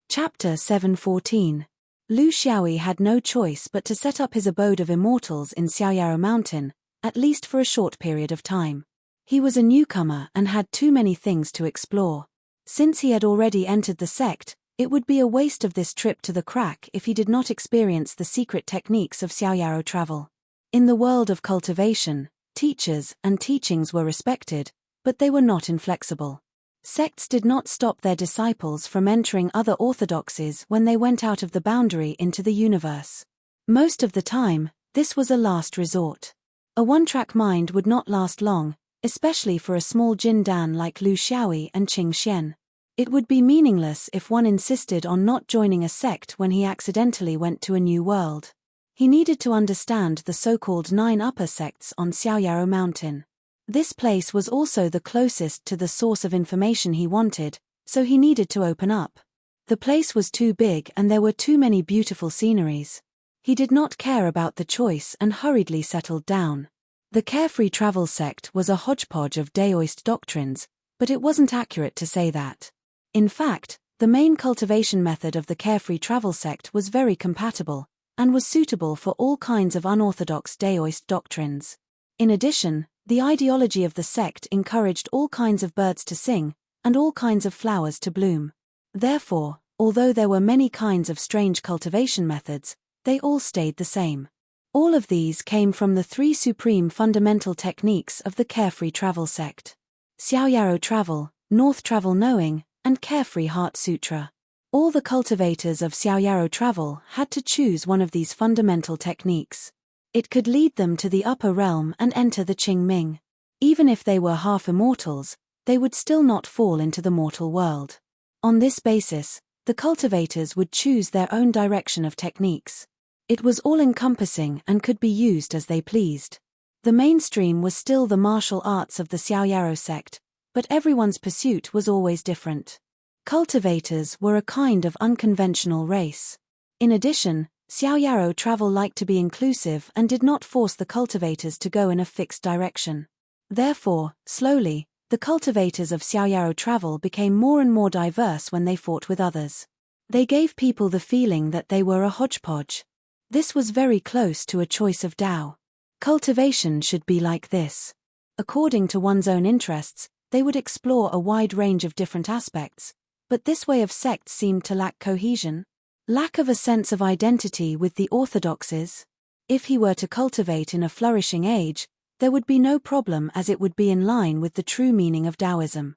Chapter 714. Lu Xiaoyi had no choice but to set up his abode of immortals in Xiaoyaro Mountain, at least for a short period of time. He was a newcomer and had too many things to explore. Since he had already entered the sect, it would be a waste of this trip to the crack if he did not experience the secret techniques of Xiaoyaro travel. In the world of cultivation, teachers and teachings were respected, but they were not inflexible. Sects did not stop their disciples from entering other orthodoxies when they went out of the boundary into the universe. Most of the time, this was a last resort. A one-track mind would not last long, especially for a small Jindan like Lu Xiaoyi and Qing Xian. It would be meaningless if one insisted on not joining a sect when he accidentally went to a new world. He needed to understand the so-called 9 upper sects on Xiaoyaro Mountain. This place was also the closest to the source of information he wanted, so he needed to open up. The place was too big and there were too many beautiful sceneries. He did not care about the choice and hurriedly settled down. The Carefree Travel sect was a hodgepodge of Daoist doctrines, but it wasn't accurate to say that. In fact, the main cultivation method of the Carefree Travel sect was very compatible, and was suitable for all kinds of unorthodox Daoist doctrines. In addition, the ideology of the sect encouraged all kinds of birds to sing, and all kinds of flowers to bloom. Therefore, although there were many kinds of strange cultivation methods, they all stayed the same. All of these came from the three supreme fundamental techniques of the Carefree Travel sect: Xiaoyaro Travel, North Travel Knowing, and Carefree Heart Sutra. All the cultivators of Xiaoyaro Travel had to choose one of these fundamental techniques. It could lead them to the upper realm and enter the Qingming. Even if they were half immortals, they would still not fall into the mortal world. On this basis, the cultivators would choose their own direction of techniques. It was all-encompassing and could be used as they pleased. The mainstream was still the martial arts of the Xiaoyaro sect, but everyone's pursuit was always different. Cultivators were a kind of unconventional race. In addition, Xiaoyaro Travel liked to be inclusive and did not force the cultivators to go in a fixed direction. Therefore, slowly, the cultivators of Xiaoyaro Travel became more and more diverse when they fought with others. They gave people the feeling that they were a hodgepodge. This was very close to a choice of Tao. Cultivation should be like this. According to one's own interests, they would explore a wide range of different aspects, but this way of sects seemed to lack cohesion. Lack of a sense of identity with the orthodoxies. If he were to cultivate in a flourishing age, there would be no problem as it would be in line with the true meaning of Taoism.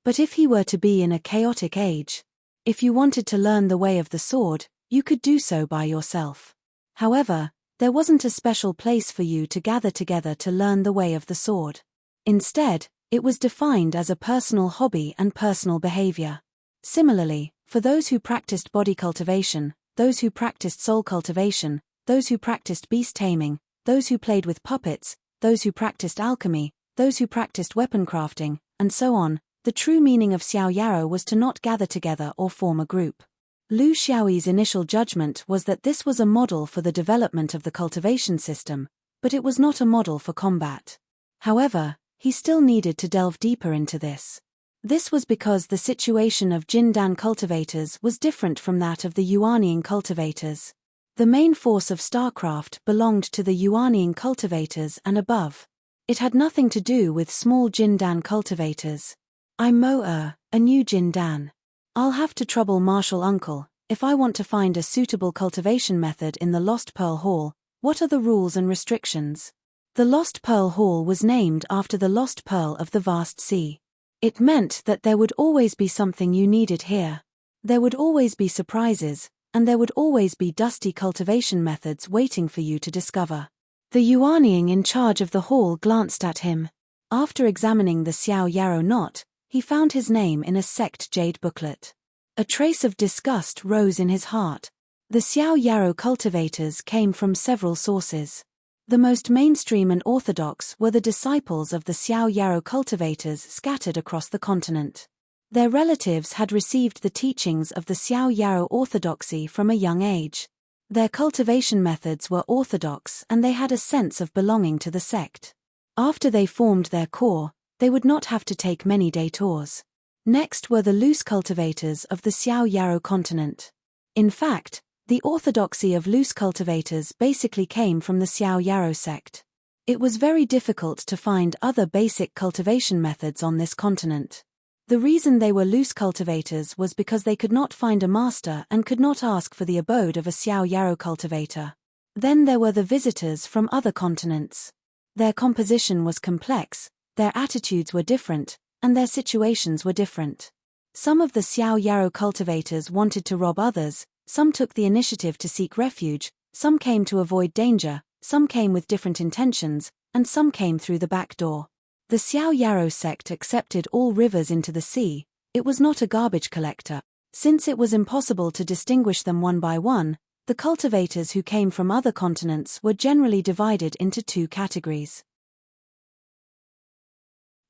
But if he were to be in a chaotic age, if you wanted to learn the way of the sword, you could do so by yourself. However, there wasn't a special place for you to gather together to learn the way of the sword. Instead, it was defined as a personal hobby and personal behavior. Similarly, for those who practiced body cultivation, those who practiced soul cultivation, those who practiced beast taming, those who played with puppets, those who practiced alchemy, those who practiced weapon crafting, and so on, the true meaning of Xiaoyaro was to not gather together or form a group. Lu Xiaoyi's initial judgment was that this was a model for the development of the cultivation system, but it was not a model for combat. However, he still needed to delve deeper into this. This was because the situation of Jindan cultivators was different from that of the Yuanying cultivators. The main force of StarCraft belonged to the Yuanying cultivators and above. It had nothing to do with small Jindan cultivators. I'm Mo-er, a new Jindan. I'll have to trouble Martial Uncle. If I want to find a suitable cultivation method in the Lost Pearl Hall, what are the rules and restrictions? The Lost Pearl Hall was named after the Lost Pearl of the Vast Sea. It meant that there would always be something you needed here. There would always be surprises, and there would always be dusty cultivation methods waiting for you to discover. The Yuanying in charge of the hall glanced at him. After examining the Xiaoyaro knot, he found his name in a sect jade booklet. A trace of disgust rose in his heart. The Xiaoyaro cultivators came from several sources. The most mainstream and orthodox were the disciples of the Xiaoyaro cultivators scattered across the continent. Their relatives had received the teachings of the Xiaoyaro orthodoxy from a young age. Their cultivation methods were orthodox and they had a sense of belonging to the sect. After they formed their core, they would not have to take many detours. Next were the loose cultivators of the Xiaoyaro continent. In fact, the orthodoxy of loose cultivators basically came from the Xiaoyaro sect. It was very difficult to find other basic cultivation methods on this continent. The reason they were loose cultivators was because they could not find a master and could not ask for the abode of a Xiaoyaro cultivator. Then there were the visitors from other continents. Their composition was complex, their attitudes were different, and their situations were different. Some of the Xiaoyaro cultivators wanted to rob others, some took the initiative to seek refuge, some came to avoid danger, some came with different intentions, and some came through the back door. The Xiaoyaro sect accepted all rivers into the sea. It was not a garbage collector. Since it was impossible to distinguish them one by one, the cultivators who came from other continents were generally divided into two categories.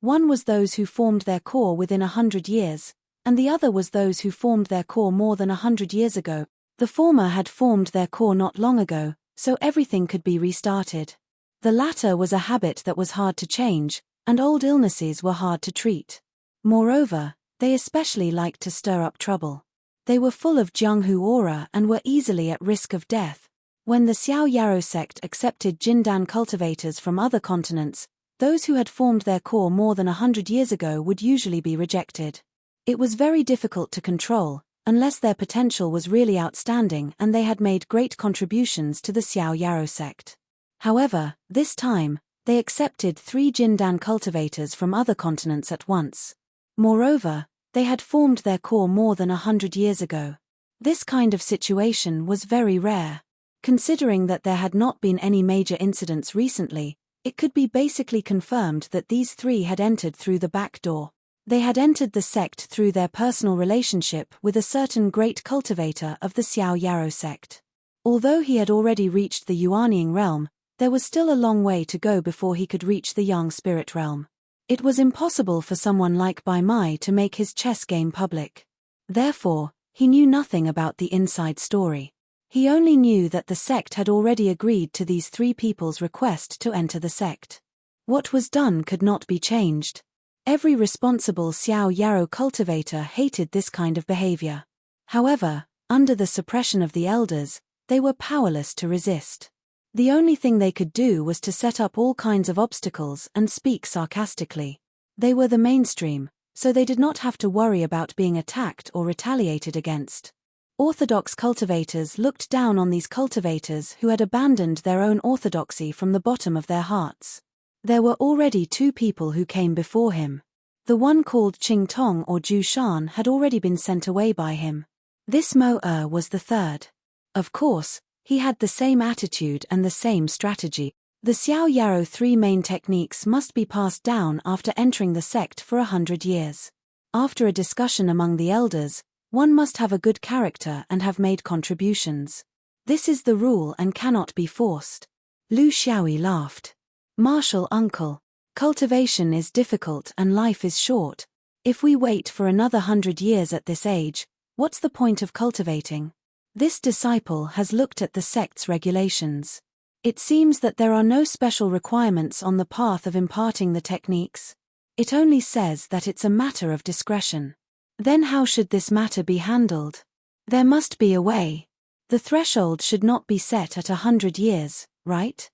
One was those who formed their core within 100 years, and the other was those who formed their core more than 100 years ago. The former had formed their core not long ago, so everything could be restarted. The latter was a habit that was hard to change, and old illnesses were hard to treat. Moreover, they especially liked to stir up trouble. They were full of Jianghu aura and were easily at risk of death. When the Xiao Yarou sect accepted Jindan cultivators from other continents, those who had formed their core more than 100 years ago would usually be rejected. It was very difficult to control, unless their potential was really outstanding and they had made great contributions to the Xiao Yarou sect. However, this time, they accepted 3 Jindan cultivators from other continents at once. Moreover, they had formed their core more than 100 years ago. This kind of situation was very rare. Considering that there had not been any major incidents recently, it could be basically confirmed that these 3 had entered through the back door. They had entered the sect through their personal relationship with a certain great cultivator of the Xiao Yarou sect. Although he had already reached the Yuanying realm, there was still a long way to go before he could reach the Yang spirit realm. It was impossible for someone like Bai Mai to make his chess game public. Therefore, he knew nothing about the inside story. He only knew that the sect had already agreed to these 3 people's request to enter the sect. What was done could not be changed. Every responsible Xiao Yarou cultivator hated this kind of behavior. However, under the suppression of the elders, they were powerless to resist. The only thing they could do was to set up all kinds of obstacles and speak sarcastically. They were the mainstream, so they did not have to worry about being attacked or retaliated against. Orthodox cultivators looked down on these cultivators who had abandoned their own orthodoxy from the bottom of their hearts. There were already 2 people who came before him. The one called Qing Tong or Zhu Shan had already been sent away by him. This Mo was the 3rd. Of course, he had the same attitude and the same strategy. The Xiao Yarou 3 main techniques must be passed down after entering the sect for 100 years. After a discussion among the elders, one must have a good character and have made contributions. This is the rule and cannot be forced. Lu Xiaoyi laughed. Martial uncle, cultivation is difficult and life is short. If we wait for another 100 years at this age, what's the point of cultivating? This disciple has looked at the sect's regulations. It seems that there are no special requirements on the path of imparting the techniques. It only says that it's a matter of discretion. Then how should this matter be handled? There must be a way. The threshold should not be set at 100 years, right?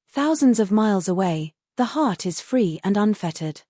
Thousands of miles away, the heart is free and unfettered.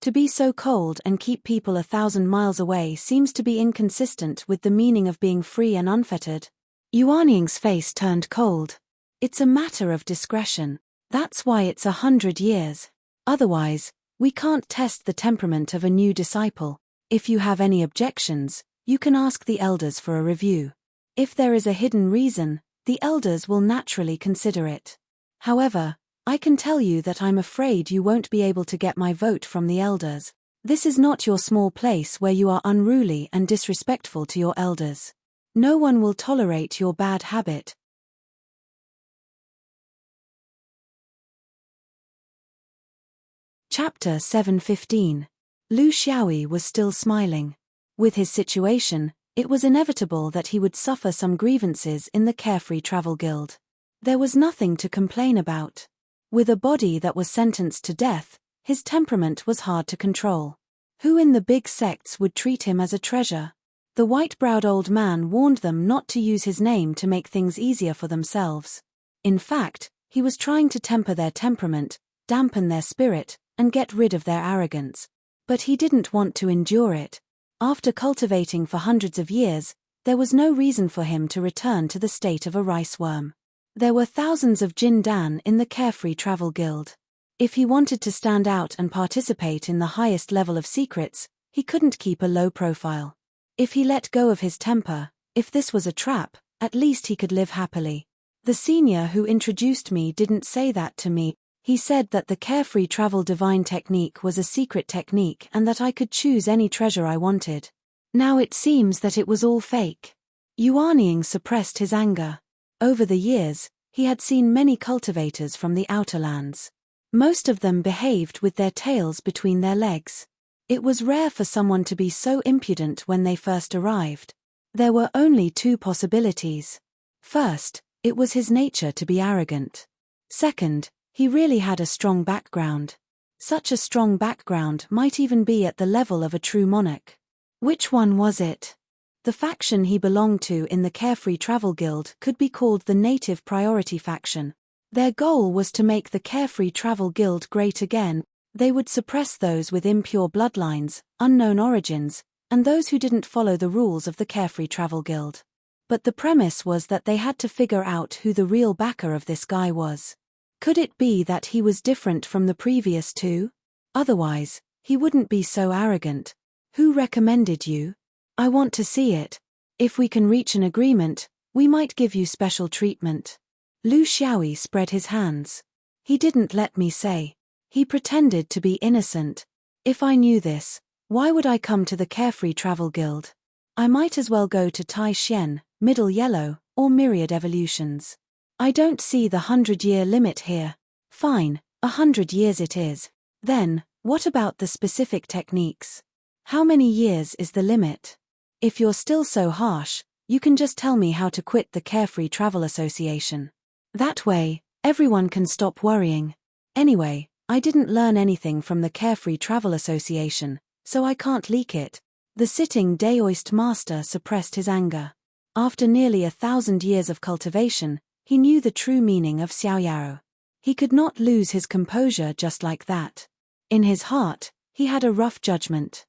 To be so cold and keep people 1,000 miles away seems to be inconsistent with the meaning of being free and unfettered. Yuanying's face turned cold. It's a matter of discretion. That's why it's 100 years. Otherwise, we can't test the temperament of a new disciple. If you have any objections, you can ask the elders for a review. If there is a hidden reason, the elders will naturally consider it. However, I can tell you that I'm afraid you won't be able to get my vote from the elders. This is not your small place where you are unruly and disrespectful to your elders. No one will tolerate your bad habit. Chapter 7:15. Lu Xiaoyi was still smiling. With his situation, it was inevitable that he would suffer some grievances in the Carefree Travel Guild. There was nothing to complain about. With a body that was sentenced to death, his temperament was hard to control. Who in the big sects would treat him as a treasure? The white-browed old man warned them not to use his name to make things easier for themselves. In fact, he was trying to temper their temperament, dampen their spirit, and get rid of their arrogance. But he didn't want to endure it. After cultivating for hundreds of years, there was no reason for him to return to the state of a rice worm. There were thousands of Jindan in the Carefree Travel Guild. If he wanted to stand out and participate in the highest level of secrets, he couldn't keep a low profile. If he let go of his temper, if this was a trap, at least he could live happily. The senior who introduced me didn't say that to me. He said that the Carefree Travel Divine technique was a secret technique and that I could choose any treasure I wanted. Now it seems that it was all fake. Yuanying suppressed his anger. Over the years, he had seen many cultivators from the outer lands. Most of them behaved with their tails between their legs. It was rare for someone to be so impudent when they first arrived. There were only two possibilities. First, it was his nature to be arrogant. Second, he really had a strong background. Such a strong background might even be at the level of a true monarch. Which one was it? The faction he belonged to in the Carefree Travel Guild could be called the Native Priority Faction. Their goal was to make the Carefree Travel Guild great again. They would suppress those with impure bloodlines, unknown origins, and those who didn't follow the rules of the Carefree Travel Guild. But the premise was that they had to figure out who the real backer of this guy was. Could it be that he was different from the previous two? Otherwise, he wouldn't be so arrogant. Who recommended you? I want to see it. If we can reach an agreement, we might give you special treatment. Lu Xiaoyi spread his hands. He didn't let me say. He pretended to be innocent. If I knew this, why would I come to the Carefree Travel Guild? I might as well go to Tai Xian, Middle Yellow, or Myriad Evolutions. I don't see the 100-year limit here. Fine, 100 years it is. Then, what about the specific techniques? How many years is the limit? If you're still so harsh, you can just tell me how to quit the Carefree Travel Association. That way, everyone can stop worrying. Anyway, I didn't learn anything from the Carefree Travel Association, so I can't leak it. The sitting Daoist master suppressed his anger. After nearly 1,000 years of cultivation, he knew the true meaning of Xiaoyaro. He could not lose his composure just like that. In his heart, he had a rough judgment.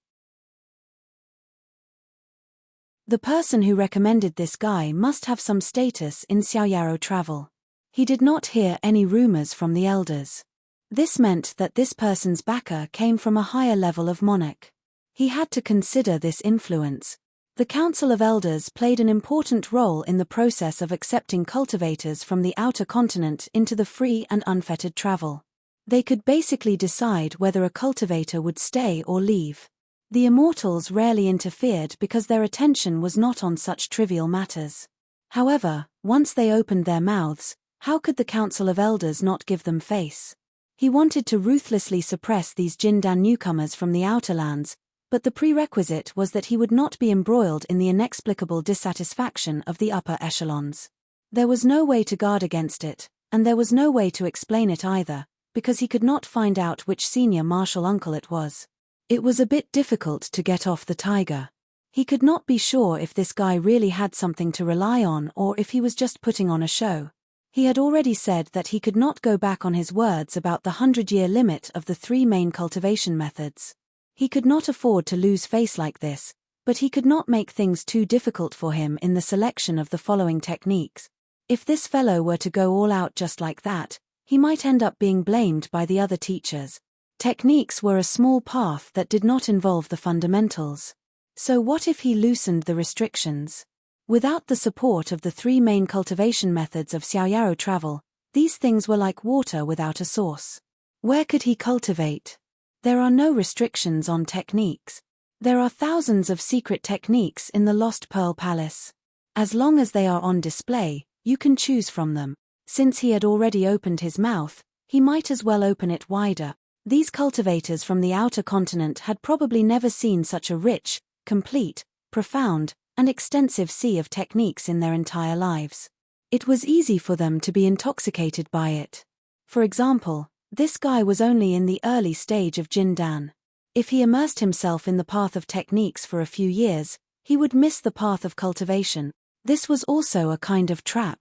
The person who recommended this guy must have some status in Xiaoyaro travel. He did not hear any rumors from the elders. This meant that this person's backer came from a higher level of monarch. He had to consider this influence. The Council of Elders played an important role in the process of accepting cultivators from the outer continent into the free and unfettered travel. They could basically decide whether a cultivator would stay or leave. The immortals rarely interfered because their attention was not on such trivial matters. However, once they opened their mouths, how could the Council of Elders not give them face? He wanted to ruthlessly suppress these Jindan newcomers from the outer lands, but the prerequisite was that he would not be embroiled in the inexplicable dissatisfaction of the upper echelons. There was no way to guard against it, and there was no way to explain it either, because he could not find out which senior martial uncle it was. It was a bit difficult to get off the tiger. He could not be sure if this guy really had something to rely on or if he was just putting on a show. He had already said that he could not go back on his words about the 100-year limit of the three main cultivation methods. He could not afford to lose face like this, but he could not make things too difficult for him in the selection of the following techniques. If this fellow were to go all out just like that, he might end up being blamed by the other teachers. Techniques were a small path that did not involve the fundamentals. So what if he loosened the restrictions? Without the support of the three main cultivation methods of Xiaoyaro travel, these things were like water without a source. Where could he cultivate? There are no restrictions on techniques. There are thousands of secret techniques in the Lost Pearl Palace. As long as they are on display, you can choose from them. Since he had already opened his mouth, he might as well open it wider. These cultivators from the outer continent had probably never seen such a rich, complete, profound, and extensive sea of techniques in their entire lives. It was easy for them to be intoxicated by it. For example, this guy was only in the early stage of Jindan. If he immersed himself in the path of techniques for a few years, he would miss the path of cultivation. This was also a kind of trap.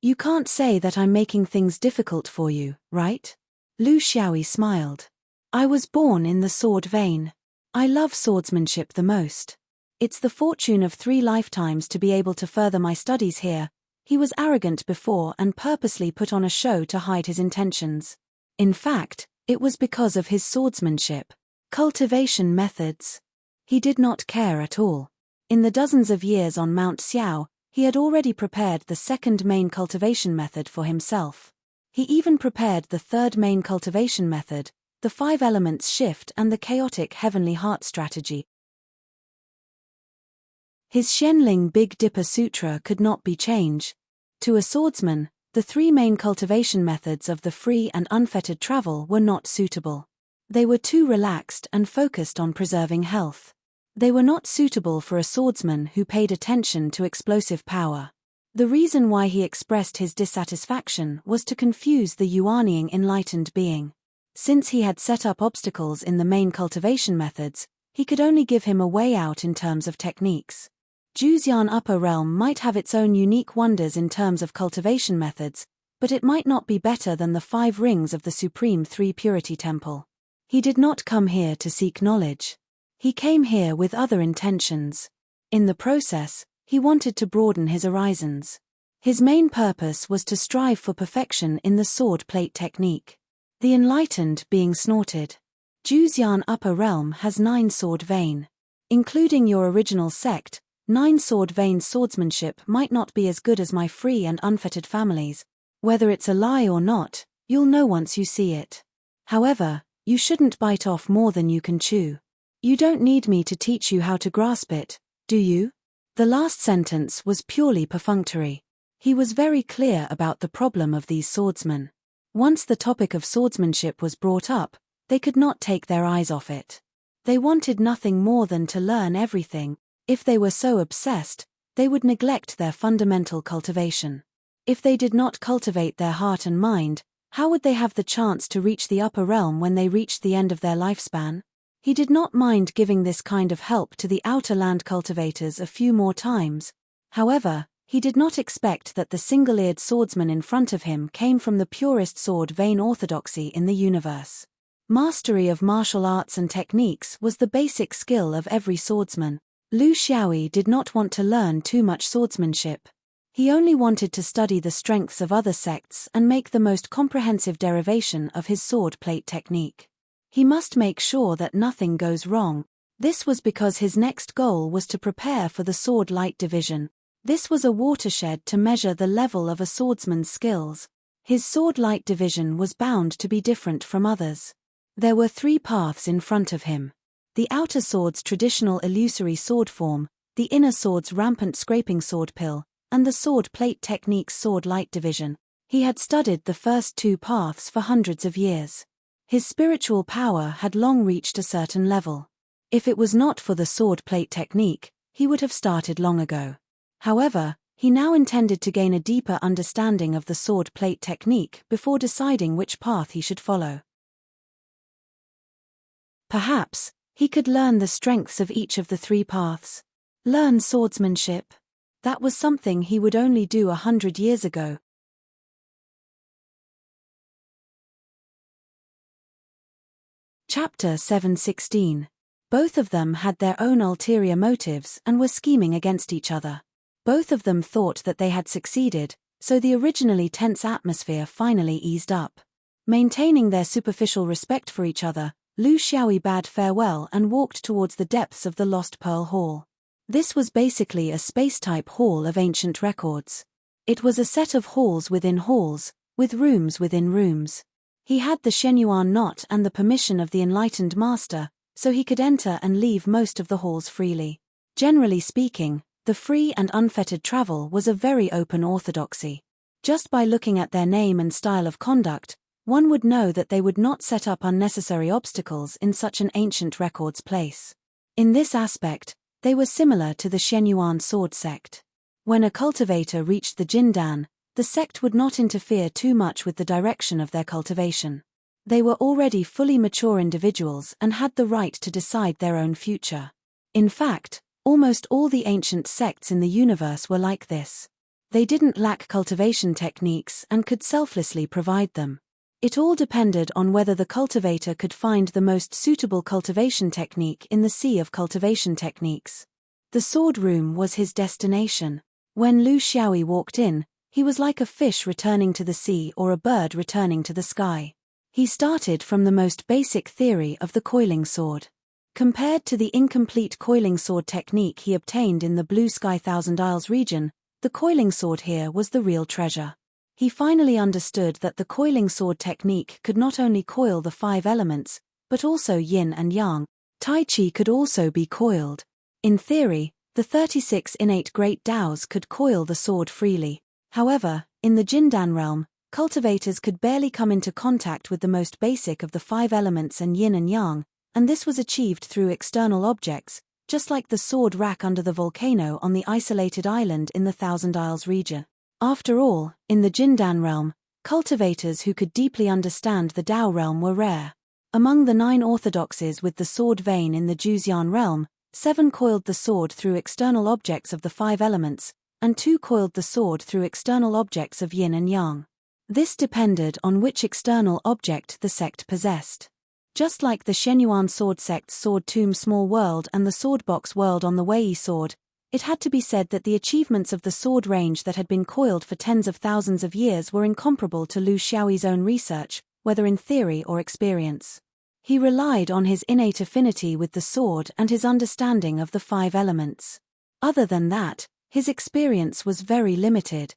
You can't say that I'm making things difficult for you, right? Lu Xiaoyi smiled. I was born in the sword vein. I love swordsmanship the most. It's the fortune of 3 lifetimes to be able to further my studies here. He was arrogant before and purposely put on a show to hide his intentions. In fact, it was because of his swordsmanship. Cultivation methods. He did not care at all. In the dozens of years on Mount Xiao, he had already prepared the second main cultivation method for himself. He even prepared the third main cultivation method, the 5 elements shift and the chaotic heavenly heart strategy. His Xianling Big Dipper Sutra could not be changed. To a swordsman, The three main cultivation methods of the free and unfettered travel were not suitable. They were too relaxed and focused on preserving health. They were not suitable for a swordsman who paid attention to explosive power. The reason why he expressed his dissatisfaction was to confuse the Yuaniing enlightened being. Since he had set up obstacles in the main cultivation methods, he could only give him a way out in terms of techniques. Juxian Upper Realm might have its own unique wonders in terms of cultivation methods, but it might not be better than the 5 rings of the Supreme Three Purity Temple. He did not come here to seek knowledge. He came here with other intentions. In the process, he wanted to broaden his horizons. His main purpose was to strive for perfection in the sword plate technique. The enlightened being snorted. Juxian Upper Realm has 9 sword vein. Including your original sect, 9 sword vein swordsmanship might not be as good as my free and unfettered family's. Whether it's a lie or not, you'll know once you see it. However, you shouldn't bite off more than you can chew. You don't need me to teach you how to grasp it, do you? The last sentence was purely perfunctory. He was very clear about the problem of these swordsmen. Once the topic of swordsmanship was brought up, they could not take their eyes off it. They wanted nothing more than to learn everything. If they were so obsessed, they would neglect their fundamental cultivation. If they did not cultivate their heart and mind, how would they have the chance to reach the upper realm when they reached the end of their lifespan? He did not mind giving this kind of help to the outer land cultivators a few more times. However, he did not expect that the single-eared swordsman in front of him came from the purest sword vein orthodoxy in the universe. Mastery of martial arts and techniques was the basic skill of every swordsman. Lu Xiaoyi did not want to learn too much swordsmanship. He only wanted to study the strengths of other sects and make the most comprehensive derivation of his sword plate technique. He must make sure that nothing goes wrong. This was because his next goal was to prepare for the sword light division. This was a watershed to measure the level of a swordsman's skills. His sword light division was bound to be different from others. There were 3 paths in front of him. The outer sword's traditional illusory sword form, the inner sword's rampant scraping sword pill, and the sword plate technique's sword light division. He had studied the first 2 paths for hundreds of years. His spiritual power had long reached a certain level. If it was not for the sword plate technique, he would have started long ago. However, he now intended to gain a deeper understanding of the sword plate technique before deciding which path he should follow. Perhaps he could learn the strengths of each of the 3 paths. Learn swordsmanship. That was something he would only do 100 years ago. Chapter 7:16. Both of them had their own ulterior motives and were scheming against each other. Both of them thought that they had succeeded, so the originally tense atmosphere finally eased up. Maintaining their superficial respect for each other, Lu Xiaoyi bade farewell and walked towards the depths of the Lost Pearl Hall. This was basically a space-type hall of ancient records. It was a set of halls within halls, with rooms within rooms. He had the Shenyuan knot and the permission of the enlightened master, so he could enter and leave most of the halls freely. Generally speaking, the free and unfettered travel was a very open orthodoxy. Just by looking at their name and style of conduct, one would know that they would not set up unnecessary obstacles in such an ancient records place. In this aspect, they were similar to the Shenyuan sword sect. When a cultivator reached the Jindan, the sect would not interfere too much with the direction of their cultivation. They were already fully mature individuals and had the right to decide their own future. In fact, almost all the ancient sects in the universe were like this. They didn't lack cultivation techniques and could selflessly provide them. It all depended on whether the cultivator could find the most suitable cultivation technique in the sea of cultivation techniques. The sword room was his destination. When Lu Xiaoyi walked in, he was like a fish returning to the sea or a bird returning to the sky. He started from the most basic theory of the coiling sword. Compared to the incomplete coiling sword technique he obtained in the Blue Sky Thousand Isles region, the coiling sword here was the real treasure. He finally understood that the coiling sword technique could not only coil the 5 elements, but also yin and yang. Tai Chi could also be coiled. In theory, the 36 innate great Taos could coil the sword freely. However, In the Jindan realm, cultivators could barely come into contact with the most basic of the 5 elements and yin and yang, and this was achieved through external objects, just like the sword rack under the volcano on the isolated island in the Thousand Isles region. After all, in the Jindan realm, cultivators who could deeply understand the Tao realm were rare. Among the 9 orthodoxies with the sword vein in the Juzian realm, 7 coiled the sword through external objects of the 5 elements, and 2 coiled the sword through external objects of yin and yang. This depended on which external object the sect possessed. Just like the Shenyuan sword sect's sword tomb small world and the sword box world on the Wei sword, it had to be said that the achievements of the sword range that had been coiled for tens of thousands of years were incomparable to Lu Xiaoyi's own research, whether in theory or experience. He relied on his innate affinity with the sword and his understanding of the 5 elements. Other than that, his experience was very limited.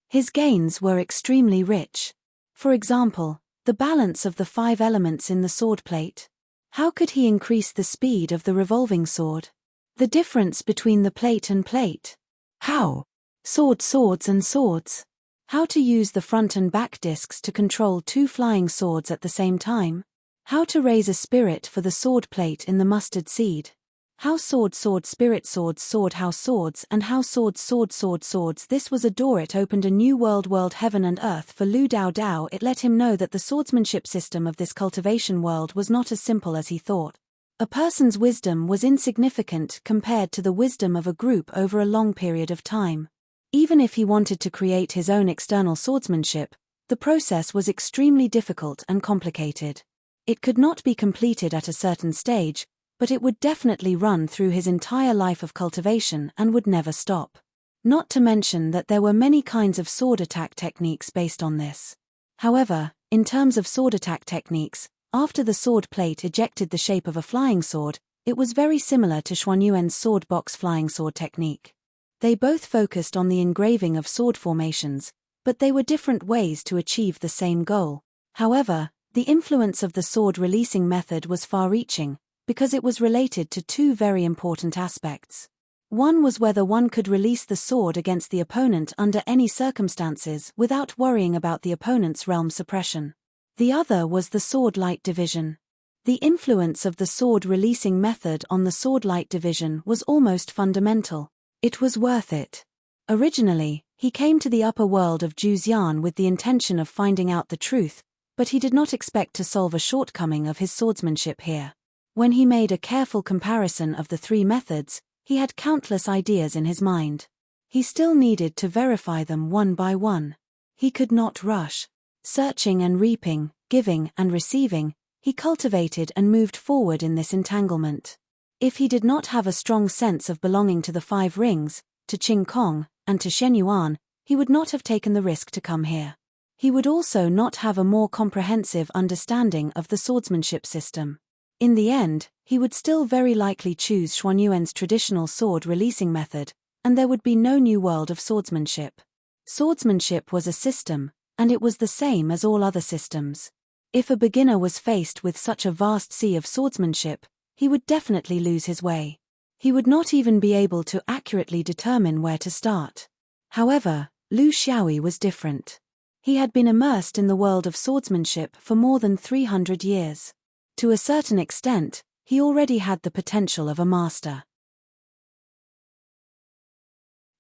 His gains were extremely rich. For example, the balance of the 5 elements in the sword plate. How could he increase the speed of the revolving sword? The difference between the plate and plate. How? Swords and swords. How to use the front and back discs to control 2 flying swords at the same time. How to raise a spirit for the sword plate in the mustard seed. How sword spirit sword how swords and how swords. This was a door. It opened a new world heaven and earth for Lu Dao. It let him know that the swordsmanship system of this cultivation world was not as simple as he thought. A person's wisdom was insignificant compared to the wisdom of a group over a long period of time. Even if he wanted to create his own external swordsmanship, the process was extremely difficult and complicated. It could not be completed at a certain stage, but it would definitely run through his entire life of cultivation and would never stop. Not to mention that there were many kinds of sword attack techniques based on this. However, in terms of sword attack techniques, after the sword plate ejected the shape of a flying sword, it was very similar to Xuanyuan's sword box flying sword technique. They both focused on the engraving of sword formations, but they were different ways to achieve the same goal. However, the influence of the sword releasing method was far-reaching, because it was related to 2 very important aspects. One was whether one could release the sword against the opponent under any circumstances without worrying about the opponent's realm suppression. The other was the sword light division. The influence of the sword releasing method on the sword light division was almost fundamental. It was worth it. Originally, he came to the upper world of Juzian with the intention of finding out the truth, but he did not expect to solve a shortcoming of his swordsmanship here. When he made a careful comparison of the 3 methods, he had countless ideas in his mind. He still needed to verify them one by one. He could not rush. Searching and reaping, giving and receiving, he cultivated and moved forward in this entanglement. If he did not have a strong sense of belonging to the 5 rings, to Qing Kong, and to Shenyuan, he would not have taken the risk to come here. He would also not have a more comprehensive understanding of the swordsmanship system. In the end, he would still very likely choose Xuanyuan's traditional sword releasing method, and there would be no new world of swordsmanship. Swordsmanship was a system, and it was the same as all other systems. If a beginner was faced with such a vast sea of swordsmanship, he would definitely lose his way. He would not even be able to accurately determine where to start. However, Lu Xiaoyi was different. He had been immersed in the world of swordsmanship for more than 300 years. To a certain extent, he already had the potential of a master.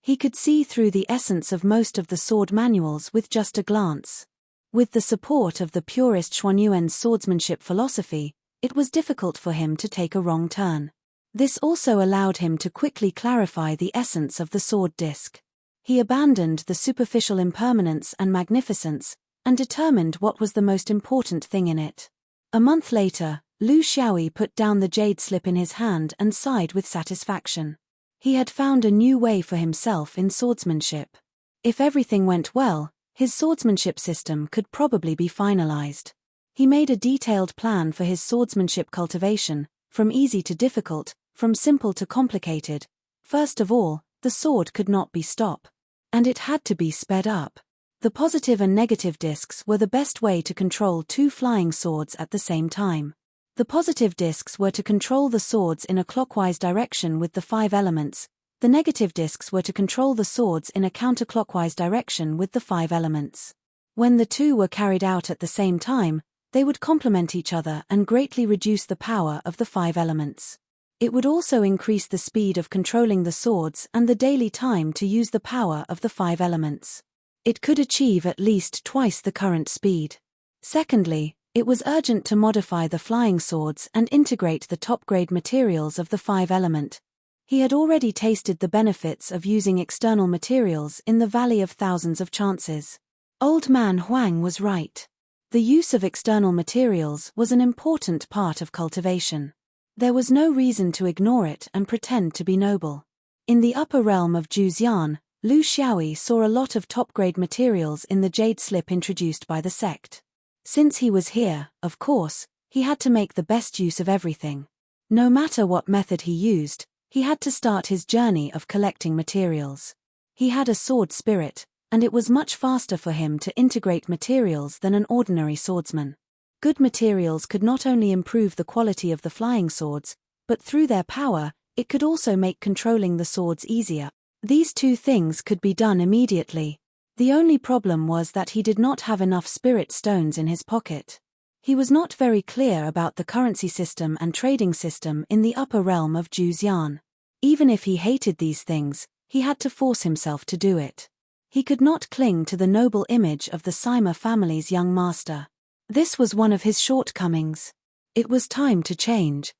He could see through the essence of most of the sword manuals with just a glance. With the support of the purist Xuanyuan's swordsmanship philosophy, it was difficult for him to take a wrong turn. This also allowed him to quickly clarify the essence of the sword disc. He abandoned the superficial impermanence and magnificence, and determined what was the most important thing in it. A month later, Lu Xiaoyi put down the jade slip in his hand and sighed with satisfaction. He had found a new way for himself in swordsmanship. If everything went well, his swordsmanship system could probably be finalized. He made a detailed plan for his swordsmanship cultivation, from easy to difficult, from simple to complicated. First of all, the sword could not be stopped. And it had to be sped up. The positive and negative discs were the best way to control 2 flying swords at the same time. The positive discs were to control the swords in a clockwise direction with the 5 elements, The negative discs were to control the swords in a counterclockwise direction with the 5 elements. When the two were carried out at the same time, they would complement each other and greatly reduce the power of the 5 elements. It would also increase the speed of controlling the swords and the daily time to use the power of the 5 elements. It could achieve at least twice the current speed. Secondly, it was urgent to modify the flying swords and integrate the top-grade materials of the 5 element. He had already tasted the benefits of using external materials in the Valley of Thousands of Chances. Old Man Huang was right. The use of external materials was an important part of cultivation. There was no reason to ignore it and pretend to be noble. In the upper realm of Juzian, Lu Xiaoyi saw a lot of top-grade materials in the jade slip introduced by the sect. Since he was here, of course, he had to make the best use of everything. No matter what method he used, he had to start his journey of collecting materials. He had a sword spirit, and it was much faster for him to integrate materials than an ordinary swordsman. Good materials could not only improve the quality of the flying swords, but through their power, it could also make controlling the swords easier. These two things could be done immediately. The only problem was that he did not have enough spirit stones in his pocket. He was not very clear about the currency system and trading system in the upper realm of Juzian. Even if he hated these things, he had to force himself to do it. He could not cling to the noble image of the Sima family's young master. This was one of his shortcomings. It was time to change.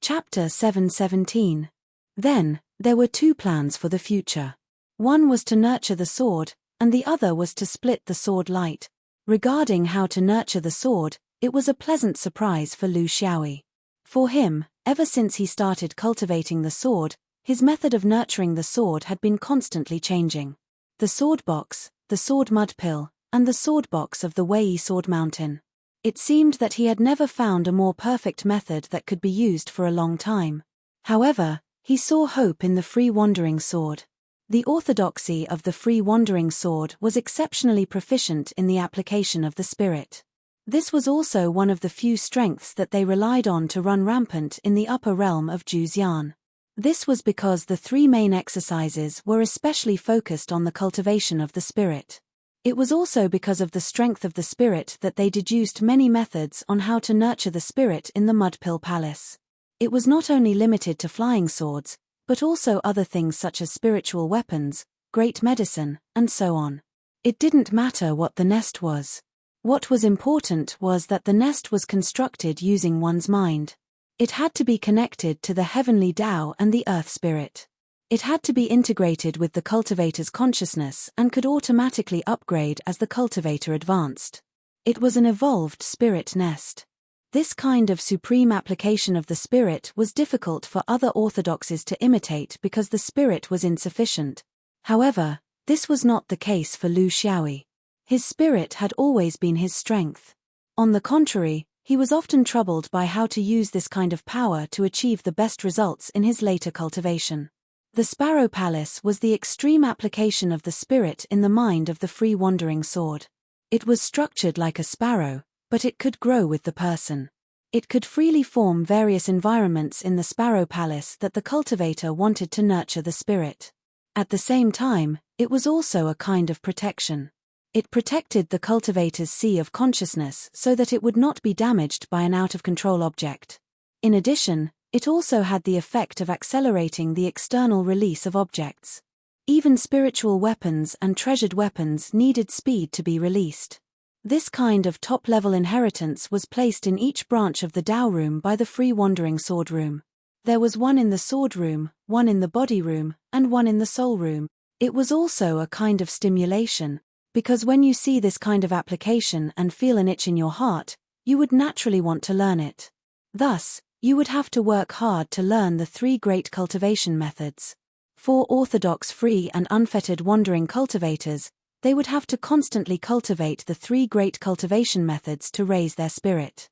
Chapter 717. Then, there were 2 plans for the future. One was to nurture the sword, and the other was to split the sword light. Regarding how to nurture the sword, it was a pleasant surprise for Lu Xiaoyi. For him, ever since he started cultivating the sword, his method of nurturing the sword had been constantly changing. The sword box, the sword mud pill, and the sword box of the Wei Sword Mountain. It seemed that he had never found a more perfect method that could be used for a long time. However, he saw hope in the free wandering sword. The orthodoxy of the free wandering sword was exceptionally proficient in the application of the spirit. This was also one of the few strengths that they relied on to run rampant in the upper realm of Juzian. This was because the 3 main exercises were especially focused on the cultivation of the spirit. It was also because of the strength of the spirit that they deduced many methods on how to nurture the spirit in the Mudpill Palace. It was not only limited to flying swords, but also other things such as spiritual weapons, great medicine, and so on. It didn't matter what the nest was. What was important was that the nest was constructed using one's mind. It had to be connected to the heavenly Tao and the earth spirit. It had to be integrated with the cultivator's consciousness and could automatically upgrade as the cultivator advanced. It was an evolved spirit nest. This kind of supreme application of the spirit was difficult for other orthodoxies to imitate because the spirit was insufficient. However, this was not the case for Lu Xiaoyi. His spirit had always been his strength. On the contrary, he was often troubled by how to use this kind of power to achieve the best results in his later cultivation. The Sparrow Palace was the extreme application of the spirit in the mind of the free wandering sword. It was structured like a sparrow, but it could grow with the person. It could freely form various environments in the Sparrow Palace that the cultivator wanted to nurture the spirit. At the same time, it was also a kind of protection. It protected the cultivator's sea of consciousness so that it would not be damaged by an out-of-control object. In addition, it also had the effect of accelerating the external release of objects. Even spiritual weapons and treasured weapons needed speed to be released. This kind of top-level inheritance was placed in each branch of the Tao room by the free wandering sword room. There was one in the sword room, one in the body room, and one in the soul room. It was also a kind of stimulation, because when you see this kind of application and feel an itch in your heart, you would naturally want to learn it. Thus, you would have to work hard to learn the 3 great cultivation methods. For orthodox free and unfettered wandering cultivators, they would have to constantly cultivate the 3 great cultivation methods to raise their spirit.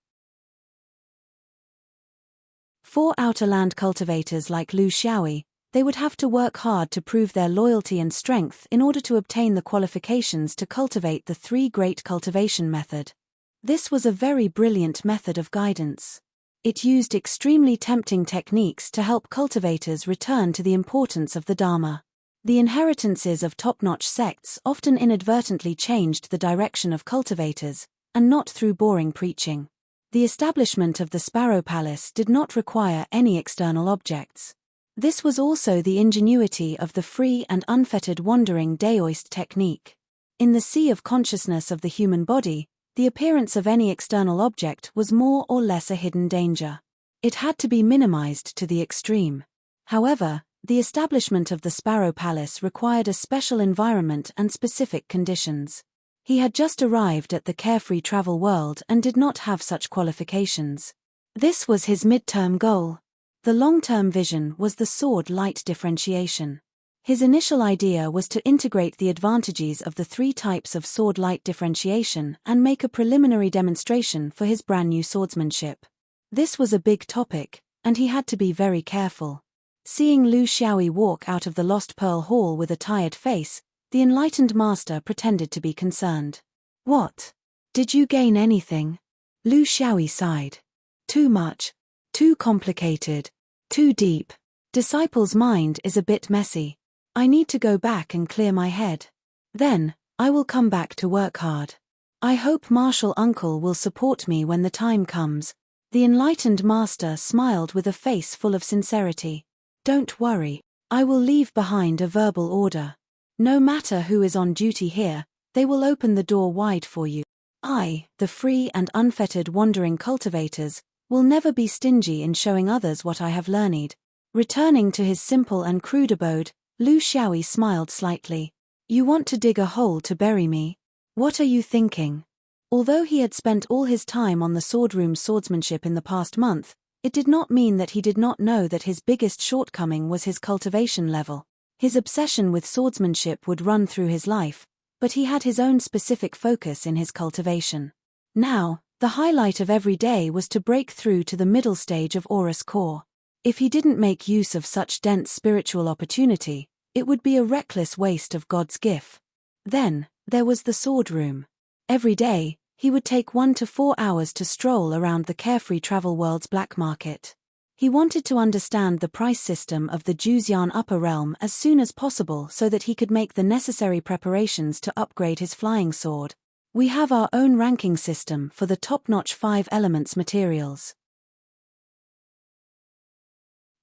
For outerland cultivators like Lu Xiaoyi, they would have to work hard to prove their loyalty and strength in order to obtain the qualifications to cultivate the 3 great cultivation method. This was a very brilliant method of guidance. It used extremely tempting techniques to help cultivators return to the importance of the Dharma. The inheritances of top-notch sects often inadvertently changed the direction of cultivators, and not through boring preaching. The establishment of the Sparrow Palace did not require any external objects. This was also the ingenuity of the free and unfettered wandering daoist technique. In the sea of consciousness of the human body, the appearance of any external object was more or less a hidden danger. It had to be minimized to the extreme. However, the establishment of the Sparrow Palace required a special environment and specific conditions. He had just arrived at the carefree travel world and did not have such qualifications. This was his midterm goal. The long-term vision was the sword-light differentiation. His initial idea was to integrate the advantages of the three types of sword-light differentiation and make a preliminary demonstration for his brand-new swordsmanship. This was a big topic, and he had to be very careful. Seeing Lu Xiaoyi walk out of the Lost Pearl Hall with a tired face, the enlightened master pretended to be concerned. "What? Did you gain anything?" Lu Xiaoyi sighed. "Too much. Too complicated. Too deep. Disciple's mind is a bit messy. I need to go back and clear my head. Then, I will come back to work hard. I hope Marshal Uncle will support me when the time comes." The enlightened master smiled with a face full of sincerity. "Don't worry, I will leave behind a verbal order. No matter who is on duty here, they will open the door wide for you. I, the free and unfettered wandering cultivators, will never be stingy in showing others what I have learned." Returning to his simple and crude abode, Lu Xiaoyi smiled slightly. "You want to dig a hole to bury me? What are you thinking?" Although he had spent all his time on the swordroom swordsmanship in the past month, it did not mean that he did not know that his biggest shortcoming was his cultivation level. His obsession with swordsmanship would run through his life, but he had his own specific focus in his cultivation. Now, the highlight of every day was to break through to the middle stage of Aurus Core. If he didn't make use of such dense spiritual opportunity, it would be a reckless waste of God's gift. Then, there was the sword room. Every day, he would take 1 to 4 hours to stroll around the carefree travel world's black market. He wanted to understand the price system of the Juzian upper realm as soon as possible so that he could make the necessary preparations to upgrade his flying sword. We have our own ranking system for the top-notch 5 elements materials.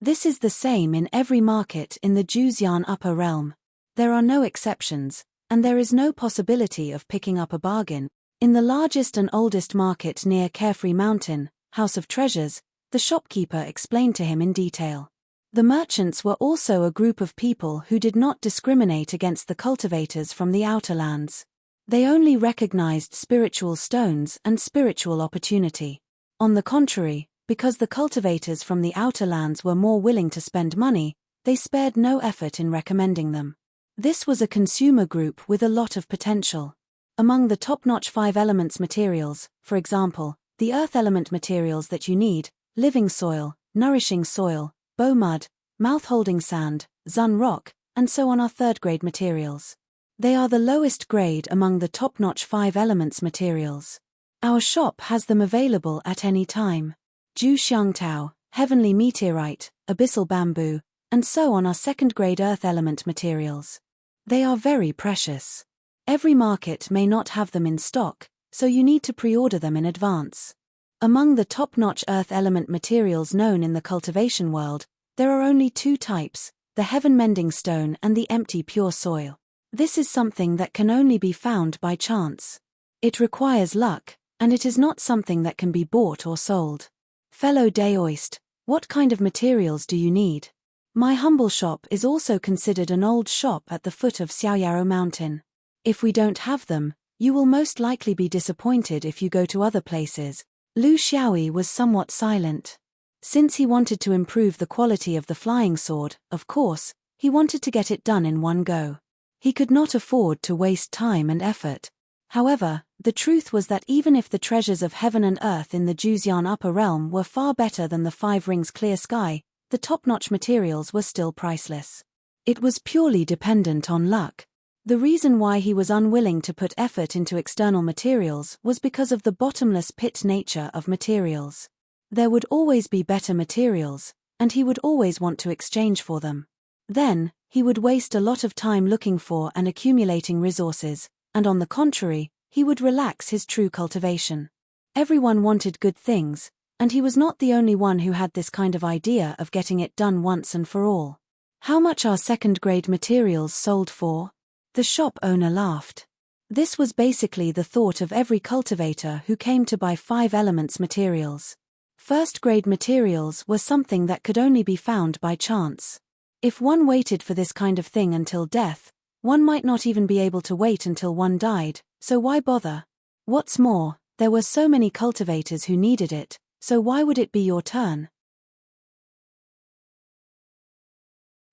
This is the same in every market in the Juzian upper realm. There are no exceptions, and there is no possibility of picking up a bargain. In the largest and oldest market near Carefree Mountain, House of Treasures, the shopkeeper explained to him in detail. The merchants were also a group of people who did not discriminate against the cultivators from the outer lands. They only recognized spiritual stones and spiritual opportunity. On the contrary, because the cultivators from the outer lands were more willing to spend money, they spared no effort in recommending them. This was a consumer group with a lot of potential. Among the top-notch 5 elements materials, for example, the earth element materials that you need, living soil, nourishing soil, bow mud, mouth-holding sand, Zun rock, and so on are third-grade materials. They are the lowest grade among the top-notch 5 elements materials. Our shop has them available at any time. Ju Xiangtao, heavenly meteorite, abyssal bamboo, and so on are second-grade earth element materials. They are very precious. Every market may not have them in stock, so you need to pre-order them in advance. Among the top-notch earth element materials known in the cultivation world, there are only 2 types, the heaven-mending stone and the empty pure soil. This is something that can only be found by chance. It requires luck, and it is not something that can be bought or sold. Fellow Daoist, what kind of materials do you need? My humble shop is also considered an old shop at the foot of Xiaoyaro Mountain. If we don't have them, you will most likely be disappointed if you go to other places. Lu Xiaoyi was somewhat silent. Since he wanted to improve the quality of the flying sword, of course, he wanted to get it done in one go. He could not afford to waste time and effort. However, the truth was that even if the treasures of heaven and earth in the Juzian upper realm were far better than the 5 rings clear sky, the top-notch materials were still priceless. It was purely dependent on luck. The reason why he was unwilling to put effort into external materials was because of the bottomless pit nature of materials. There would always be better materials, and he would always want to exchange for them. Then, he would waste a lot of time looking for and accumulating resources, and on the contrary, he would relax his true cultivation. Everyone wanted good things, and he was not the only one who had this kind of idea of getting it done once and for all. How much are second-grade materials sold for? The shop owner laughed. This was basically the thought of every cultivator who came to buy 5 elements materials. First-grade materials were something that could only be found by chance. If one waited for this kind of thing until death, one might not even be able to wait until one died, so why bother? What's more, there were so many cultivators who needed it, so why would it be your turn?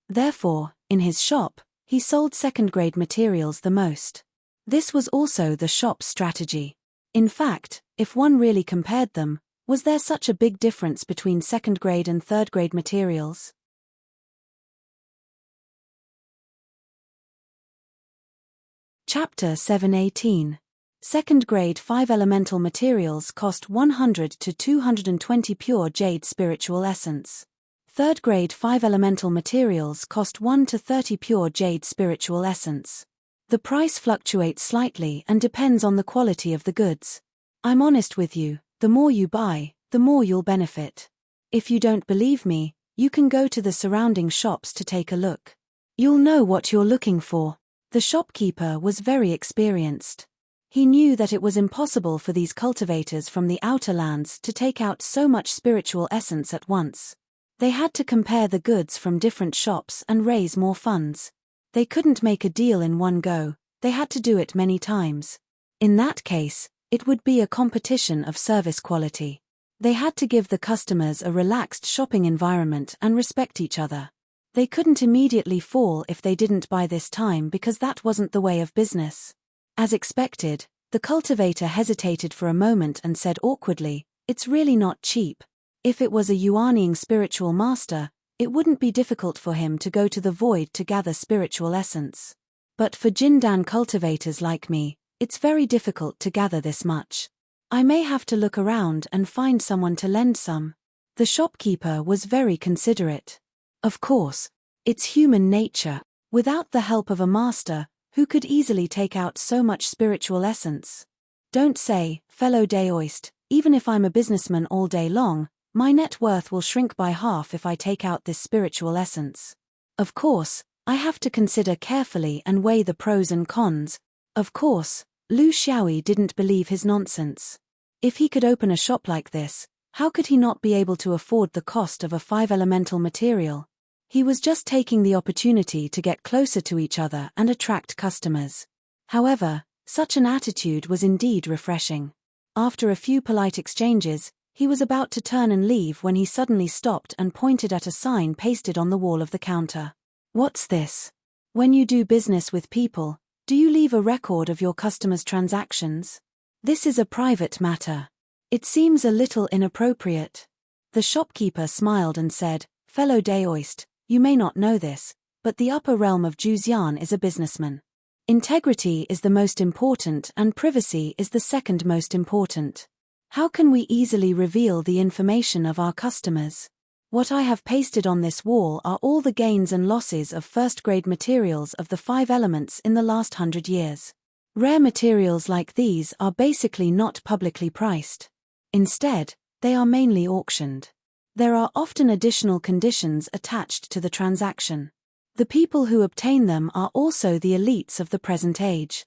Therefore, in his shop, he sold second-grade materials the most. This was also the shop's strategy. In fact, if one really compared them, was there such a big difference between second-grade and third-grade materials? Chapter 7:18. Second-grade 5 elemental materials cost 100 to 220 pure jade spiritual essence. Third-grade 5 elemental materials cost 1 to 30 pure jade spiritual essence. The price fluctuates slightly and depends on the quality of the goods. I'm honest with you, the more you buy, the more you'll benefit. If you don't believe me, you can go to the surrounding shops to take a look. You'll know what you're looking for. The shopkeeper was very experienced. He knew that it was impossible for these cultivators from the outer lands to take out so much spiritual essence at once. They had to compare the goods from different shops and raise more funds. They couldn't make a deal in one go, they had to do it many times. In that case, it would be a competition of service quality. They had to give the customers a relaxed shopping environment and respect each other. They couldn't immediately fall if they didn't buy this time because that wasn't the way of business. As expected, the cultivator hesitated for a moment and said awkwardly, "It's really not cheap." If it was a yuaning spiritual master, it wouldn't be difficult for him to go to the void to gather spiritual essence. But for Jindan cultivators like me, it's very difficult to gather this much. I may have to look around and find someone to lend some. The shopkeeper was very considerate. Of course, it's human nature. Without the help of a master, who could easily take out so much spiritual essence? Don't say, fellow Daoist, even if I'm a businessman all day long, my net worth will shrink by half if I take out this spiritual essence. Of course, I have to consider carefully and weigh the pros and cons. Of course, Lu Xiaoyi didn't believe his nonsense. If he could open a shop like this, how could he not be able to afford the cost of a 5 elemental material? He was just taking the opportunity to get closer to each other and attract customers. However, such an attitude was indeed refreshing. After a few polite exchanges, he was about to turn and leave when he suddenly stopped and pointed at a sign pasted on the wall of the counter. What's this? When you do business with people, do you leave a record of your customers' transactions? This is a private matter. It seems a little inappropriate. The shopkeeper smiled and said, "Fellow Daoist, you may not know this, but the upper realm of Juzian is a businessman. Integrity is the most important and privacy is the second most important. How can we easily reveal the information of our customers? What I have pasted on this wall are all the gains and losses of first-grade materials of the 5 elements in the last 100 years. Rare materials like these are basically not publicly priced. Instead, they are mainly auctioned. There are often additional conditions attached to the transaction. The people who obtain them are also the elites of the present age.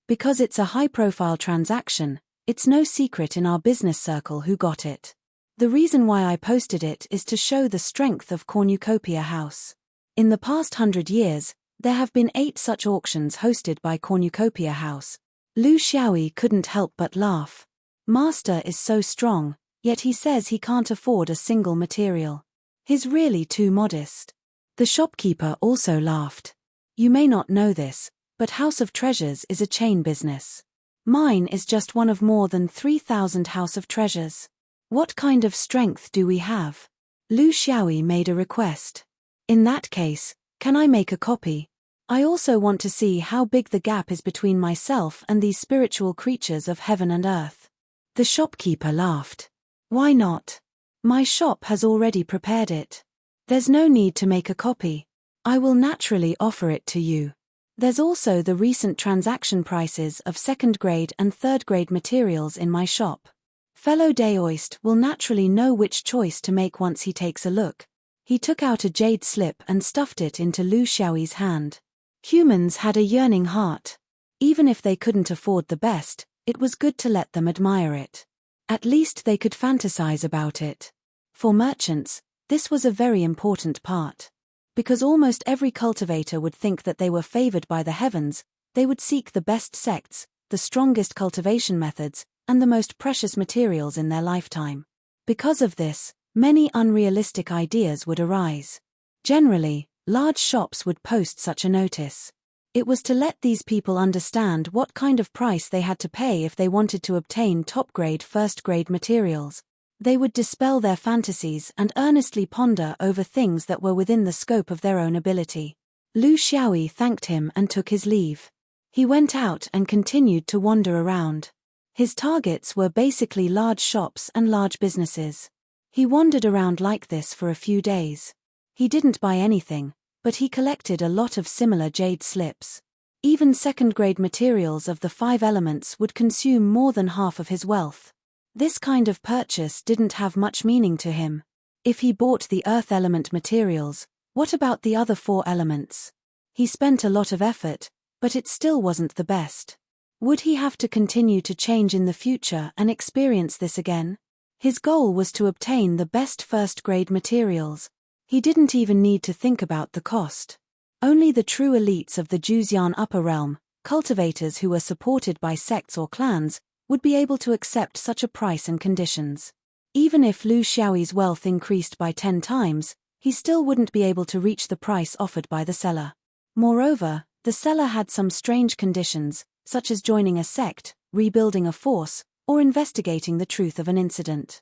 Because it's a high-profile transaction, it's no secret in our business circle who got it. The reason why I posted it is to show the strength of Cornucopia House. In the past 100 years, there have been 8 such auctions hosted by Cornucopia House. Lu Xiaoyi couldn't help but laugh. Master is so strong, yet he says he can't afford a single material. He's really too modest. The shopkeeper also laughed. You may not know this, but House of Treasures is a chain business. Mine is just one of more than 3,000 House of Treasures. What kind of strength do we have? Lu Xiaoyi made a request. In that case, can I make a copy? I also want to see how big the gap is between myself and these spiritual creatures of heaven and earth. The shopkeeper laughed. Why not? My shop has already prepared it. There's no need to make a copy. I will naturally offer it to you. There's also the recent transaction prices of second-grade and third-grade materials in my shop. Fellow Daoist will naturally know which choice to make once he takes a look. He took out a jade slip and stuffed it into Lu Xiaoyi's hand. Humans had a yearning heart. Even if they couldn't afford the best, it was good to let them admire it. At least they could fantasize about it. For merchants, this was a very important part. Because almost every cultivator would think that they were favored by the heavens, they would seek the best sects, the strongest cultivation methods, and the most precious materials in their lifetime. Because of this, many unrealistic ideas would arise. Generally, large shops would post such a notice. It was to let these people understand what kind of price they had to pay if they wanted to obtain top-grade first-grade materials. They would dispel their fantasies and earnestly ponder over things that were within the scope of their own ability. Lu Xiaoyi thanked him and took his leave. He went out and continued to wander around. His targets were basically large shops and large businesses. He wandered around like this for a few days. He didn't buy anything, but he collected a lot of similar jade slips. Even second-grade materials of the 5 elements would consume more than half of his wealth. This kind of purchase didn't have much meaning to him. If he bought the earth element materials, what about the other 4 elements? He spent a lot of effort, but it still wasn't the best. Would he have to continue to change in the future and experience this again? His goal was to obtain the best first-grade materials. He didn't even need to think about the cost. Only the true elites of the Juzian upper realm, cultivators who were supported by sects or clans, would be able to accept such a price and conditions. Even if Lu Xiaoyi's wealth increased by 10 times, he still wouldn't be able to reach the price offered by the seller. Moreover, the seller had some strange conditions, such as joining a sect, rebuilding a force, or investigating the truth of an incident.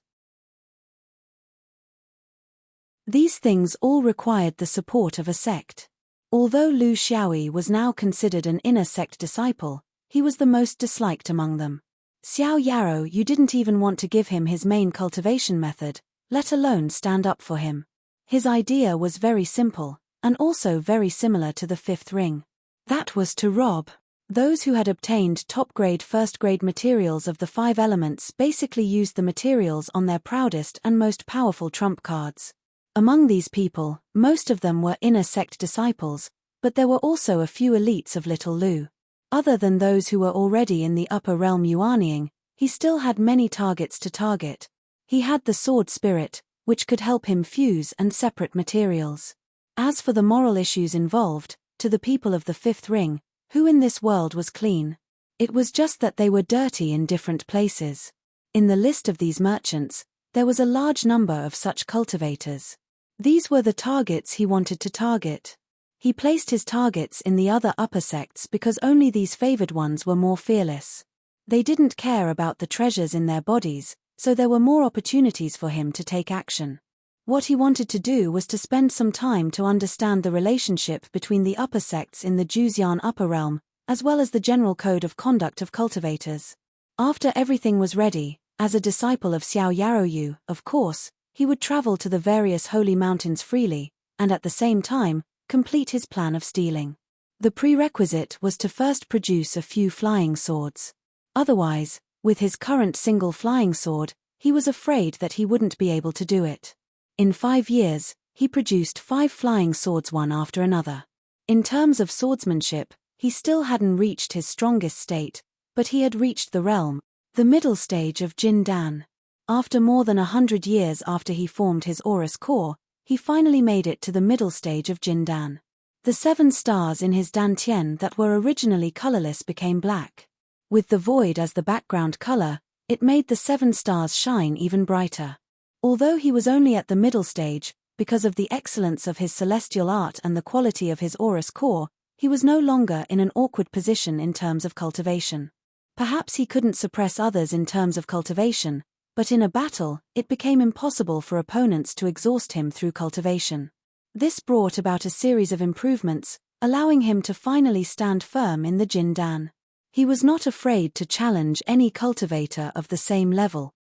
These things all required the support of a sect. Although Lu Xiaoyi was now considered an inner sect disciple, he was the most disliked among them. Xiao Yarrow, you didn't even want to give him his main cultivation method, let alone stand up for him. His idea was very simple, and also very similar to the 5th ring. That was to rob. Those who had obtained top-grade first-grade materials of the 5 elements basically used the materials on their proudest and most powerful trump cards. Among these people, most of them were inner sect disciples, but there were also a few elites of Little Lu. Other than those who were already in the upper realm yuanying, he still had many targets to target. He had the sword spirit, which could help him fuse and separate materials. As for the moral issues involved, to the people of the 5th ring, who in this world was clean? It was just that they were dirty in different places. In the list of these merchants, there was a large number of such cultivators. These were the targets he wanted to target. He placed his targets in the other upper sects because only these favored ones were more fearless. They didn't care about the treasures in their bodies, so there were more opportunities for him to take action. What he wanted to do was to spend some time to understand the relationship between the upper sects in the Juzian upper realm, as well as the general code of conduct of cultivators. After everything was ready, as a disciple of Xiao Yaroyu, of course, he would travel to the various holy mountains freely, and at the same time, complete his plan of stealing. The prerequisite was to first produce a few flying swords. Otherwise, with his current single flying sword, he was afraid that he wouldn't be able to do it. In 5 years, he produced 5 flying swords one after another. In terms of swordsmanship, he still hadn't reached his strongest state, but he had reached the realm, the middle stage of Jin Dan. After more than 100 years after he formed his Aurus core, he finally made it to the middle stage of Jin Dan. The 7 stars in his dantian that were originally colorless became black. With the void as the background color, it made the 7 stars shine even brighter. Although he was only at the middle stage, because of the excellence of his celestial art and the quality of his Aurus core, he was no longer in an awkward position in terms of cultivation. Perhaps he couldn't suppress others in terms of cultivation, but in a battle, it became impossible for opponents to exhaust him through cultivation. This brought about a series of improvements, allowing him to finally stand firm in the Jin Dan. He was not afraid to challenge any cultivator of the same level.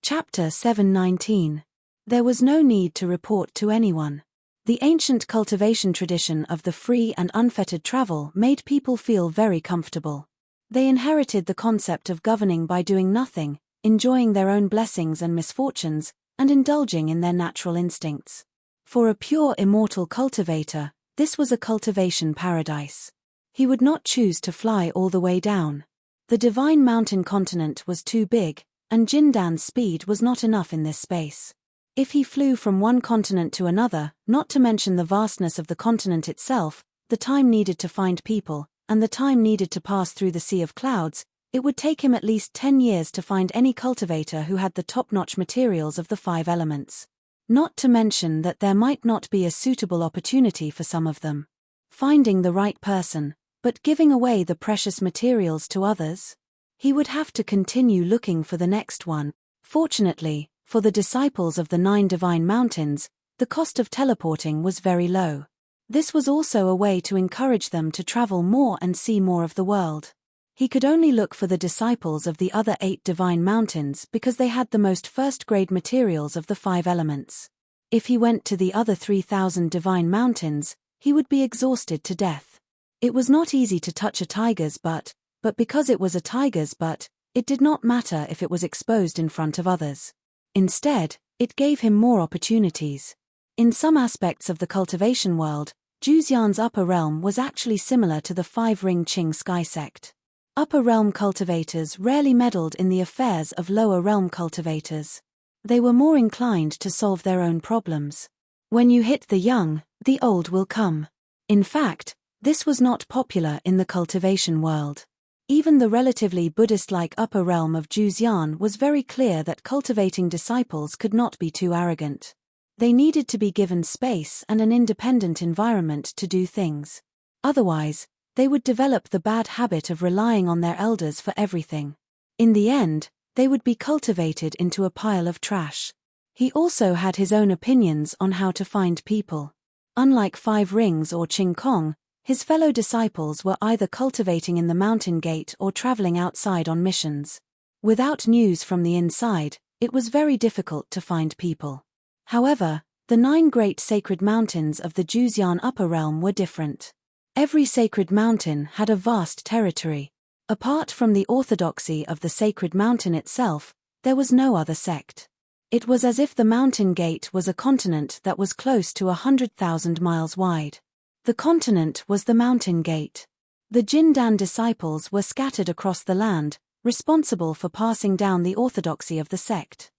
Chapter 719. There was no need to report to anyone. The ancient cultivation tradition of the free and unfettered travel made people feel very comfortable. They inherited the concept of governing by doing nothing, enjoying their own blessings and misfortunes, and indulging in their natural instincts. For a pure immortal cultivator, this was a cultivation paradise. He would not choose to fly all the way down. The divine mountain continent was too big, and Jindan's speed was not enough in this space. If he flew from one continent to another, not to mention the vastness of the continent itself, the time needed to find people, and the time needed to pass through the sea of clouds, it would take him at least 10 years to find any cultivator who had the top-notch materials of the 5 elements. Not to mention that there might not be a suitable opportunity for some of them. Finding the right person, but giving away the precious materials to others? He would have to continue looking for the next one. Fortunately, for the disciples of the 9 divine mountains, the cost of teleporting was very low. This was also a way to encourage them to travel more and see more of the world. He could only look for the disciples of the other 8 divine mountains because they had the most first-grade materials of the 5 elements. If he went to the other 3,000 divine mountains, he would be exhausted to death. It was not easy to touch a tiger's butt, but because it was a tiger's butt, it did not matter if it was exposed in front of others. Instead, it gave him more opportunities. In some aspects of the cultivation world, Juzian's upper realm was actually similar to the 5-ring Qing sky sect. Upper realm cultivators rarely meddled in the affairs of lower realm cultivators. They were more inclined to solve their own problems. When you hit the young, the old will come. In fact, this was not popular in the cultivation world. Even the relatively Buddhist-like upper realm of Juzian was very clear that cultivating disciples could not be too arrogant. They needed to be given space and an independent environment to do things. Otherwise, they would develop the bad habit of relying on their elders for everything. In the end, they would be cultivated into a pile of trash. He also had his own opinions on how to find people. Unlike 5 Rings or Qing Kong, his fellow disciples were either cultivating in the mountain gate or traveling outside on missions. Without news from the inside, it was very difficult to find people. However, the 9 great sacred mountains of the Juzian upper realm were different. Every sacred mountain had a vast territory. Apart from the orthodoxy of the sacred mountain itself, there was no other sect. It was as if the mountain gate was a continent that was close to 100,000 miles wide. The continent was the mountain gate. The Jindan disciples were scattered across the land, responsible for passing down the orthodoxy of the sect.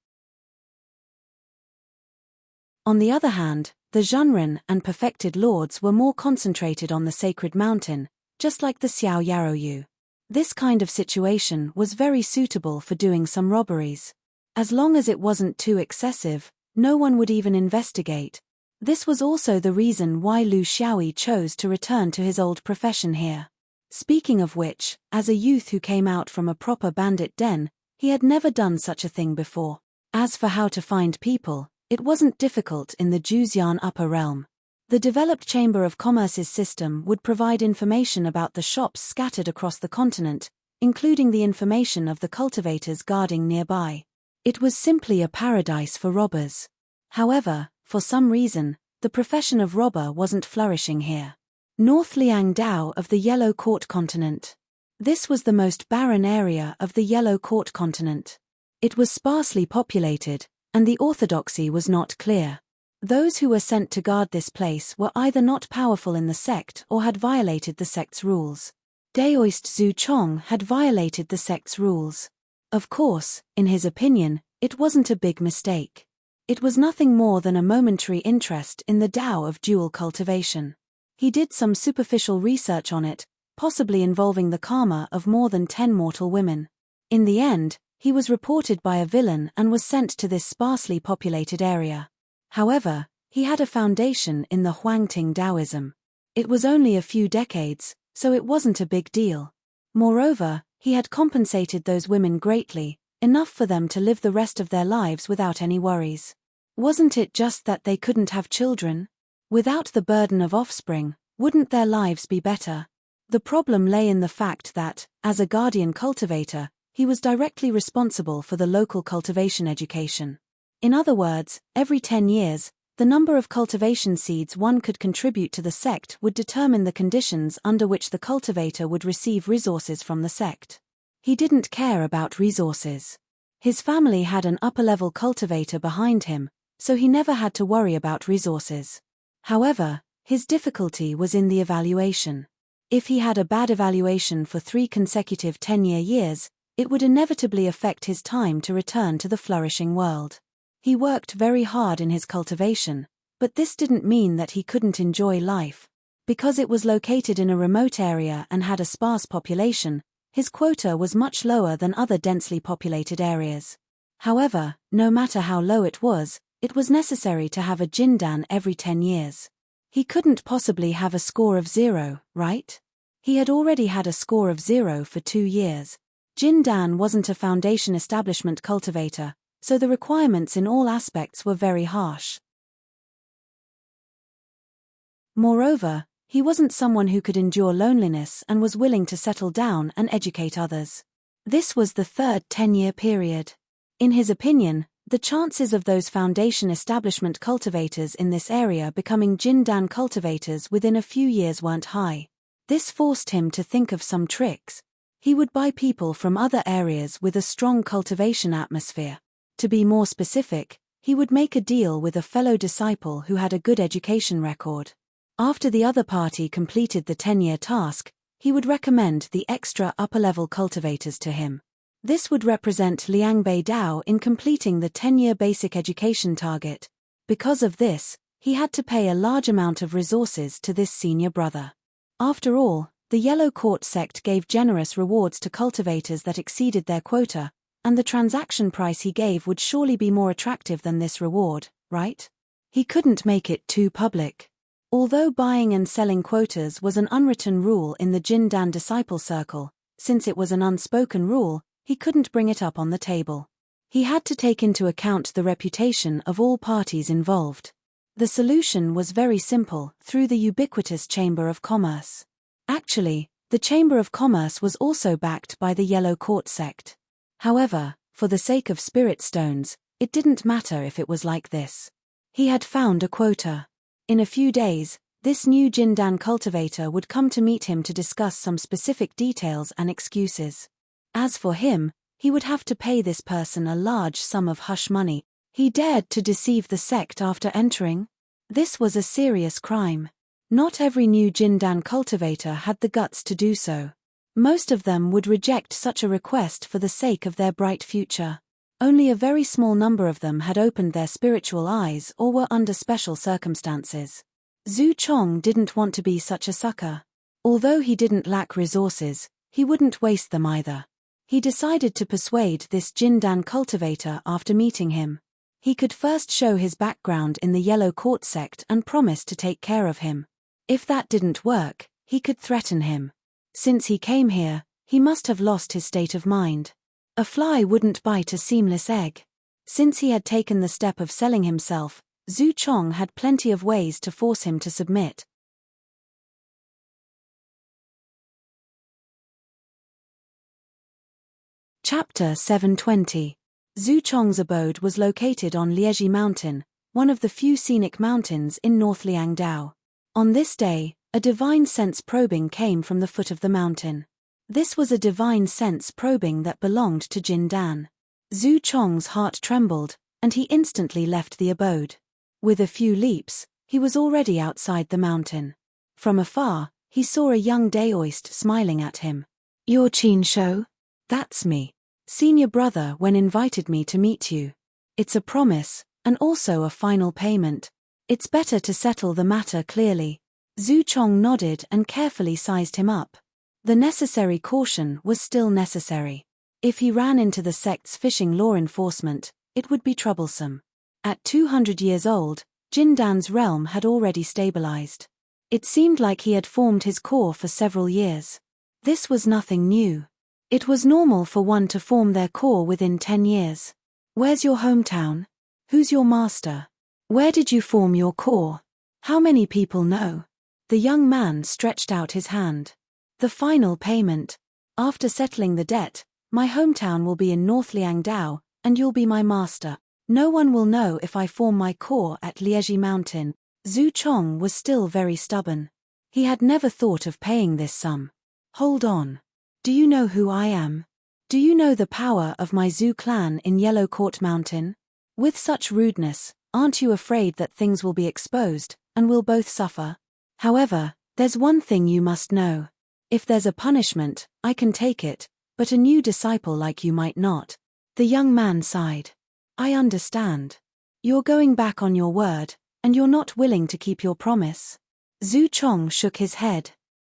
On the other hand, the Zhenren and perfected lords were more concentrated on the sacred mountain, just like the Xiao Yaroyu. This kind of situation was very suitable for doing some robberies. As long as it wasn't too excessive, no one would even investigate. This was also the reason why Lu Xiaoyi chose to return to his old profession here. Speaking of which, as a youth who came out from a proper bandit den, he had never done such a thing before. As for how to find people, it wasn't difficult in the Juzian upper realm. The developed Chamber of Commerce's system would provide information about the shops scattered across the continent, including the information of the cultivators guarding nearby. It was simply a paradise for robbers. However, for some reason, the profession of robber wasn't flourishing here. North Liangdao of the Yellow Court continent. This was the most barren area of the Yellow Court continent. It was sparsely populated, and the orthodoxy was not clear. Those who were sent to guard this place were either not powerful in the sect or had violated the sect's rules. Daoist Zhu Chong had violated the sect's rules. Of course, in his opinion, it wasn't a big mistake. It was nothing more than a momentary interest in the Tao of dual cultivation. He did some superficial research on it, possibly involving the karma of more than 10 mortal women. In the end, he was reported by a villain and was sent to this sparsely populated area. However, he had a foundation in the Huangting Taoism. It was only a few decades, so it wasn't a big deal. Moreover, he had compensated those women greatly, enough for them to live the rest of their lives without any worries. Wasn't it just that they couldn't have children? Without the burden of offspring, wouldn't their lives be better? The problem lay in the fact that, as a guardian cultivator, he was directly responsible for the local cultivation education. In other words, every 10 years, the number of cultivation seeds one could contribute to the sect would determine the conditions under which the cultivator would receive resources from the sect. He didn't care about resources. His family had an upper-level cultivator behind him, so he never had to worry about resources. However, his difficulty was in the evaluation. If he had a bad evaluation for 3 consecutive 10-year years, it would inevitably affect his time to return to the flourishing world. He worked very hard in his cultivation, but this didn't mean that he couldn't enjoy life. Because it was located in a remote area and had a sparse population, his quota was much lower than other densely populated areas. However, no matter how low it was necessary to have a Jindan every 10 years. He couldn't possibly have a score of 0, right? He had already had a score of 0 for 2 years. Jindan wasn't a foundation establishment cultivator, so the requirements in all aspects were very harsh. Moreover, he wasn't someone who could endure loneliness and was willing to settle down and educate others. This was the third 10-year period. In his opinion, the chances of those foundation establishment cultivators in this area becoming Jindan cultivators within a few years weren't high. This forced him to think of some tricks. He would buy people from other areas with a strong cultivation atmosphere. To be more specific, he would make a deal with a fellow disciple who had a good education record. After the other party completed the 10-year task, he would recommend the extra upper-level cultivators to him. This would represent Liangbei Dao in completing the 10-year basic education target. Because of this, he had to pay a large amount of resources to this senior brother. After all, the Yellow Court sect gave generous rewards to cultivators that exceeded their quota, and the transaction price he gave would surely be more attractive than this reward, right? He couldn't make it too public. Although buying and selling quotas was an unwritten rule in the Jindan disciple circle, since it was an unspoken rule, he couldn't bring it up on the table. He had to take into account the reputation of all parties involved. The solution was very simple, through the ubiquitous Chamber of Commerce. Actually, the Chamber of Commerce was also backed by the Yellow Court sect. However, for the sake of spirit stones, it didn't matter if it was like this. He had found a quota. In a few days, this new Jindan cultivator would come to meet him to discuss some specific details and excuses. As for him, he would have to pay this person a large sum of hush money. He dared to deceive the sect after entering? This was a serious crime. Not every new Jindan cultivator had the guts to do so. Most of them would reject such a request for the sake of their bright future. Only a very small number of them had opened their spiritual eyes or were under special circumstances. Zhu Chong didn't want to be such a sucker. Although he didn't lack resources, he wouldn't waste them either. He decided to persuade this Jindan cultivator after meeting him. He could first show his background in the Yellow Court sect and promise to take care of him. If that didn't work, he could threaten him. Since he came here, he must have lost his state of mind. A fly wouldn't bite a seamless egg. Since he had taken the step of selling himself, Zhu Chong had plenty of ways to force him to submit. Chapter 720. Zhu Chong's abode was located on Liezhi Mountain, one of the few scenic mountains in North Liangdao. On this day, a divine sense probing came from the foot of the mountain. This was a divine sense probing that belonged to Jindan. Zhu Chong's heart trembled, and he instantly left the abode. With a few leaps, he was already outside the mountain. From afar, he saw a young Daoist smiling at him. "You're Qin Shou? That's me. Senior brother when invited me to meet you. It's a promise, and also a final payment. It's better to settle the matter clearly." Zhu Chong nodded and carefully sized him up. The necessary caution was still necessary. If he ran into the sect's fishing law enforcement, it would be troublesome. At 200 years old, Jindan's realm had already stabilized. It seemed like he had formed his core for several years. This was nothing new. It was normal for one to form their core within 10 years. Where's your hometown? Who's your master? Where did you form your core? How many people know? The young man stretched out his hand. The final payment. After settling the debt, my hometown will be in North Liangdao, and you'll be my master. No one will know if I form my core at Liegi Mountain. Zhu Chong was still very stubborn. He had never thought of paying this sum. Hold on. Do you know who I am? Do you know the power of my Zhu clan in Yellow Court Mountain? With such rudeness, aren't you afraid that things will be exposed, and we'll both suffer? However, there's one thing you must know. If there's a punishment, I can take it, but a new disciple like you might not. The young man sighed. I understand. You're going back on your word, and you're not willing to keep your promise. Zhu Chong shook his head.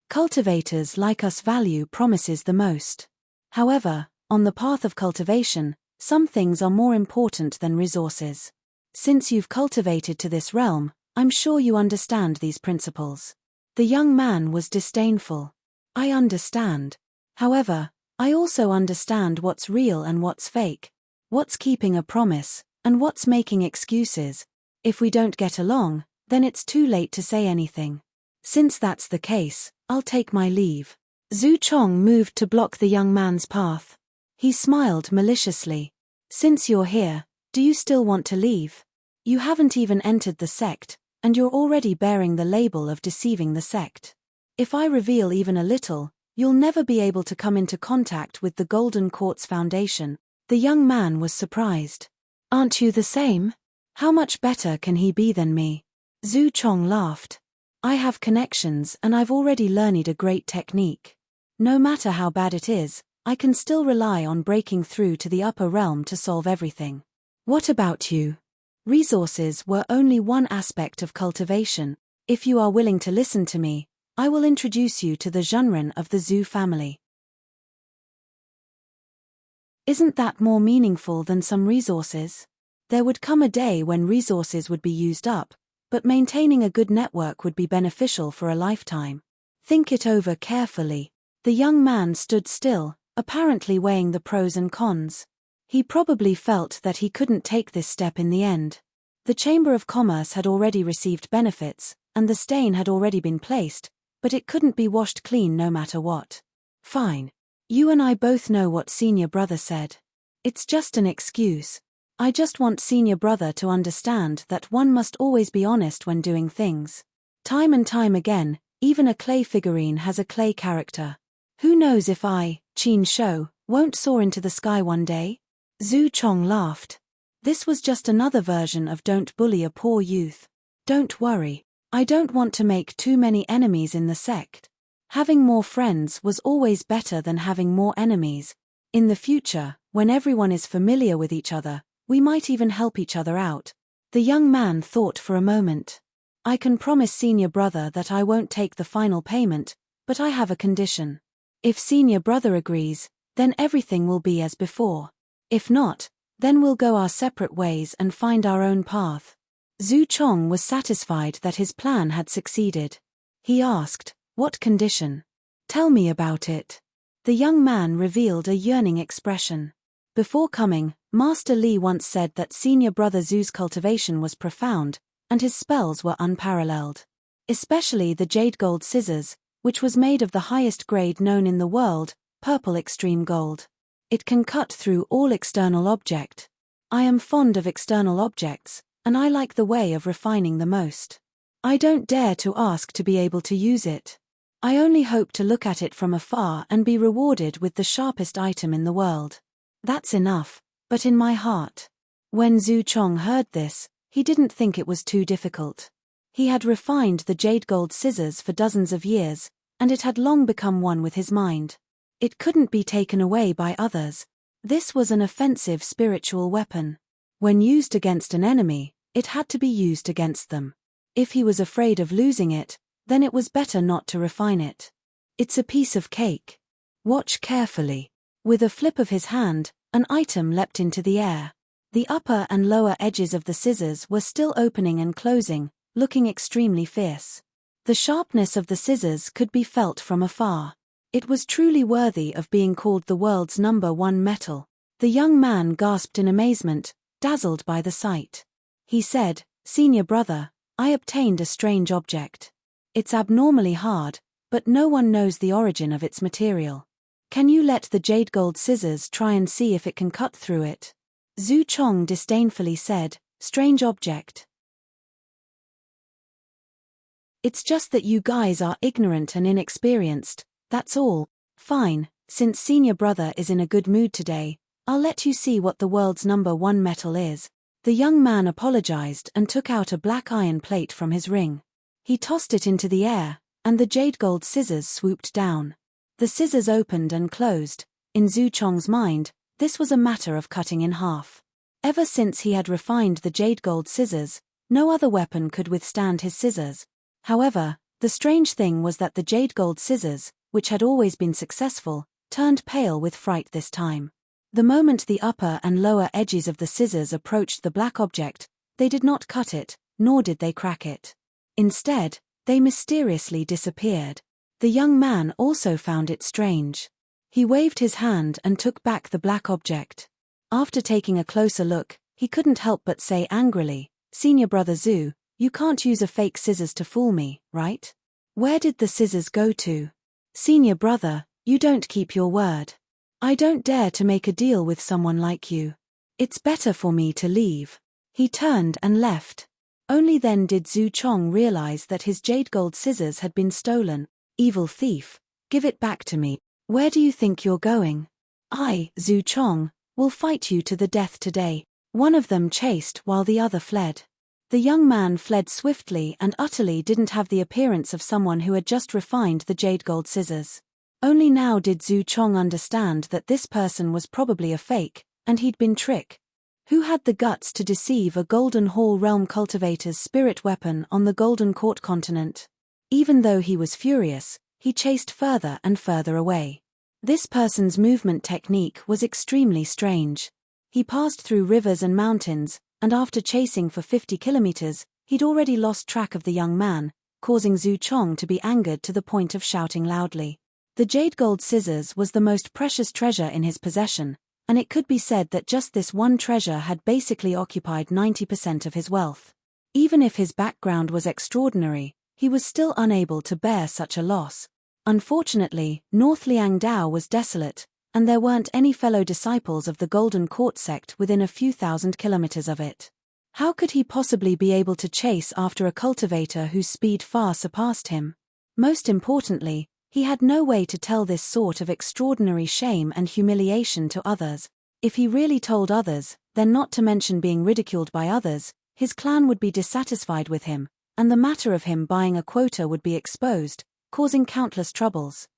Cultivators like us value promises the most. However, on the path of cultivation, some things are more important than resources. Since you've cultivated to this realm, I'm sure you understand these principles. The young man was disdainful. I understand. However, I also understand what's real and what's fake. What's keeping a promise, and what's making excuses. If we don't get along, then it's too late to say anything. Since that's the case, I'll take my leave. Zhu Chong moved to block the young man's path. He smiled maliciously. Since you're here, do you still want to leave? You haven't even entered the sect, and you're already bearing the label of deceiving the sect. If I reveal even a little, you'll never be able to come into contact with the Golden Quartz Foundation. The young man was surprised. Aren't you the same? How much better can he be than me? Zhu Chong laughed. I have connections and I've already learned a great technique. No matter how bad it is, I can still rely on breaking through to the upper realm to solve everything. What about you? Resources were only one aspect of cultivation. If you are willing to listen to me, I will introduce you to the Zhenren of the Zhu family. Isn't that more meaningful than some resources? There would come a day when resources would be used up, but maintaining a good network would be beneficial for a lifetime. Think it over carefully. The young man stood still, apparently weighing the pros and cons. He probably felt that he couldn't take this step in the end. The Chamber of Commerce had already received benefits, and the stain had already been placed, but it couldn't be washed clean no matter what. Fine. You and I both know what senior brother said. It's just an excuse. I just want senior brother to understand that one must always be honest when doing things. Time and time again, even a clay figurine has a clay character. Who knows if I, Qin Shou, won't soar into the sky one day? Zhu Chong laughed. This was just another version of don't bully a poor youth. Don't worry. I don't want to make too many enemies in the sect. Having more friends was always better than having more enemies. In the future, when everyone is familiar with each other, we might even help each other out. The young man thought for a moment. I can promise senior brother that I won't take the final payment, but I have a condition. If senior brother agrees, then everything will be as before. If not, then we'll go our separate ways and find our own path. Zhu Chong was satisfied that his plan had succeeded. He asked, what condition? Tell me about it. The young man revealed a yearning expression. Before coming, Master Li once said that senior brother Zhu's cultivation was profound, and his spells were unparalleled. Especially the jade gold scissors, which was made of the highest grade known in the world, purple extreme gold. It can cut through all external object. I am fond of external objects, and I like the way of refining the most. I don't dare to ask to be able to use it. I only hope to look at it from afar and be rewarded with the sharpest item in the world. That's enough, but in my heart. When Zhu Chong heard this, he didn't think it was too difficult. He had refined the jade gold scissors for dozens of years, and it had long become one with his mind. It couldn't be taken away by others. This was an offensive spiritual weapon. When used against an enemy, it had to be used against them. If he was afraid of losing it, then it was better not to refine it. It's a piece of cake. Watch carefully. With a flip of his hand, an item leapt into the air. The upper and lower edges of the scissors were still opening and closing, looking extremely fierce. The sharpness of the scissors could be felt from afar. It was truly worthy of being called the world's #1 metal. The young man gasped in amazement, dazzled by the sight. He said, "Senior brother, I obtained a strange object. It's abnormally hard, but no one knows the origin of its material. Can you let the jade gold scissors try and see if it can cut through it? Zhu Chong disdainfully said, strange object. It's just that you guys are ignorant and inexperienced, that's all. Fine, since senior brother is in a good mood today, I'll let you see what the world's #1 metal is. The young man apologized and took out a black iron plate from his ring. He tossed it into the air, and the jade gold scissors swooped down. The scissors opened and closed. In Zhu Chong's mind, this was a matter of cutting in half. Ever since he had refined the jade gold scissors, no other weapon could withstand his scissors. However, the strange thing was that the jade gold scissors, which had always been successful, turned pale with fright this time. The moment the upper and lower edges of the scissors approached the black object, they did not cut it, nor did they crack it. Instead, they mysteriously disappeared. The young man also found it strange. He waved his hand and took back the black object. After taking a closer look, he couldn't help but say angrily, "Senior brother Zhu, you can't use a fake scissors to fool me, right? Where did the scissors go to? Senior brother, you don't keep your word. I don't dare to make a deal with someone like you. It's better for me to leave." He turned and left. Only then did Zhu Chong realize that his jade gold scissors had been stolen. Evil thief, give it back to me. Where do you think you're going? I, Zhu Chong, will fight you to the death today. One of them chased while the other fled. The young man fled swiftly and utterly didn't have the appearance of someone who had just refined the jade gold scissors. Only now did Zhu Chong understand that this person was probably a fake, and he'd been tricked. Who had the guts to deceive a Golden Hall realm cultivator's spirit weapon on the Golden Court continent? Even though he was furious, he chased further and further away. This person's movement technique was extremely strange. He passed through rivers and mountains, and after chasing for 50 kilometers, he'd already lost track of the young man, causing Zhu Chong to be angered to the point of shouting loudly. The jade gold scissors was the most precious treasure in his possession, and it could be said that just this one treasure had basically occupied 90% of his wealth. Even if his background was extraordinary, he was still unable to bear such a loss. Unfortunately, North Liangdao was desolate, and there weren't any fellow disciples of the Golden Court sect within a few thousand kilometers of it. How could he possibly be able to chase after a cultivator whose speed far surpassed him? Most importantly, he had no way to tell this sort of extraordinary shame and humiliation to others. If he really told others, then not to mention being ridiculed by others, his clan would be dissatisfied with him, and the matter of him buying a quota would be exposed, causing countless troubles.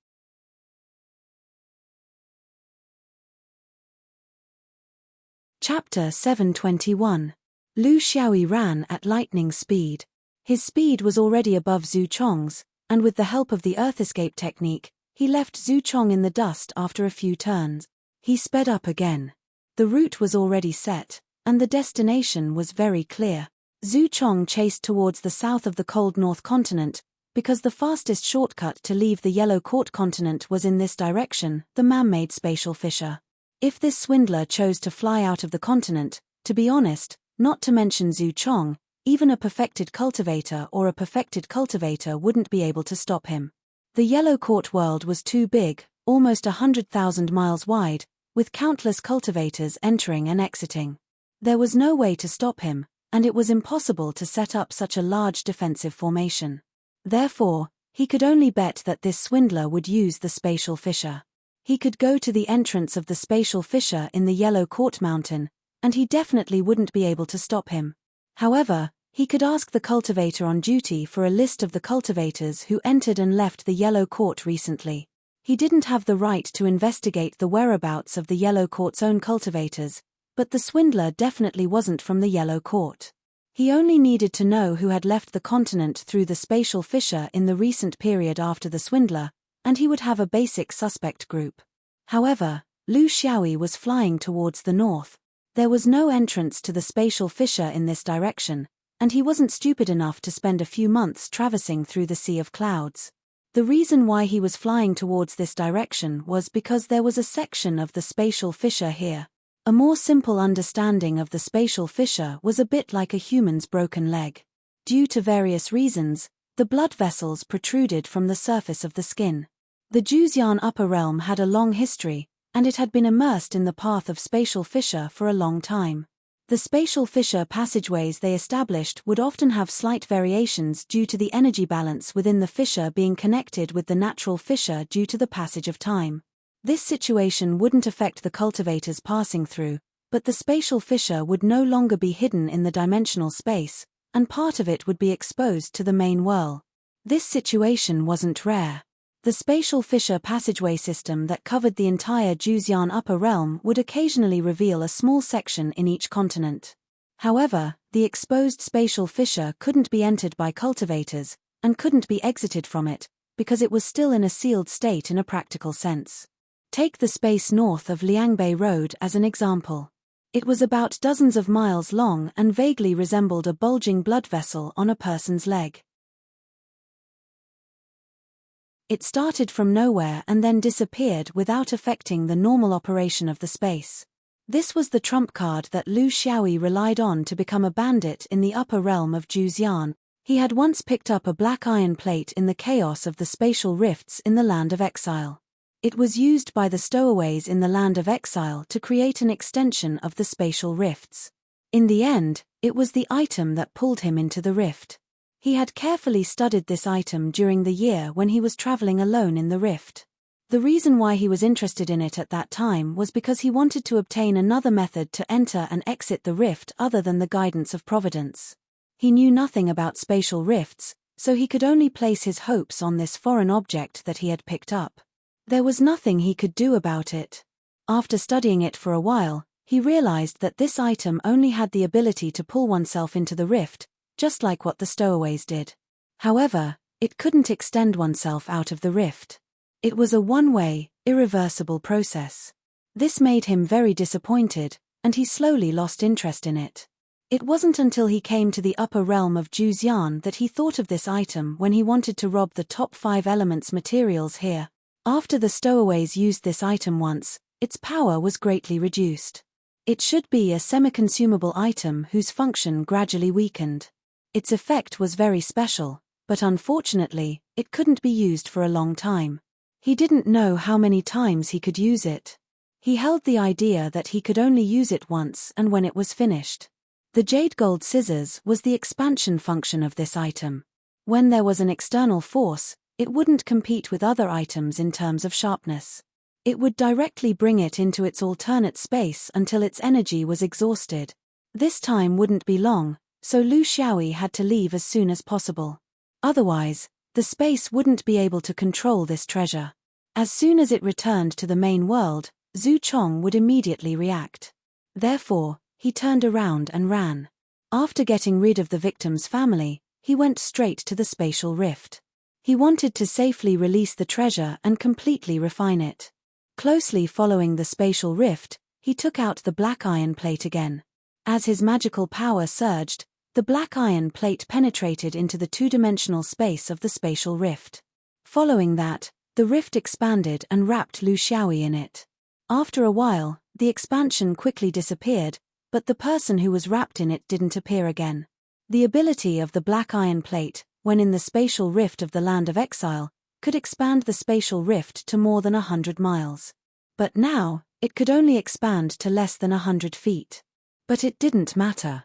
Chapter 721. Lu Xiaoyi ran at lightning speed. His speed was already above Zhu Chong's, and with the help of the Earth Escape technique, he left Zhu Chong in the dust after a few turns. He sped up again. The route was already set, and the destination was very clear. Zhu Chong chased towards the south of the cold North continent, because the fastest shortcut to leave the Yellow Court continent was in this direction, the man-made spatial fissure. If this swindler chose to fly out of the continent, to be honest, not to mention Zhu Chong, even a perfected cultivator or a perfected cultivator wouldn't be able to stop him. The Yellow Court world was too big, almost 100,000 miles wide, with countless cultivators entering and exiting. There was no way to stop him, and it was impossible to set up such a large defensive formation. Therefore, he could only bet that this swindler would use the spatial fissure. He could go to the entrance of the spatial fissure in the Yellow Court mountain, and he definitely wouldn't be able to stop him. However, he could ask the cultivator on duty for a list of the cultivators who entered and left the Yellow Court recently. He didn't have the right to investigate the whereabouts of the Yellow Court's own cultivators, but the swindler definitely wasn't from the Yellow Court. He only needed to know who had left the continent through the spatial fissure in the recent period after the swindler, and he would have a basic suspect group. However, Lu Xiaoyi was flying towards the north. There was no entrance to the spatial fissure in this direction, and he wasn't stupid enough to spend a few months traversing through the sea of clouds. The reason why he was flying towards this direction was because there was a section of the spatial fissure here. A more simple understanding of the spatial fissure was a bit like a human's broken leg. Due to various reasons, the blood vessels protruded from the surface of the skin. The Juzian upper realm had a long history, and it had been immersed in the path of spatial fissure for a long time. The spatial fissure passageways they established would often have slight variations due to the energy balance within the fissure being connected with the natural fissure due to the passage of time. This situation wouldn't affect the cultivators passing through, but the spatial fissure would no longer be hidden in the dimensional space, and part of it would be exposed to the main whirl. This situation wasn't rare. The spatial fissure passageway system that covered the entire Juzian upper realm would occasionally reveal a small section in each continent. However, the exposed spatial fissure couldn't be entered by cultivators, and couldn't be exited from it, because it was still in a sealed state in a practical sense. Take the space north of Liangbei Road as an example. It was about dozens of miles long and vaguely resembled a bulging blood vessel on a person's leg. It started from nowhere and then disappeared without affecting the normal operation of the space. This was the trump card that Lu Xiaoyi relied on to become a bandit in the upper realm of Juzian. He had once picked up a black iron plate in the chaos of the spatial rifts in the Land of Exile. It was used by the stowaways in the Land of Exile to create an extension of the spatial rifts. In the end, it was the item that pulled him into the rift. He had carefully studied this item during the year when he was traveling alone in the rift. The reason why he was interested in it at that time was because he wanted to obtain another method to enter and exit the rift other than the guidance of Providence. He knew nothing about spatial rifts, so he could only place his hopes on this foreign object that he had picked up. There was nothing he could do about it. After studying it for a while, he realized that this item only had the ability to pull oneself into the rift, just like what the stowaways did. However, it couldn't extend oneself out of the rift. It was a one-way, irreversible process. This made him very disappointed, and he slowly lost interest in it. It wasn't until he came to the upper realm of Juzian that he thought of this item when he wanted to rob the top 5 elements materials here. After the stowaways used this item once, its power was greatly reduced. It should be a semi-consumable item whose function gradually weakened. Its effect was very special, but unfortunately, it couldn't be used for a long time. He didn't know how many times he could use it. He held the idea that he could only use it once and when it was finished. The jade gold scissors was the expansion function of this item. When there was an external force, it wouldn't compete with other items in terms of sharpness. It would directly bring it into its alternate space until its energy was exhausted. This time wouldn't be long, so Lu Xiaoyi had to leave as soon as possible. Otherwise, the space wouldn't be able to control this treasure. As soon as it returned to the main world, Zhu Chong would immediately react. Therefore, he turned around and ran. After getting rid of the victim's family, he went straight to the spatial rift. He wanted to safely release the treasure and completely refine it. Closely following the spatial rift, he took out the black iron plate again. As his magical power surged, the black iron plate penetrated into the two-dimensional space of the spatial rift. Following that, the rift expanded and wrapped Lu Xiaoyi in it. After a while, the expansion quickly disappeared, but the person who was wrapped in it didn't appear again. The ability of the black iron plate, when in the spatial rift of the Land of Exile, could expand the spatial rift to more than 100 miles. But now, it could only expand to less than 100 feet. But it didn't matter.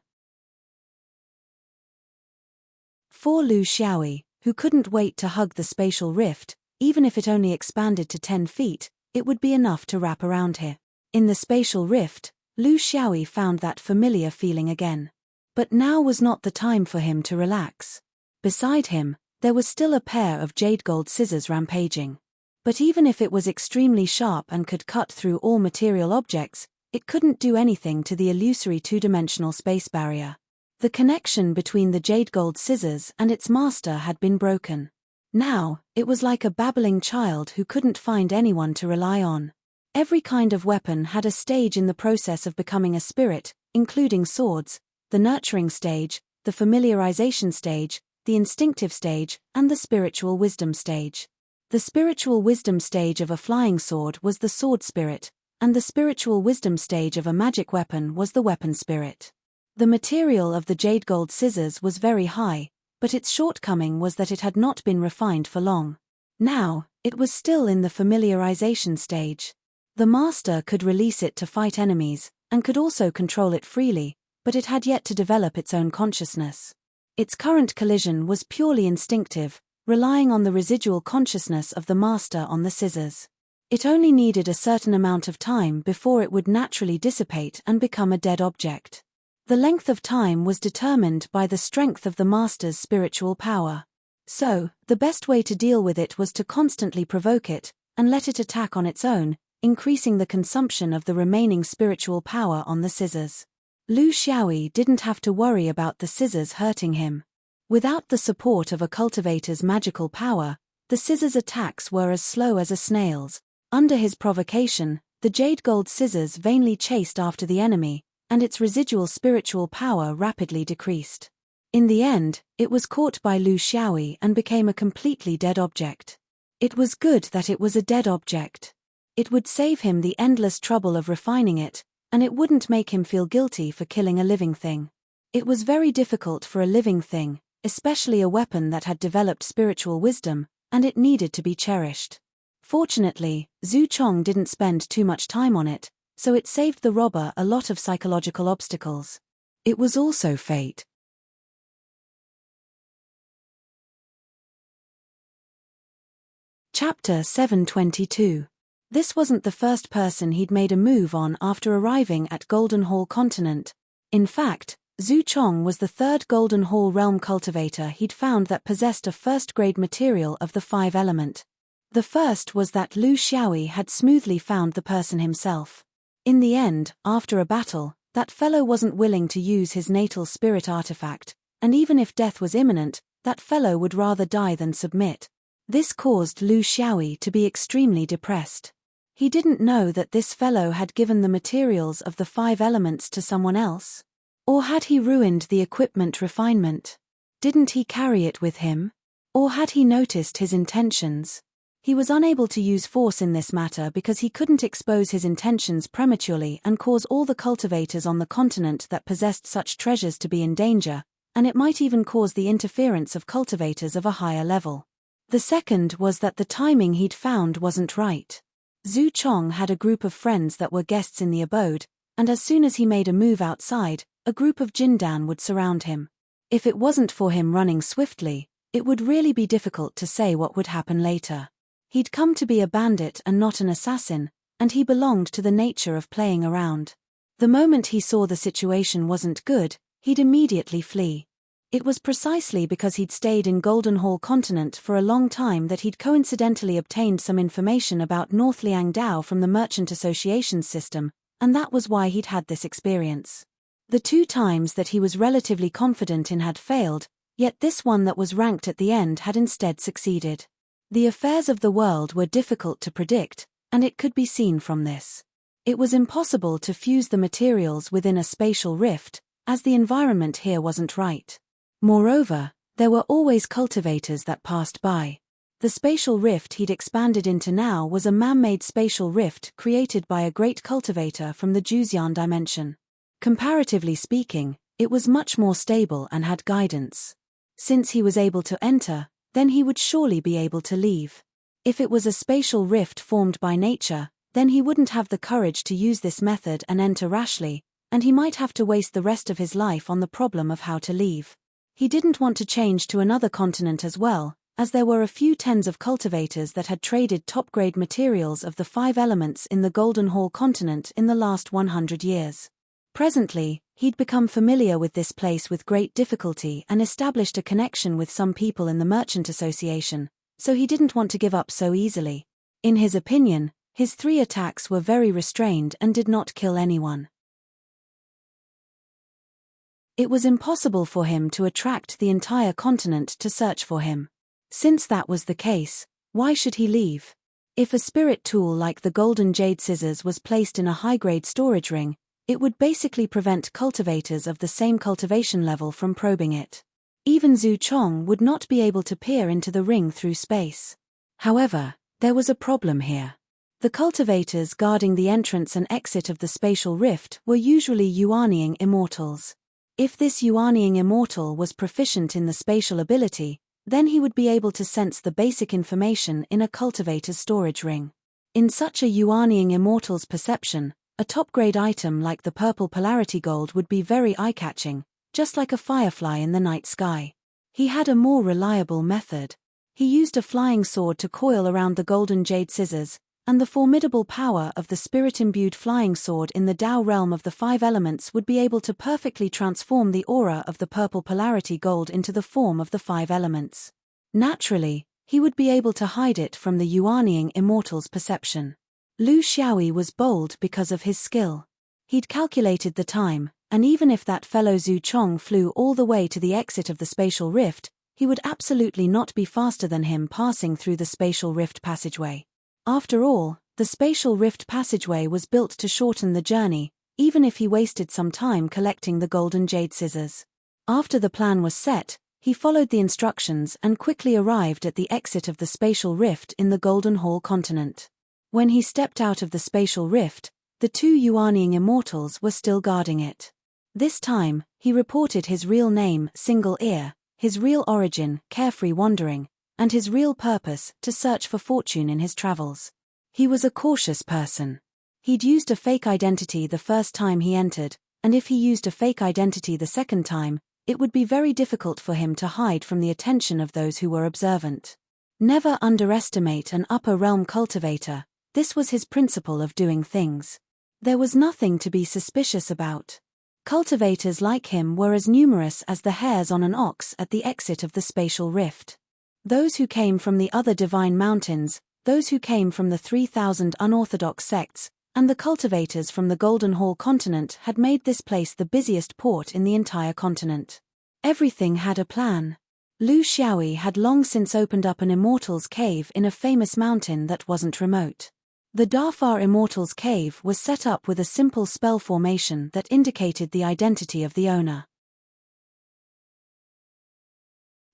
For Lu Xiaoyi, who couldn't wait to hug the spatial rift, even if it only expanded to 10 feet, it would be enough to wrap around here. In the spatial rift, Lu Xiaoyi found that familiar feeling again. But now was not the time for him to relax. Beside him, there was still a pair of jade gold scissors rampaging. But even if it was extremely sharp and could cut through all material objects, it couldn't do anything to the illusory two-dimensional space barrier. The connection between the jade gold scissors and its master had been broken. Now, it was like a babbling child who couldn't find anyone to rely on. Every kind of weapon had a stage in the process of becoming a spirit, including swords, the nurturing stage, the familiarization stage, the instinctive stage, and the spiritual wisdom stage. The spiritual wisdom stage of a flying sword was the sword spirit, and the spiritual wisdom stage of a magic weapon was the weapon spirit. The material of the jade gold scissors was very high, but its shortcoming was that it had not been refined for long. Now, it was still in the familiarization stage. The master could release it to fight enemies, and could also control it freely, but it had yet to develop its own consciousness. Its current collision was purely instinctive, relying on the residual consciousness of the master on the scissors. It only needed a certain amount of time before it would naturally dissipate and become a dead object. The length of time was determined by the strength of the master's spiritual power. So, the best way to deal with it was to constantly provoke it, and let it attack on its own, increasing the consumption of the remaining spiritual power on the scissors. Lu Xiaoyi didn't have to worry about the scissors hurting him. Without the support of a cultivator's magical power, the scissors' attacks were as slow as a snail's. Under his provocation, the jade gold scissors vainly chased after the enemy, and its residual spiritual power rapidly decreased. In the end, it was caught by Lu Xiaoyi and became a completely dead object. It was good that it was a dead object. It would save him the endless trouble of refining it, and it wouldn't make him feel guilty for killing a living thing. It was very difficult for a living thing, especially a weapon that had developed spiritual wisdom, and it needed to be cherished. Fortunately, Zhu Chong didn't spend too much time on it, so it saved the robber a lot of psychological obstacles. It was also fate. Chapter 722. This wasn't the first person he'd made a move on after arriving at Golden Hall Continent. In fact, Zhu Chong was the third Golden Hall realm cultivator he'd found that possessed a first-grade material of the 5 element. The first was that Lu Xiaoyi had smoothly found the person himself. In the end, after a battle, that fellow wasn't willing to use his natal spirit artifact, and even if death was imminent, that fellow would rather die than submit. This caused Lu Xiaoyi to be extremely depressed. He didn't know that this fellow had given the materials of the 5 elements to someone else. Or had he ruined the equipment refinement? Didn't he carry it with him? Or had he noticed his intentions? He was unable to use force in this matter because he couldn't expose his intentions prematurely and cause all the cultivators on the continent that possessed such treasures to be in danger, and it might even cause the interference of cultivators of a higher level. The second was that the timing he'd found wasn't right. Zhu Chong had a group of friends that were guests in the abode, and as soon as he made a move outside, a group of Jindan would surround him. If it wasn't for him running swiftly, it would really be difficult to say what would happen later. He'd come to be a bandit and not an assassin, and he belonged to the nature of playing around. The moment he saw the situation wasn't good, he'd immediately flee. It was precisely because he'd stayed in Golden Hall Continent for a long time that he'd coincidentally obtained some information about North Liangdao from the Merchant Association's system, and that was why he'd had this experience. The 2 times that he was relatively confident in had failed, yet this one that was ranked at the end had instead succeeded. The affairs of the world were difficult to predict, and it could be seen from this. It was impossible to fuse the materials within a spatial rift, as the environment here wasn't right. Moreover, there were always cultivators that passed by. The spatial rift he'd expanded into now was a man-made spatial rift created by a great cultivator from the Juzian dimension. Comparatively speaking, it was much more stable and had guidance. Since he was able to enter, then he would surely be able to leave. If it was a spatial rift formed by nature, then he wouldn't have the courage to use this method and enter rashly, and he might have to waste the rest of his life on the problem of how to leave. He didn't want to change to another continent as well, as there were a few tens of cultivators that had traded top-grade materials of the 5 elements in the Golden Hall Continent in the last 100 years. Presently, he'd become familiar with this place with great difficulty and established a connection with some people in the Merchant Association, so he didn't want to give up so easily. In his opinion, his 3 attacks were very restrained and did not kill anyone. It was impossible for him to attract the entire continent to search for him. Since that was the case, why should he leave? If a spirit tool like the golden jade scissors was placed in a high-grade storage ring, it would basically prevent cultivators of the same cultivation level from probing it. Even Zhu Chong would not be able to peer into the ring through space. However, there was a problem here. The cultivators guarding the entrance and exit of the spatial rift were usually Yuaniing immortals. If this Yuaniing immortal was proficient in the spatial ability, then he would be able to sense the basic information in a cultivator's storage ring. In such a Yuaniing immortal's perception, a top-grade item like the purple polarity gold would be very eye-catching, just like a firefly in the night sky. He had a more reliable method. He used a flying sword to coil around the golden jade scissors, and the formidable power of the spirit-imbued flying sword in the Tao realm of the five elements would be able to perfectly transform the aura of the purple polarity gold into the form of the five elements. Naturally, he would be able to hide it from the Yuaniing immortal's perception. Lu Xiaoyi was bold because of his skill. He'd calculated the time, and even if that fellow Zhu Chong flew all the way to the exit of the spatial rift, he would absolutely not be faster than him passing through the spatial rift passageway. After all, the spatial rift passageway was built to shorten the journey, even if he wasted some time collecting the golden jade scissors. After the plan was set, he followed the instructions and quickly arrived at the exit of the spatial rift in the Golden Hall continent. When he stepped out of the spatial rift, the two Yuaniing immortals were still guarding it. This time, he reported his real name, Single Ear, his real origin, Carefree Wandering, and his real purpose, to search for fortune in his travels. He was a cautious person. He'd used a fake identity the first time he entered, and if he used a fake identity the second time, it would be very difficult for him to hide from the attention of those who were observant. Never underestimate an upper realm cultivator. This was his principle of doing things. There was nothing to be suspicious about. Cultivators like him were as numerous as the hairs on an ox at the exit of the spatial rift. Those who came from the other divine mountains, those who came from the 3,000 unorthodox sects, and the cultivators from the Golden Hall continent had made this place the busiest port in the entire continent. Everything had a plan. Lu Xiaoyi had long since opened up an immortal's cave in a famous mountain that wasn't remote. The Defy Immortal's Cave was set up with a simple spell formation that indicated the identity of the owner.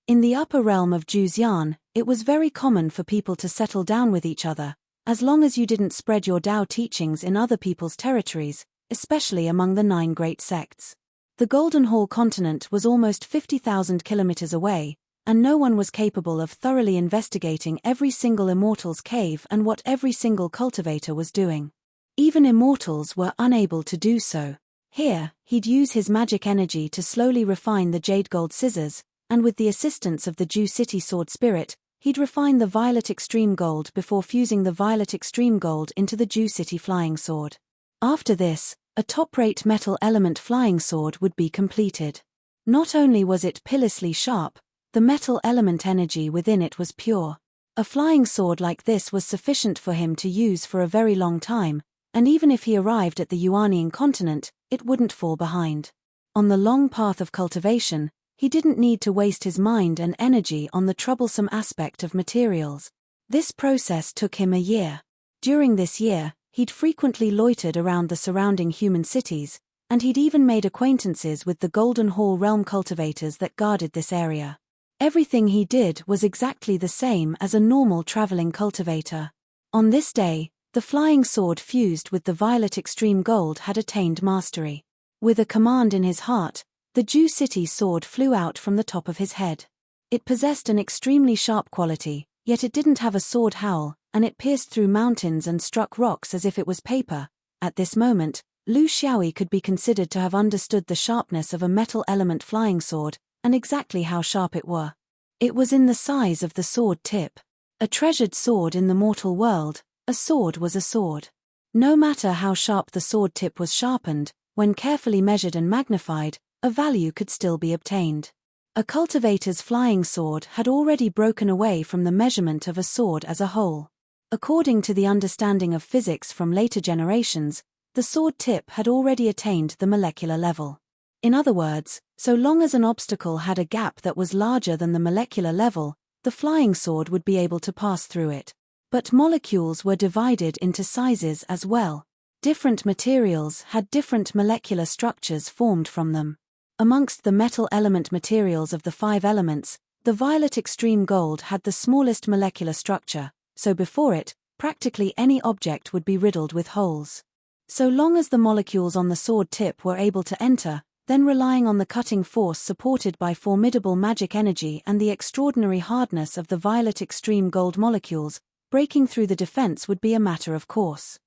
In the upper realm of Juzian, it was very common for people to settle down with each other, as long as you didn't spread your Tao teachings in other people's territories, especially among the 9 great sects. The Golden Hall continent was almost 50,000 kilometers away, and no one was capable of thoroughly investigating every single immortal's cave and what every single cultivator was doing. Even immortals were unable to do so. Here, he'd use his magic energy to slowly refine the jade gold scissors, and with the assistance of the Ju City sword spirit, he'd refine the violet extreme gold before fusing the violet extreme gold into the Ju City flying sword. After this, a top-rate metal element flying sword would be completed. Not only was it pitilessly sharp, the metal element energy within it was pure. A flying sword like this was sufficient for him to use for a very long time, and even if he arrived at the Yuaniing continent, it wouldn't fall behind. On the long path of cultivation, he didn't need to waste his mind and energy on the troublesome aspect of materials. This process took him a year. During this year, he'd frequently loitered around the surrounding human cities, and he'd even made acquaintances with the Golden Hall realm cultivators that guarded this area. Everything he did was exactly the same as a normal traveling cultivator. On this day, the flying sword fused with the violet extreme gold had attained mastery. With a command in his heart, the Ju City sword flew out from the top of his head. It possessed an extremely sharp quality, yet it didn't have a sword howl, and it pierced through mountains and struck rocks as if it was paper. At this moment, Lu Xiaoyi could be considered to have understood the sharpness of a metal element flying sword, and exactly how sharp it were. It was in the size of the sword tip. A treasured sword in the mortal world, a sword was a sword. No matter how sharp the sword tip was sharpened, when carefully measured and magnified, a value could still be obtained. A cultivator's flying sword had already broken away from the measurement of a sword as a whole. According to the understanding of physics from later generations, the sword tip had already attained the molecular level. In other words, so long as an obstacle had a gap that was larger than the molecular level, the flying sword would be able to pass through it. But molecules were divided into sizes as well. Different materials had different molecular structures formed from them. Amongst the metal element materials of the 5 elements, the violet extreme gold had the smallest molecular structure, so before it, practically any object would be riddled with holes. So long as the molecules on the sword tip were able to enter, then relying on the cutting force supported by formidable magic energy and the extraordinary hardness of the violet extreme gold molecules, breaking through the defense would be a matter of course.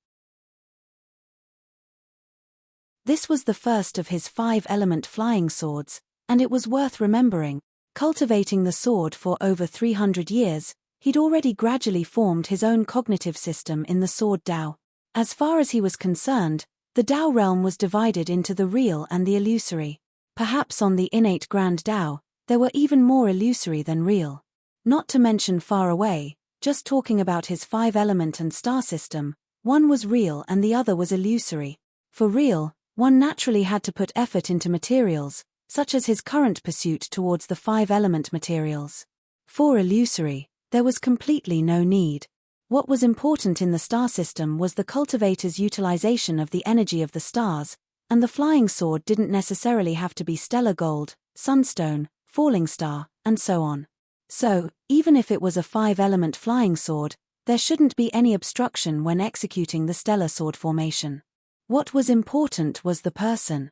This was the first of his 5-element flying swords, and it was worth remembering, cultivating the sword for over 300 years, he'd already gradually formed his own cognitive system in the sword Tao. As far as he was concerned, the Tao realm was divided into the real and the illusory. Perhaps on the innate grand Tao, there were even more illusory than real. Not to mention far away, just talking about his 5-element and star system, one was real and the other was illusory. For real, one naturally had to put effort into materials, such as his current pursuit towards the 5-element materials. For illusory, there was completely no need. What was important in the star system was the cultivator's utilization of the energy of the stars, and the flying sword didn't necessarily have to be stellar gold, sunstone, falling star, and so on. So, even if it was a 5-element flying sword, there shouldn't be any obstruction when executing the stellar sword formation. What was important was the person.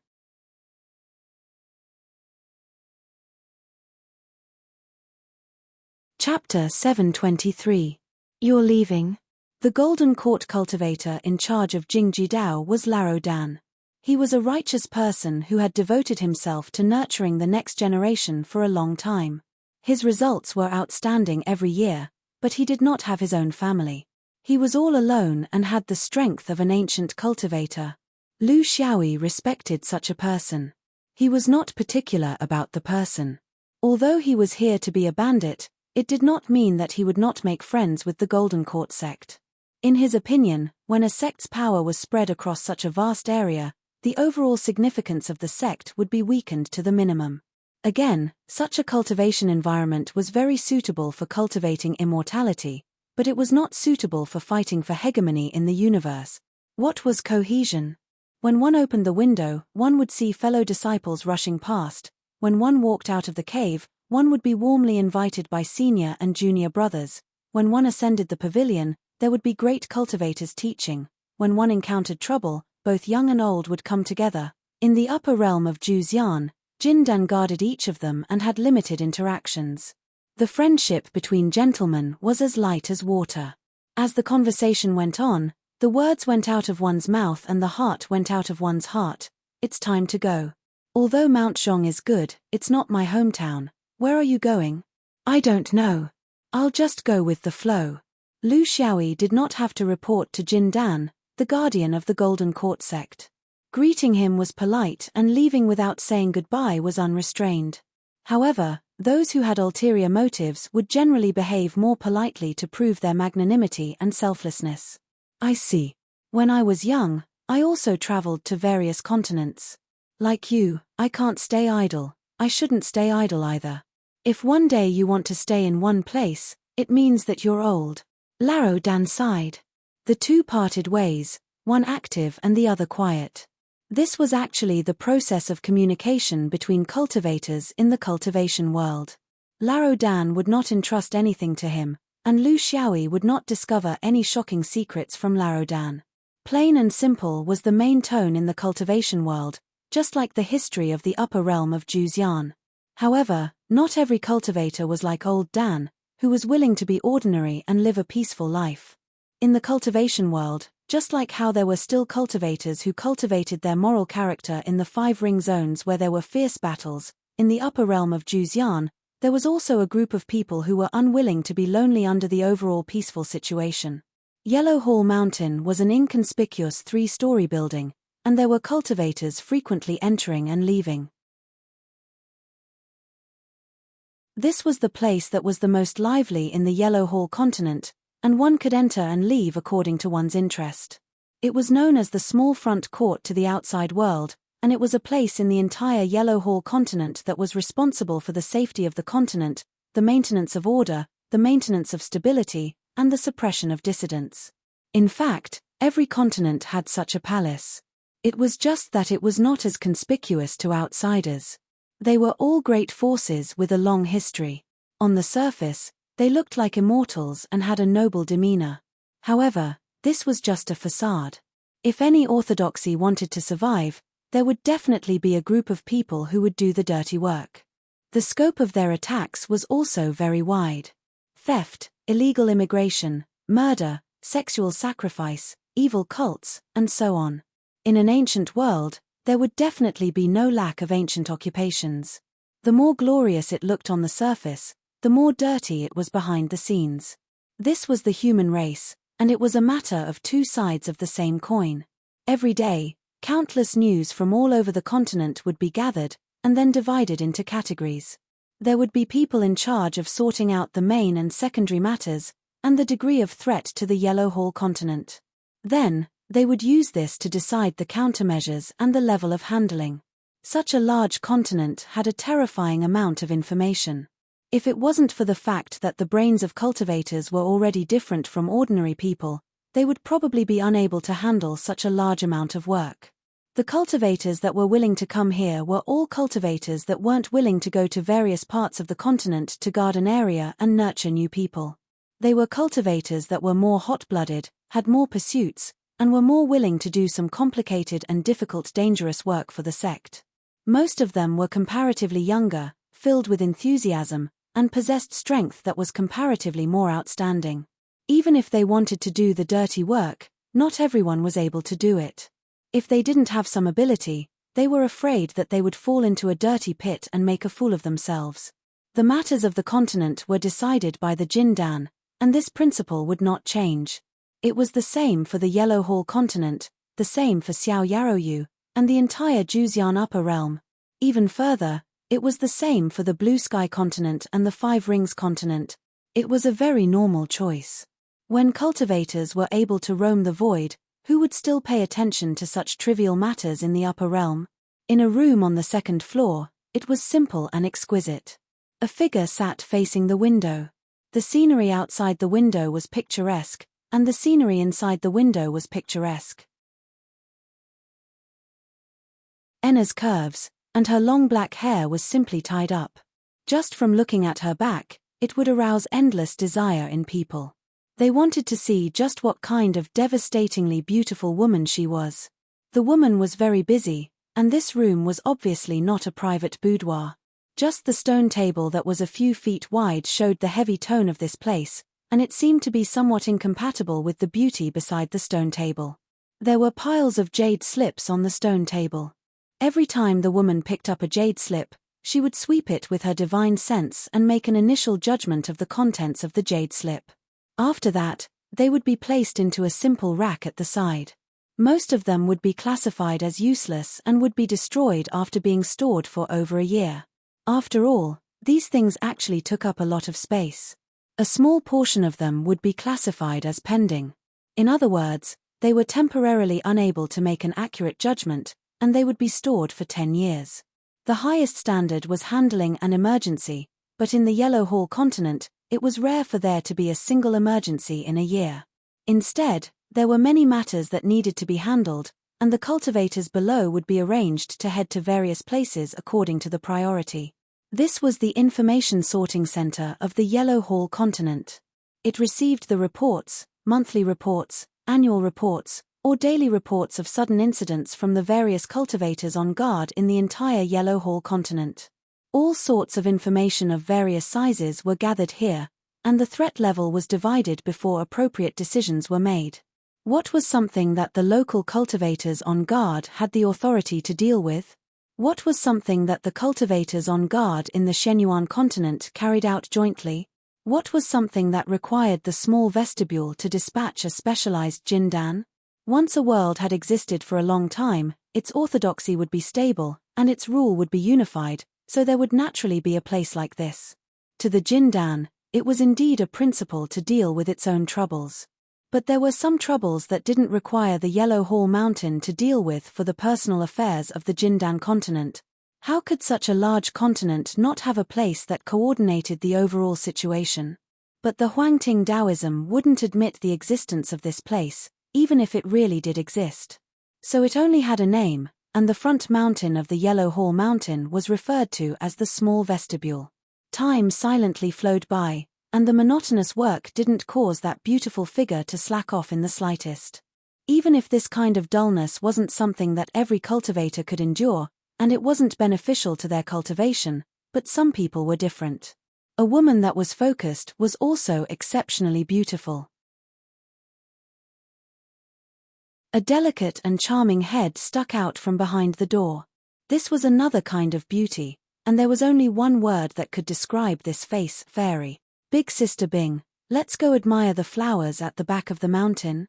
Chapter 723. You're leaving? The Golden Court cultivator in charge of Jingji Dao was Laro Dan. He was a righteous person who had devoted himself to nurturing the next generation for a long time. His results were outstanding every year, but he did not have his own family. He was all alone and had the strength of an ancient cultivator. Lu Xiaoyi respected such a person. He was not particular about the person. Although he was here to be a bandit, it did not mean that he would not make friends with the Golden Court sect. In his opinion, when a sect's power was spread across such a vast area, the overall significance of the sect would be weakened to the minimum. Again, such a cultivation environment was very suitable for cultivating immortality, but it was not suitable for fighting for hegemony in the universe. What was cohesion? When one opened the window, one would see fellow disciples rushing past. When one walked out of the cave, one would be warmly invited by senior and junior brothers. When one ascended the pavilion, there would be great cultivators teaching. When one encountered trouble, both young and old would come together. In the upper realm of Juzian, Jin Dan guarded each of them and had limited interactions. The friendship between gentlemen was as light as water. As the conversation went on, the words went out of one's mouth and the heart went out of one's heart. It's time to go. Although Mount Zhong is good, it's not my hometown. Where are you going? I don't know. I'll just go with the flow. Lu Xiaoyi did not have to report to Jin Dan, the guardian of the Golden Court sect. Greeting him was polite and leaving without saying goodbye was unrestrained. However, those who had ulterior motives would generally behave more politely to prove their magnanimity and selflessness. I see. When I was young, I also traveled to various continents. Like you, I can't stay idle. I shouldn't stay idle either. If one day you want to stay in one place, it means that you're old. Laro Dan sighed. The two parted ways, one active and the other quiet. This was actually the process of communication between cultivators in the cultivation world. Laro Dan would not entrust anything to him, and Lu Xiaoyi would not discover any shocking secrets from Laro Dan. Plain and simple was the main tone in the cultivation world, just like the history of the upper realm of Juzian. However, not every cultivator was like old Dan, who was willing to be ordinary and live a peaceful life. In the cultivation world, just like how there were still cultivators who cultivated their moral character in the 5-ring zones where there were fierce battles, in the upper realm of Juzian, there was also a group of people who were unwilling to be lonely under the overall peaceful situation. Yellow Hall Mountain was an inconspicuous 3-story building, and there were cultivators frequently entering and leaving. This was the place that was the most lively in the Yellow Hall continent, and one could enter and leave according to one's interest. It was known as the small front court to the outside world, and it was a place in the entire Yellow Hall continent that was responsible for the safety of the continent, the maintenance of order, the maintenance of stability, and the suppression of dissidents. In fact, every continent had such a palace. It was just that it was not as conspicuous to outsiders. They were all great forces with a long history. On the surface, they looked like immortals and had a noble demeanor. However, this was just a facade. If any orthodoxy wanted to survive, there would definitely be a group of people who would do the dirty work. The scope of their attacks was also very wide. Theft, illegal immigration, murder, sexual sacrifice, evil cults, and so on. In an ancient world, there would definitely be no lack of ancient occupations. The more glorious it looked on the surface, the more dirty it was behind the scenes. This was the human race, and it was a matter of two sides of the same coin. Every day, countless news from all over the continent would be gathered, and then divided into categories. There would be people in charge of sorting out the main and secondary matters, and the degree of threat to the Yellow Hall continent. Then, they would use this to decide the countermeasures and the level of handling. Such a large continent had a terrifying amount of information. If it wasn't for the fact that the brains of cultivators were already different from ordinary people, they would probably be unable to handle such a large amount of work. The cultivators that were willing to come here were all cultivators that weren't willing to go to various parts of the continent to guard an area and nurture new people. They were cultivators that were more hot-blooded, had more pursuits, and were more willing to do some complicated and difficult dangerous work for the sect. Most of them were comparatively younger, filled with enthusiasm, and possessed strength that was comparatively more outstanding. Even if they wanted to do the dirty work, not everyone was able to do it. If they didn't have some ability, they were afraid that they would fall into a dirty pit and make a fool of themselves. The matters of the continent were decided by the Jindan, and this principle would not change. It was the same for the Yellow Hall continent, the same for Xiao Yaroyu, and the entire Juxian Upper Realm. Even further, it was the same for the Blue Sky continent and the Five Rings continent. It was a very normal choice. When cultivators were able to roam the void, who would still pay attention to such trivial matters in the upper realm? In a room on the second floor, it was simple and exquisite. A figure sat facing the window. The scenery outside the window was picturesque, and the scenery inside the window was picturesque. Enna's curves, and her long black hair was simply tied up. Just from looking at her back, it would arouse endless desire in people. They wanted to see just what kind of devastatingly beautiful woman she was. The woman was very busy, and this room was obviously not a private boudoir. Just the stone table that was a few feet wide showed the heavy tone of this place, and it seemed to be somewhat incompatible with the beauty beside the stone table. There were piles of jade slips on the stone table. Every time the woman picked up a jade slip, she would sweep it with her divine sense and make an initial judgment of the contents of the jade slip. After that, they would be placed into a simple rack at the side. Most of them would be classified as useless and would be destroyed after being stored for over a year. After all, these things actually took up a lot of space. A small portion of them would be classified as pending. In other words, they were temporarily unable to make an accurate judgment, and they would be stored for 10 years. The highest standard was handling an emergency, but in the Yellow Hall continent, it was rare for there to be a single emergency in a year. Instead, there were many matters that needed to be handled, and the cultivators below would be arranged to head to various places according to the priority. This was the information sorting center of the Yellow Hall continent. It received the reports, monthly reports, annual reports, or daily reports of sudden incidents from the various cultivators on guard in the entire Yellow Hall continent. All sorts of information of various sizes were gathered here, and the threat level was divided before appropriate decisions were made. What was something that the local cultivators on guard had the authority to deal with? What was something that the cultivators on guard in the Shenyuan continent carried out jointly? What was something that required the small vestibule to dispatch a specialized jindan? Once a world had existed for a long time, its orthodoxy would be stable, and its rule would be unified, so there would naturally be a place like this. To the Jindan, it was indeed a principle to deal with its own troubles. But there were some troubles that didn't require the Yellow Hall Mountain to deal with for the personal affairs of the Jindan continent. How could such a large continent not have a place that coordinated the overall situation? But the Huangting Taoism wouldn't admit the existence of this place, even if it really did exist. So it only had a name, and the front mountain of the Yellow Hall Mountain was referred to as the Small Vestibule. Time silently flowed by, and the monotonous work didn't cause that beautiful figure to slack off in the slightest. Even if this kind of dullness wasn't something that every cultivator could endure, and it wasn't beneficial to their cultivation, but some people were different. A woman that was focused was also exceptionally beautiful. A delicate and charming head stuck out from behind the door. This was another kind of beauty, and there was only one word that could describe this face: fairy. Big Sister Bing, let's go admire the flowers at the back of the mountain.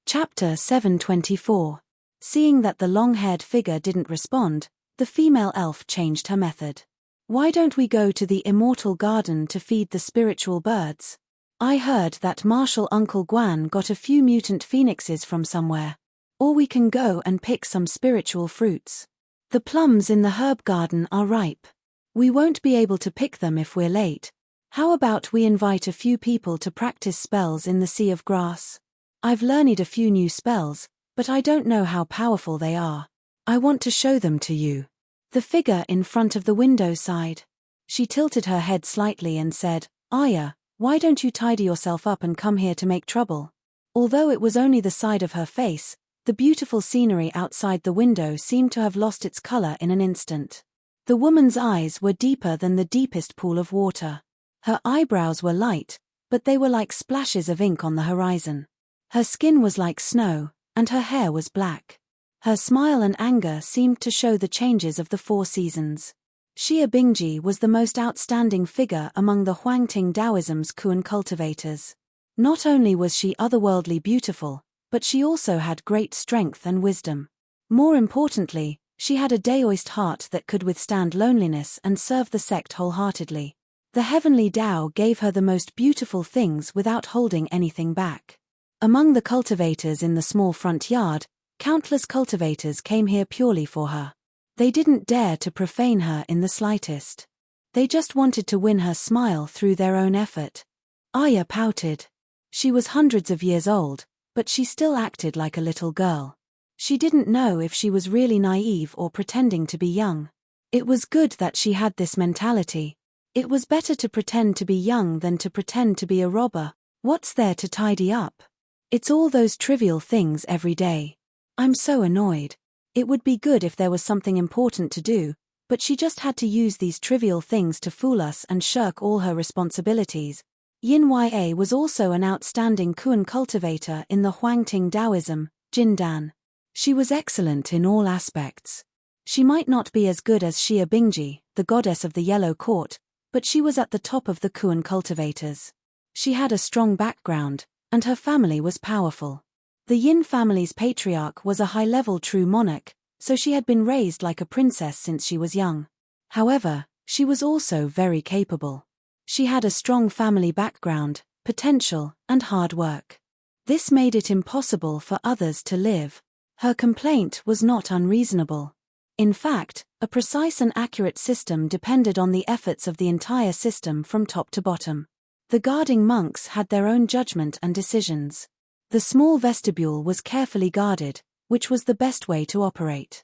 Chapter 724. Seeing that the long-haired figure didn't respond, the female elf changed her method. Why don't we go to the immortal garden to feed the spiritual birds? I heard that Marshal Uncle Guan got a few mutant phoenixes from somewhere. Or we can go and pick some spiritual fruits. The plums in the herb garden are ripe. We won't be able to pick them if we're late. How about we invite a few people to practice spells in the sea of grass? I've learned a few new spells, but I don't know how powerful they are. I want to show them to you. The figure in front of the window sighed. She tilted her head slightly and said, Aya, why don't you tidy yourself up and come here to make trouble? Although it was only the side of her face, the beautiful scenery outside the window seemed to have lost its color in an instant. The woman's eyes were deeper than the deepest pool of water. Her eyebrows were light, but they were like splashes of ink on the horizon. Her skin was like snow, and her hair was black. Her smile and anger seemed to show the changes of the 4 seasons. Xia Bingji was the most outstanding figure among the Huangting Taoism's Kuan cultivators. Not only was she otherworldly beautiful, but she also had great strength and wisdom. More importantly, she had a Daoist heart that could withstand loneliness and serve the sect wholeheartedly. The heavenly Tao gave her the most beautiful things without holding anything back. Among the cultivators in the small front yard, countless cultivators came here purely for her. They didn't dare to profane her in the slightest. They just wanted to win her smile through their own effort. Aya pouted. She was hundreds of years old, but she still acted like a little girl. She didn't know if she was really naive or pretending to be young. It was good that she had this mentality. It was better to pretend to be young than to pretend to be a robber. What's there to tidy up? It's all those trivial things every day. I'm so annoyed. It would be good if there was something important to do, but she just had to use these trivial things to fool us and shirk all her responsibilities. Yin Ya was also an outstanding Kuan cultivator in the Huangting Taoism, Jindan. She was excellent in all aspects. She might not be as good as Xia Bingji, the goddess of the Yellow Court, but she was at the top of the Kuan cultivators. She had a strong background, and her family was powerful. The Yin family's patriarch was a high-level true monarch, so she had been raised like a princess since she was young. However, she was also very capable. She had a strong family background, potential, and hard work. This made it impossible for others to live. Her complaint was not unreasonable. In fact, a precise and accurate system depended on the efforts of the entire system from top to bottom. The guarding monks had their own judgment and decisions. The small vestibule was carefully guarded, which was the best way to operate.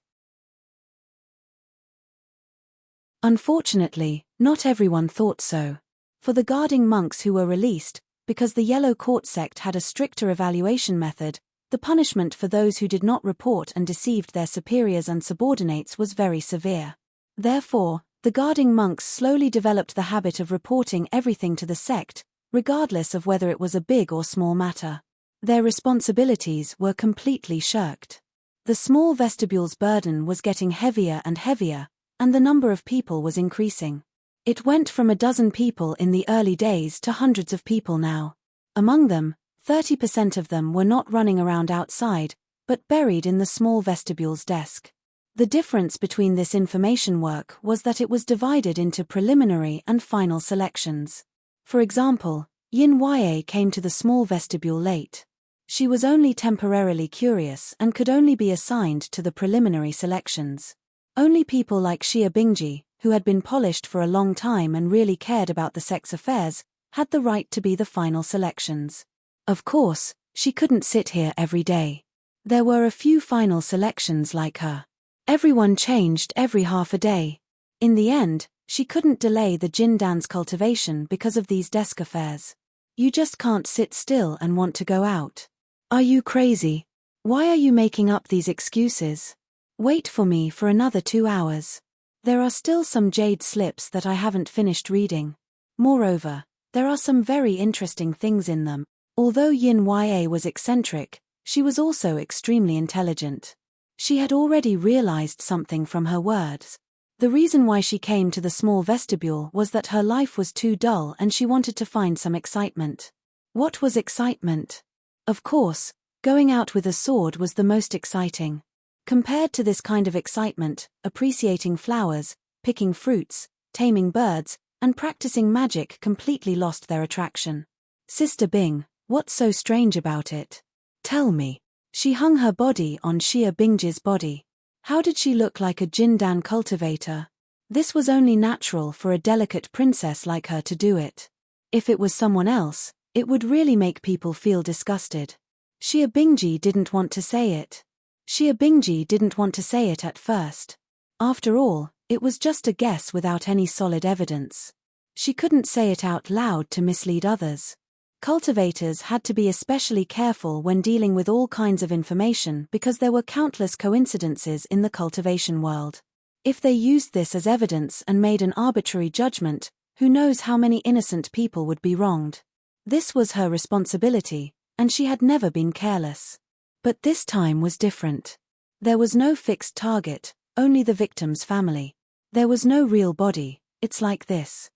Unfortunately, not everyone thought so. For the guarding monks who were released, because the Yellow Court sect had a stricter evaluation method, the punishment for those who did not report and deceived their superiors and subordinates was very severe. Therefore, the guarding monks slowly developed the habit of reporting everything to the sect, regardless of whether it was a big or small matter. Their responsibilities were completely shirked. The small vestibule's burden was getting heavier and heavier, and the number of people was increasing. It went from 12 people in the early days to hundreds of people now. Among them, 30% of them were not running around outside, but buried in the small vestibule's desk. The difference between this information work was that it was divided into preliminary and final selections. For example, Yin Ya came to the small vestibule late. She was only temporarily curious and could only be assigned to the preliminary selections. Only people like Xia Bingji, who had been polished for a long time and really cared about the sex affairs, had the right to be the final selections. Of course, she couldn't sit here every day. There were a few final selections like her. Everyone changed every half a day. In the end, She couldn't delay the Jindan's cultivation because of these desk affairs. You just can't sit still and want to go out. Are you crazy? Why are you making up these excuses? Wait for me for another 2 hours. There are still some jade slips that I haven't finished reading. Moreover, there are some very interesting things in them. Although Yin Ya was eccentric, she was also extremely intelligent. She had already realized something from her words. The reason why she came to the small vestibule was that her life was too dull and she wanted to find some excitement. What was excitement? Of course, going out with a sword was the most exciting. Compared to this kind of excitement, appreciating flowers, picking fruits, taming birds, and practicing magic completely lost their attraction. Sister Bing, what's so strange about it? Tell me. She hung her body on Xia Bingji's body. How did she look like a Jindan cultivator? This was only natural for a delicate princess like her to do it. If it was someone else, it would really make people feel disgusted. Xia Bingji didn't want to say it. Xia Bingji didn't want to say it at first. After all, it was just a guess without any solid evidence. She couldn't say it out loud to mislead others. Cultivators had to be especially careful when dealing with all kinds of information because there were countless coincidences in the cultivation world. If they used this as evidence and made an arbitrary judgment, who knows how many innocent people would be wronged. This was her responsibility, and she had never been careless. But this time was different. There was no fixed target, only the victim's family. There was no real body. It's like this.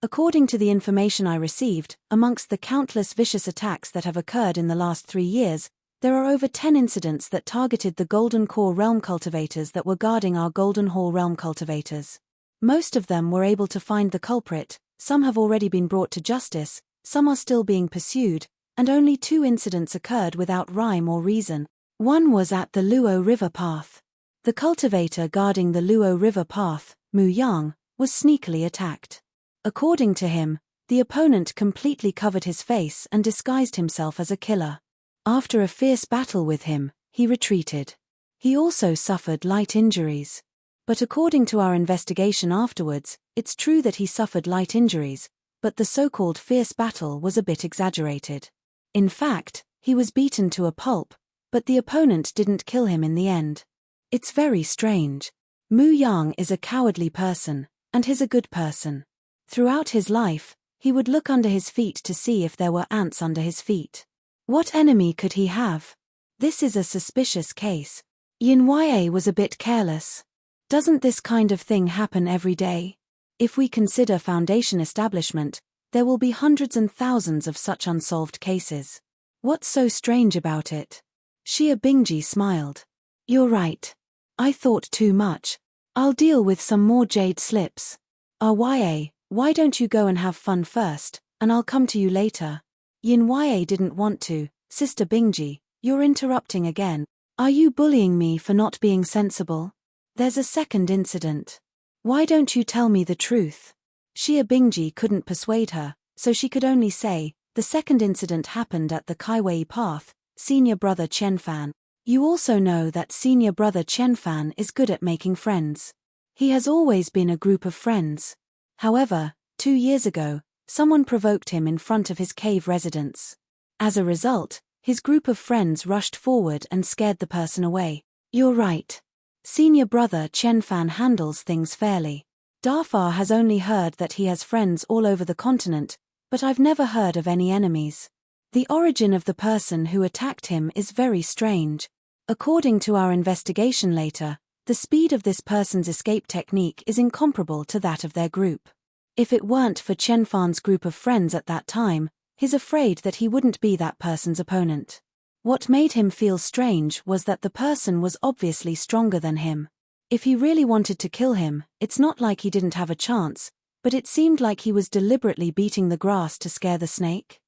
According to the information I received, amongst the countless vicious attacks that have occurred in the last 3 years, there are over 10 incidents that targeted the Golden Core Realm cultivators that were guarding our Golden Hall Realm cultivators. Most of them were able to find the culprit, some have already been brought to justice, some are still being pursued, and only 2 incidents occurred without rhyme or reason. One was at the Luo River Path. The cultivator guarding the Luo River Path, Mu Yang, was sneakily attacked. According to him, the opponent completely covered his face and disguised himself as a killer. After a fierce battle with him, he retreated. He also suffered light injuries. But according to our investigation afterwards, it's true that he suffered light injuries, but the so-called fierce battle was a bit exaggerated. In fact, he was beaten to a pulp, but the opponent didn't kill him in the end. It's very strange. Mu Yang is a cowardly person, and he's a good person. Throughout his life, he would look under his feet to see if there were ants under his feet. What enemy could he have? This is a suspicious case. Yin Ya was a bit careless. Doesn't this kind of thing happen every day? If we consider Foundation establishment, there will be hundreds and thousands of such unsolved cases. What's so strange about it? Xia Bingji smiled. You're right. I thought too much. I'll deal with some more jade slips. RYA, why don't you go and have fun first, and I'll come to you later? Yin Ya didn't want to. Sister Bingji, you're interrupting again. Are you bullying me for not being sensible? There's a second incident. Why don't you tell me the truth? Xia Bingji couldn't persuade her, so she could only say, the second incident happened at the Kaiwei Path, senior brother Qianfan. You also know that senior brother Qianfan is good at making friends. He has always been a group of friends. However, 2 years ago, someone provoked him in front of his cave residence. As a result, his group of friends rushed forward and scared the person away. You're right. Senior brother Qianfan handles things fairly. Defy has only heard that he has friends all over the continent, but I've never heard of any enemies. The origin of the person who attacked him is very strange. According to our investigation later, the speed of this person's escape technique is incomparable to that of their group. If it weren't for Qianfan's group of friends at that time, he's afraid that he wouldn't be that person's opponent. What made him feel strange was that the person was obviously stronger than him. If he really wanted to kill him, it's not like he didn't have a chance, but it seemed like he was deliberately beating the grass to scare the snake.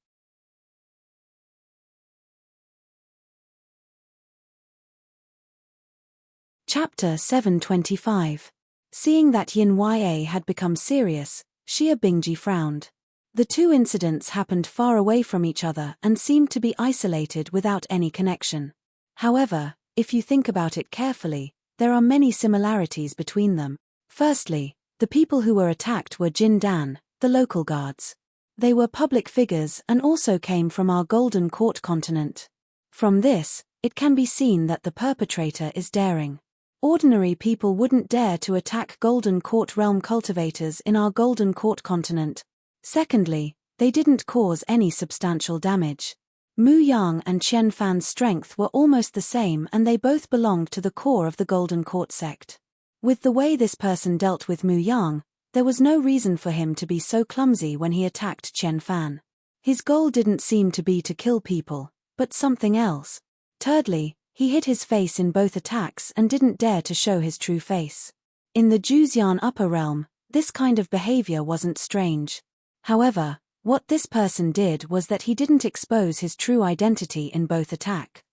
Chapter 725. Seeing that Yin Ya had become serious, Xia Bingji frowned. The 2 incidents happened far away from each other and seemed to be isolated without any connection. However, if you think about it carefully, there are many similarities between them. Firstly, the people who were attacked were Jin Dan, the local guards. They were public figures and also came from our Golden Court continent. From this, it can be seen that the perpetrator is daring. Ordinary people wouldn't dare to attack Golden Court realm cultivators in our Golden Court continent. Secondly, they didn't cause any substantial damage. Mu Yang and Qian Fan's strength were almost the same and they both belonged to the core of the Golden Court sect. With the way this person dealt with Mu Yang, there was no reason for him to be so clumsy when he attacked Qian Fan. His goal didn't seem to be to kill people, but something else. Thirdly, he hid his face in both attacks and didn't dare to show his true face. In the Juxian upper realm, this kind of behavior wasn't strange. However, what this person did was that he didn't expose his true identity in both attack.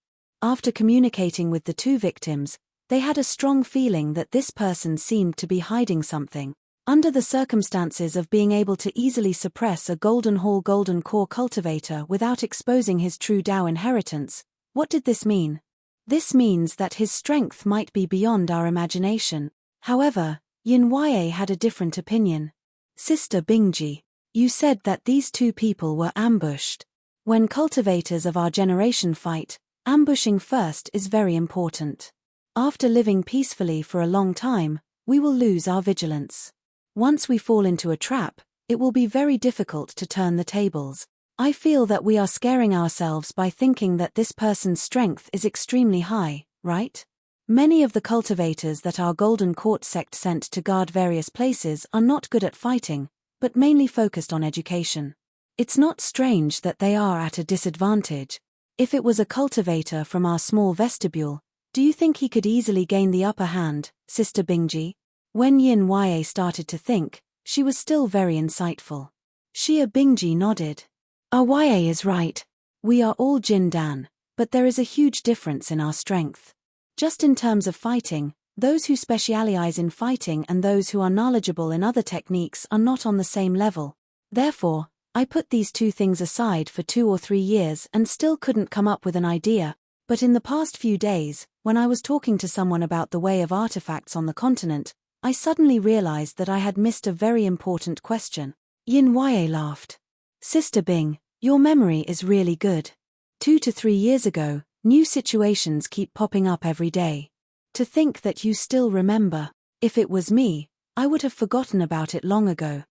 After communicating with the two victims, they had a strong feeling that this person seemed to be hiding something. Under the circumstances of being able to easily suppress a Golden Hall Golden Core cultivator without exposing his true Dao inheritance, what did this mean? This means that his strength might be beyond our imagination. However, Yin Ye had a different opinion. Sister Bingji, you said that these two people were ambushed. When cultivators of our generation fight, ambushing first is very important. After living peacefully for a long time, we will lose our vigilance. Once we fall into a trap, it will be very difficult to turn the tables. I feel that we are scaring ourselves by thinking that this person's strength is extremely high, right? Many of the cultivators that our Golden Court sect sent to guard various places are not good at fighting, but mainly focused on education. It's not strange that they are at a disadvantage. If it was a cultivator from our small vestibule, do you think he could easily gain the upper hand, Sister Bingji? When Yin Ye started to think, she was still very insightful. Xia Bingji nodded. Ye is right. We are all Jin Dan, but there is a huge difference in our strength. Just in terms of fighting, those who specialize in fighting and those who are knowledgeable in other techniques are not on the same level. Therefore, I put these two things aside for 2 or 3 years and still couldn't come up with an idea, but in the past few days, when I was talking to someone about the way of artifacts on the continent, I suddenly realized that I had missed a very important question. Yin Ye laughed. Sister Bing, your memory is really good. 2 to 3 years ago, new situations keep popping up every day. To think that you still remember. If it was me, I would have forgotten about it long ago.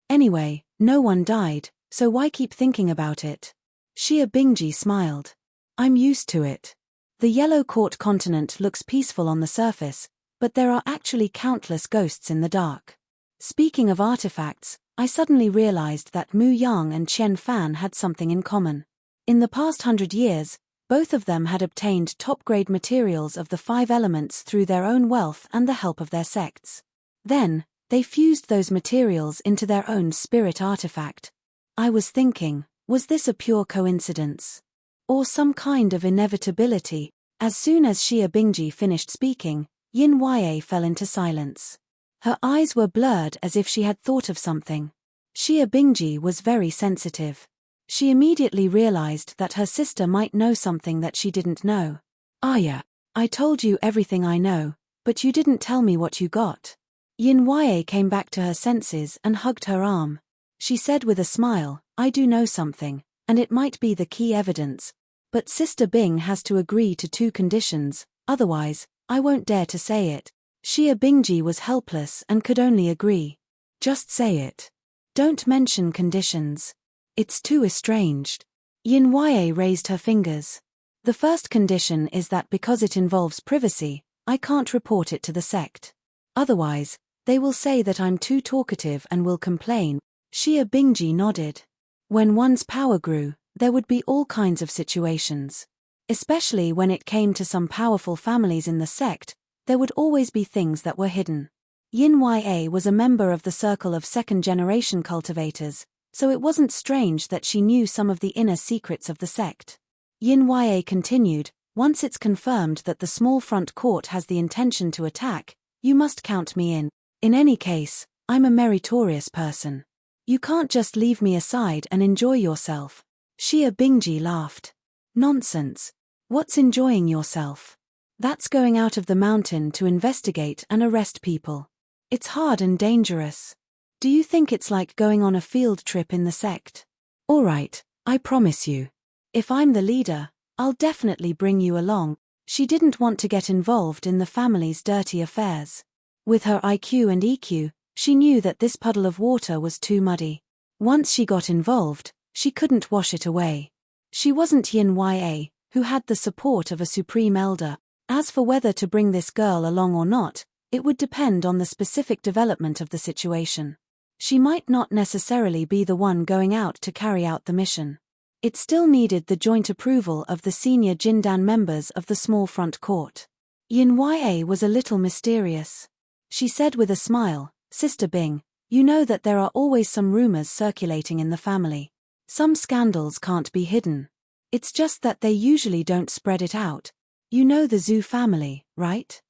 Anyway, no one died, so why keep thinking about it? Xia Bingji smiled. I'm used to it. The Yellow Court continent looks peaceful on the surface, but there are actually countless ghosts in the dark. Speaking of artifacts, I suddenly realized that Mu Yang and Qian Fan had something in common. In the past 100 years, both of them had obtained top-grade materials of the 5 elements through their own wealth and the help of their sects. Then, they fused those materials into their own spirit artifact. I was thinking, was this a pure coincidence? Or some kind of inevitability? As soon as Xia Bingji finished speaking, Yin Ye fell into silence. Her eyes were blurred as if she had thought of something. Xia Bingji was very sensitive. She immediately realized that her sister might know something that she didn't know. Aya, I told you everything I know, but you didn't tell me what you got. Yin Ye came back to her senses and hugged her arm. She said with a smile, I do know something, and it might be the key evidence. But Sister Bing has to agree to 2 conditions, otherwise, I won't dare to say it. Xia Bingji was helpless and could only agree. Just say it. Don't mention conditions. It's too estranged. Yin Ye raised her fingers. The first condition is that because it involves privacy, I can't report it to the sect. Otherwise, they will say that I'm too talkative and will complain. Xia Bingji nodded. When one's power grew, there would be all kinds of situations. Especially when it came to some powerful families in the sect, there would always be things that were hidden. Yin Ye was a member of the circle of second-generation cultivators, so it wasn't strange that she knew some of the inner secrets of the sect. Yin Ye continued, once it's confirmed that the small front court has the intention to attack, you must count me in. In any case, I'm a meritorious person. You can't just leave me aside and enjoy yourself. Xia Bingji laughed. Nonsense. What's enjoying yourself? That's going out of the mountain to investigate and arrest people. It's hard and dangerous. Do you think it's like going on a field trip in the sect? All right, I promise you. If I'm the leader, I'll definitely bring you along. She didn't want to get involved in the family's dirty affairs. With her IQ and EQ, she knew that this puddle of water was too muddy. Once she got involved, she couldn't wash it away. She wasn't Yin Ya, who had the support of a supreme elder. As for whether to bring this girl along or not, it would depend on the specific development of the situation. She might not necessarily be the one going out to carry out the mission. It still needed the joint approval of the senior Jindan members of the small front court. Yin Ya was a little mysterious. She said with a smile, "Sister Bing, you know that there are always some rumors circulating in the family. Some scandals can't be hidden. It's just that they usually don't spread it out. You know the Zhu family, right?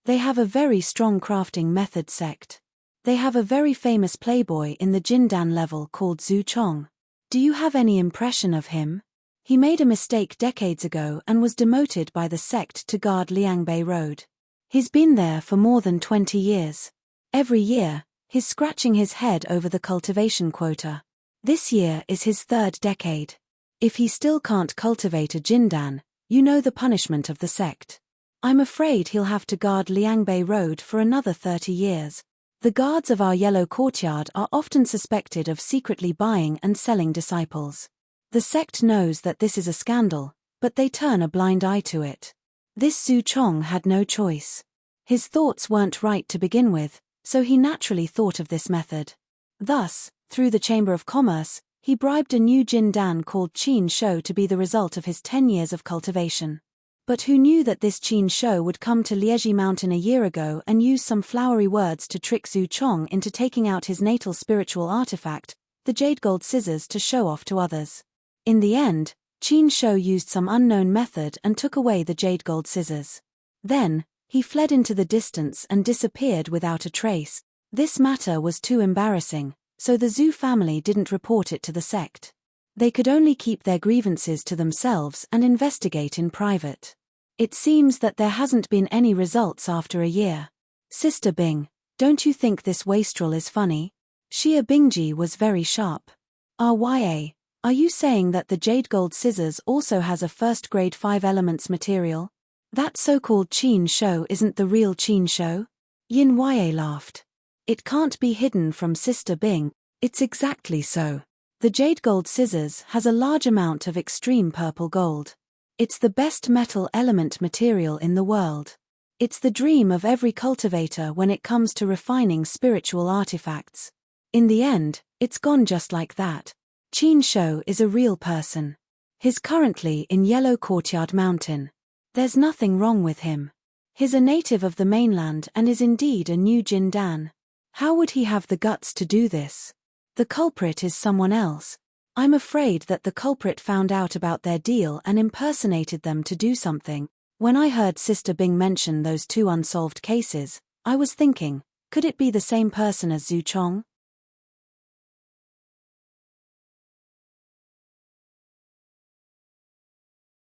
They have a very strong crafting method sect. They have a very famous playboy in the Jindan level called Zhu Chong. Do you have any impression of him? He made a mistake decades ago and was demoted by the sect to guard Liangbei Road. He's been there for more than 20 years. Every year, he's scratching his head over the cultivation quota. This year is his 3rd decade. If he still can't cultivate a Jindan, you know the punishment of the sect. I'm afraid he'll have to guard Liangbei Road for another 30 years. The guards of our yellow courtyard are often suspected of secretly buying and selling disciples. The sect knows that this is a scandal, but they turn a blind eye to it. This Zhu Chong had no choice. His thoughts weren't right to begin with, so he naturally thought of this method. Thus, through the Chamber of Commerce, he bribed a new Jindan called Qin Shou to be the result of his 10 years of cultivation. But who knew that this Qin Shou would come to Liegi Mountain a year ago and use some flowery words to trick Zhu Chong into taking out his natal spiritual artifact, the jade gold scissors, to show off to others. In the end, Qin Shou used some unknown method and took away the jade gold scissors. Then, he fled into the distance and disappeared without a trace. This matter was too embarrassing, so the Zhu family didn't report it to the sect. They could only keep their grievances to themselves and investigate in private. It seems that there hasn't been any results after a year. Sister Bing, don't you think this wastrel is funny? Xia Bingji was very sharp. RYA, are you saying that the jade gold scissors also has a first grade 5 elements material? That so-called Qin Shou isn't the real Qin Shou? Yin Ya laughed. It can't be hidden from Sister Bing. It's exactly so. The jade gold scissors has a large amount of extreme purple gold. It's the best metal element material in the world. It's the dream of every cultivator when it comes to refining spiritual artifacts. In the end, it's gone just like that. Qin Shou is a real person. He's currently in Yellow Courtyard Mountain. There's nothing wrong with him. He's a native of the mainland and is indeed a new Jindan. How would he have the guts to do this? The culprit is someone else. I'm afraid that the culprit found out about their deal and impersonated them to do something. When I heard Sister Bing mention those 2 unsolved cases, I was thinking, could it be the same person as Zhu Chong?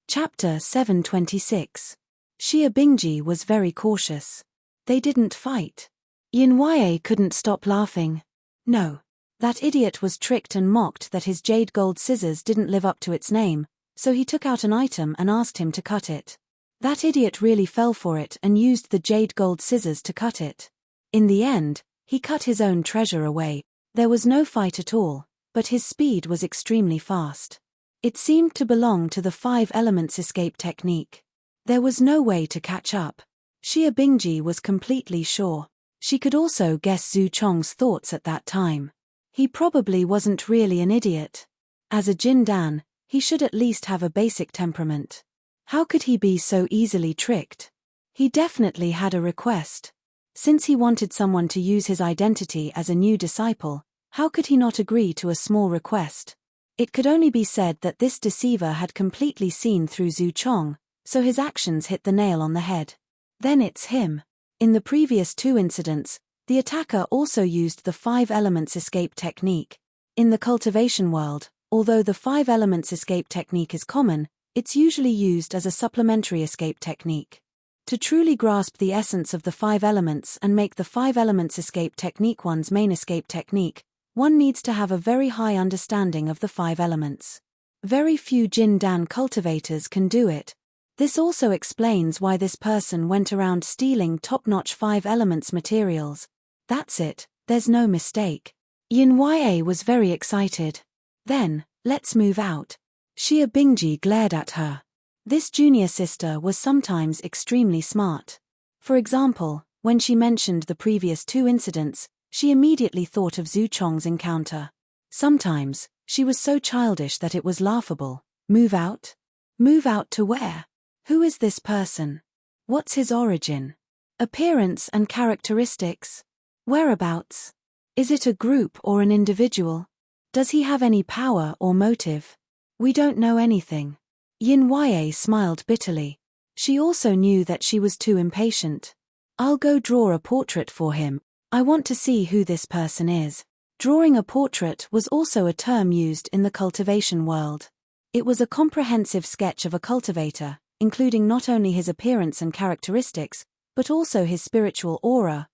Chapter 726. Xia Bingji was very cautious. They didn't fight. Yin Ya couldn't stop laughing. No. That idiot was tricked and mocked that his jade gold scissors didn't live up to its name, so he took out an item and asked him to cut it. That idiot really fell for it and used the jade gold scissors to cut it. In the end, he cut his own treasure away. There was no fight at all, but his speed was extremely fast. It seemed to belong to the 5 elements escape technique. There was no way to catch up. Xia Bingji was completely sure. She could also guess Zhu Chong's thoughts at that time. He probably wasn't really an idiot. As a Jindan, he should at least have a basic temperament. How could he be so easily tricked? He definitely had a request. Since he wanted someone to use his identity as a new disciple, how could he not agree to a small request? It could only be said that this deceiver had completely seen through Zhu Chong, so his actions hit the nail on the head. Then it's him. In the previous 2 incidents, the attacker also used the 5 elements escape technique. In the cultivation world, Although the 5 elements escape technique is common, it's usually used as a supplementary escape technique. To truly grasp the essence of the 5 elements and make the 5 elements escape technique one's main escape technique, one needs to have a very high understanding of the 5 elements. Very few Jin Dan cultivators can do it. This also explains why this person went around stealing top-notch 5 elements materials. That's it, there's no mistake. Yin Ya was very excited. Then, let's move out. Xia Bingji glared at her. This junior sister was sometimes extremely smart. For example, when she mentioned the previous 2 incidents, she immediately thought of Zhu Chong's encounter. Sometimes, she was so childish that it was laughable. Move out? Move out to where? Who is this person? What's his origin? Appearance and characteristics? Whereabouts? Is it a group or an individual? Does he have any power or motive? We don't know anything. Yin Ya smiled bitterly. She also knew that she was too impatient. I'll go draw a portrait for him. I want to see who this person is. Drawing a portrait was also a term used in the cultivation world. It was a comprehensive sketch of a cultivator, including not only his appearance and characteristics, but also his spiritual aura,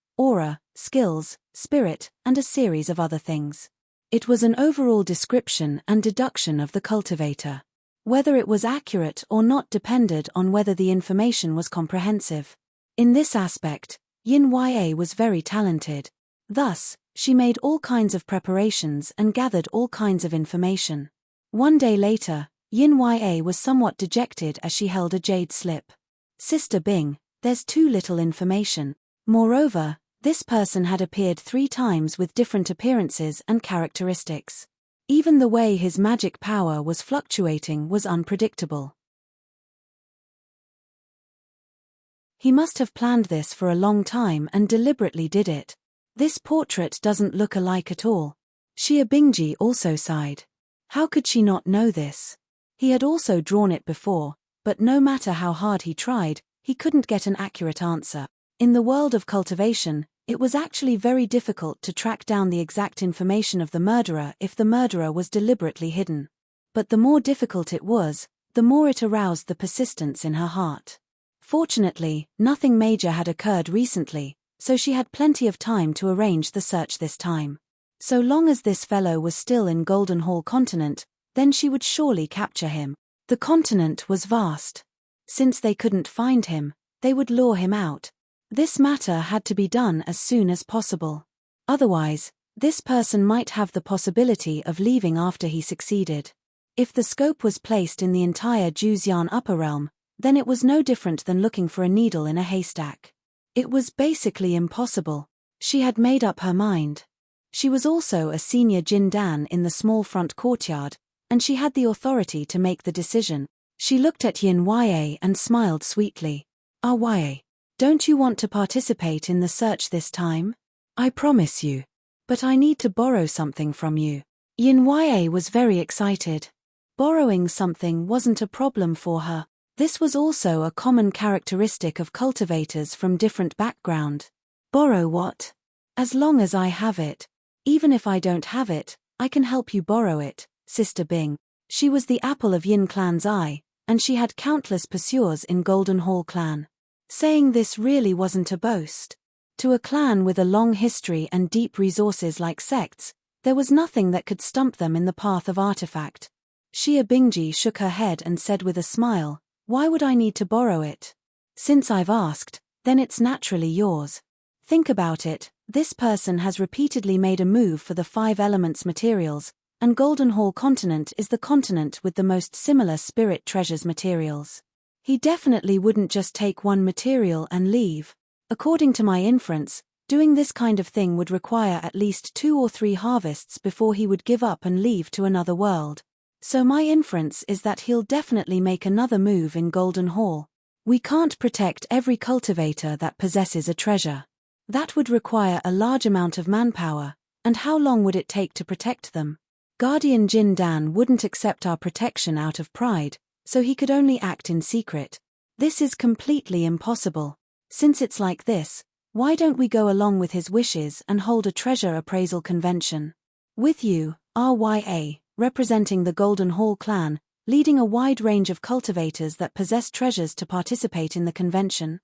skills, spirit, and a series of other things. It was an overall description and deduction of the cultivator. Whether it was accurate or not depended on whether the information was comprehensive. In this aspect, Yin Ya was very talented. Thus, she made all kinds of preparations and gathered all kinds of information. One day later, Yin Ya was somewhat dejected as she held a jade slip. Sister Bing, there's too little information. Moreover, this person had appeared 3 times with different appearances and characteristics. Even the way his magic power was fluctuating was unpredictable. He must have planned this for a long time and deliberately did it. This portrait doesn't look alike at all. Xia Bingji also sighed. How could she not know this? He had also drawn it before, but no matter how hard he tried, he couldn't get an accurate answer. In the world of cultivation, it was actually very difficult to track down the exact information of the murderer if the murderer was deliberately hidden. But the more difficult it was, the more it aroused the persistence in her heart. Fortunately, nothing major had occurred recently, so she had plenty of time to arrange the search this time. So long as this fellow was still in Golden Hall continent, then she would surely capture him. The continent was vast. Since they couldn't find him, they would lure him out. This matter had to be done as soon as possible. Otherwise, this person might have the possibility of leaving after he succeeded. If the scope was placed in the entire Juxian upper realm, then it was no different than looking for a needle in a haystack. It was basically impossible. She had made up her mind. She was also a senior Jin Dan in the small front courtyard, and she had the authority to make the decision. She looked at Yin Ya and smiled sweetly. Ya, don't you want to participate in the search this time? I promise you. But I need to borrow something from you. Yin Ya was very excited. Borrowing something wasn't a problem for her. This was also a common characteristic of cultivators from different background. Borrow what? As long as I have it. Even if I don't have it, I can help you borrow it, Sister Bing. She was the apple of Yin Clan's eye, and she had countless pursuers in Golden Hall Clan. Saying this really wasn't a boast. To a clan with a long history and deep resources like sects, there was nothing that could stump them in the path of artifact. Xia Bingji shook her head and said with a smile, why would I need to borrow it? Since I've asked, then it's naturally yours. Think about it, this person has repeatedly made a move for the 5 elements materials, and Golden Hall continent is the continent with the most similar spirit treasures materials. He definitely wouldn't just take one material and leave. According to my inference, doing this kind of thing would require at least 2 or 3 harvests before he would give up and leave to another world. So my inference is that he'll definitely make another move in Golden Hall. We can't protect every cultivator that possesses a treasure. That would require a large amount of manpower, and how long would it take to protect them? Guardian Jin Dan wouldn't accept our protection out of pride, so he could only act in secret. This is completely impossible. Since it's like this, why don't we go along with his wishes and hold a treasure appraisal convention? With you, RYA, representing the Golden Hall clan, leading a wide range of cultivators that possess treasures to participate in the convention,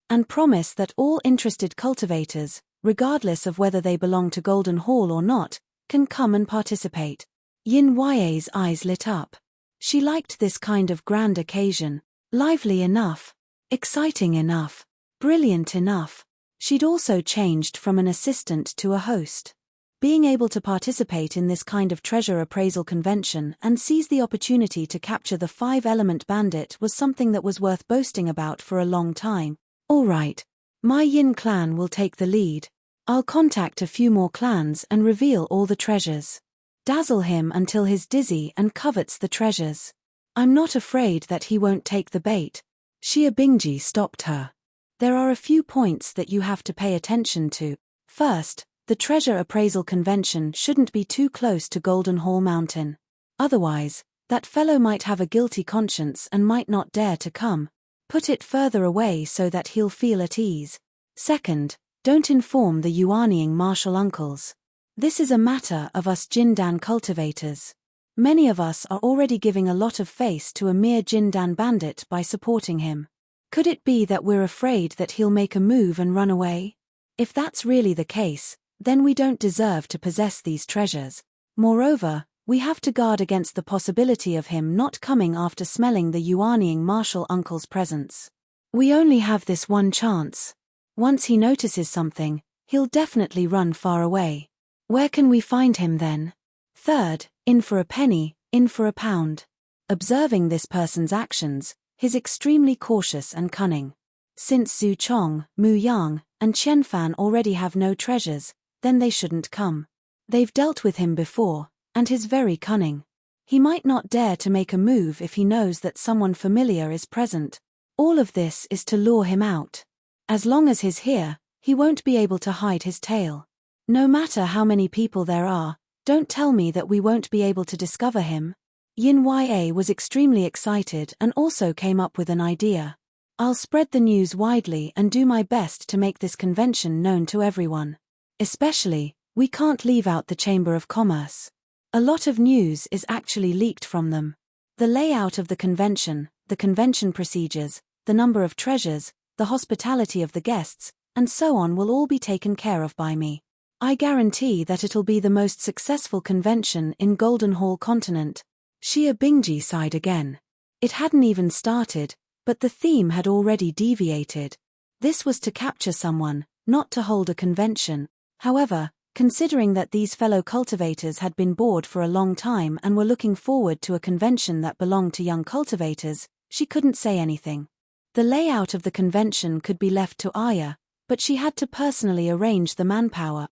and promise that all interested cultivators, regardless of whether they belong to Golden Hall or not, can come and participate. Yin Yae's eyes lit up. She liked this kind of grand occasion. Lively enough, exciting enough, brilliant enough. She'd also changed from an assistant to a host. Being able to participate in this kind of treasure appraisal convention and seize the opportunity to capture the 5-element bandit was something that was worth boasting about for a long time. All right, my Yin clan will take the lead. I'll contact a few more clans and reveal all the treasures. Dazzle him until he's dizzy and covets the treasures. I'm not afraid that he won't take the bait. Xia Bingji stopped her. There are a few points that you have to pay attention to. First, the treasure appraisal convention shouldn't be too close to Golden Hall Mountain. Otherwise, that fellow might have a guilty conscience and might not dare to come. Put it further away so that he'll feel at ease. Second, don't inform the Yuanying martial uncles. This is a matter of us Jindan cultivators. Many of us are already giving a lot of face to a mere Jindan bandit by supporting him. Could it be that we're afraid that he'll make a move and run away? If that's really the case, then we don't deserve to possess these treasures. Moreover, we have to guard against the possibility of him not coming after smelling the Yuanying martial uncle's presence. We only have this one chance. Once he notices something, he'll definitely run far away. Where can we find him then? Third, in for a penny, in for a pound. Observing this person's actions, he's extremely cautious and cunning. Since Zhu Chong, Mu Yang, and Qian Fan already have no treasures, then they shouldn't come. They've dealt with him before, and he's very cunning. He might not dare to make a move if he knows that someone familiar is present. All of this is to lure him out. As long as he's here, he won't be able to hide his tail. No matter how many people there are, don't tell me that we won't be able to discover him. Yin Ya was extremely excited and also came up with an idea. I'll spread the news widely and do my best to make this convention known to everyone. Especially, we can't leave out the Chamber of Commerce. A lot of news is actually leaked from them. The layout of the convention procedures, the number of treasures, the hospitality of the guests, and so on will all be taken care of by me. I guarantee that it'll be the most successful convention in Golden Hall continent. Xia Bingji sighed again. It hadn't even started, but the theme had already deviated. This was to capture someone, not to hold a convention. However, considering that these fellow cultivators had been bored for a long time and were looking forward to a convention that belonged to young cultivators, she couldn't say anything. The layout of the convention could be left to Aya, but she had to personally arrange the manpower.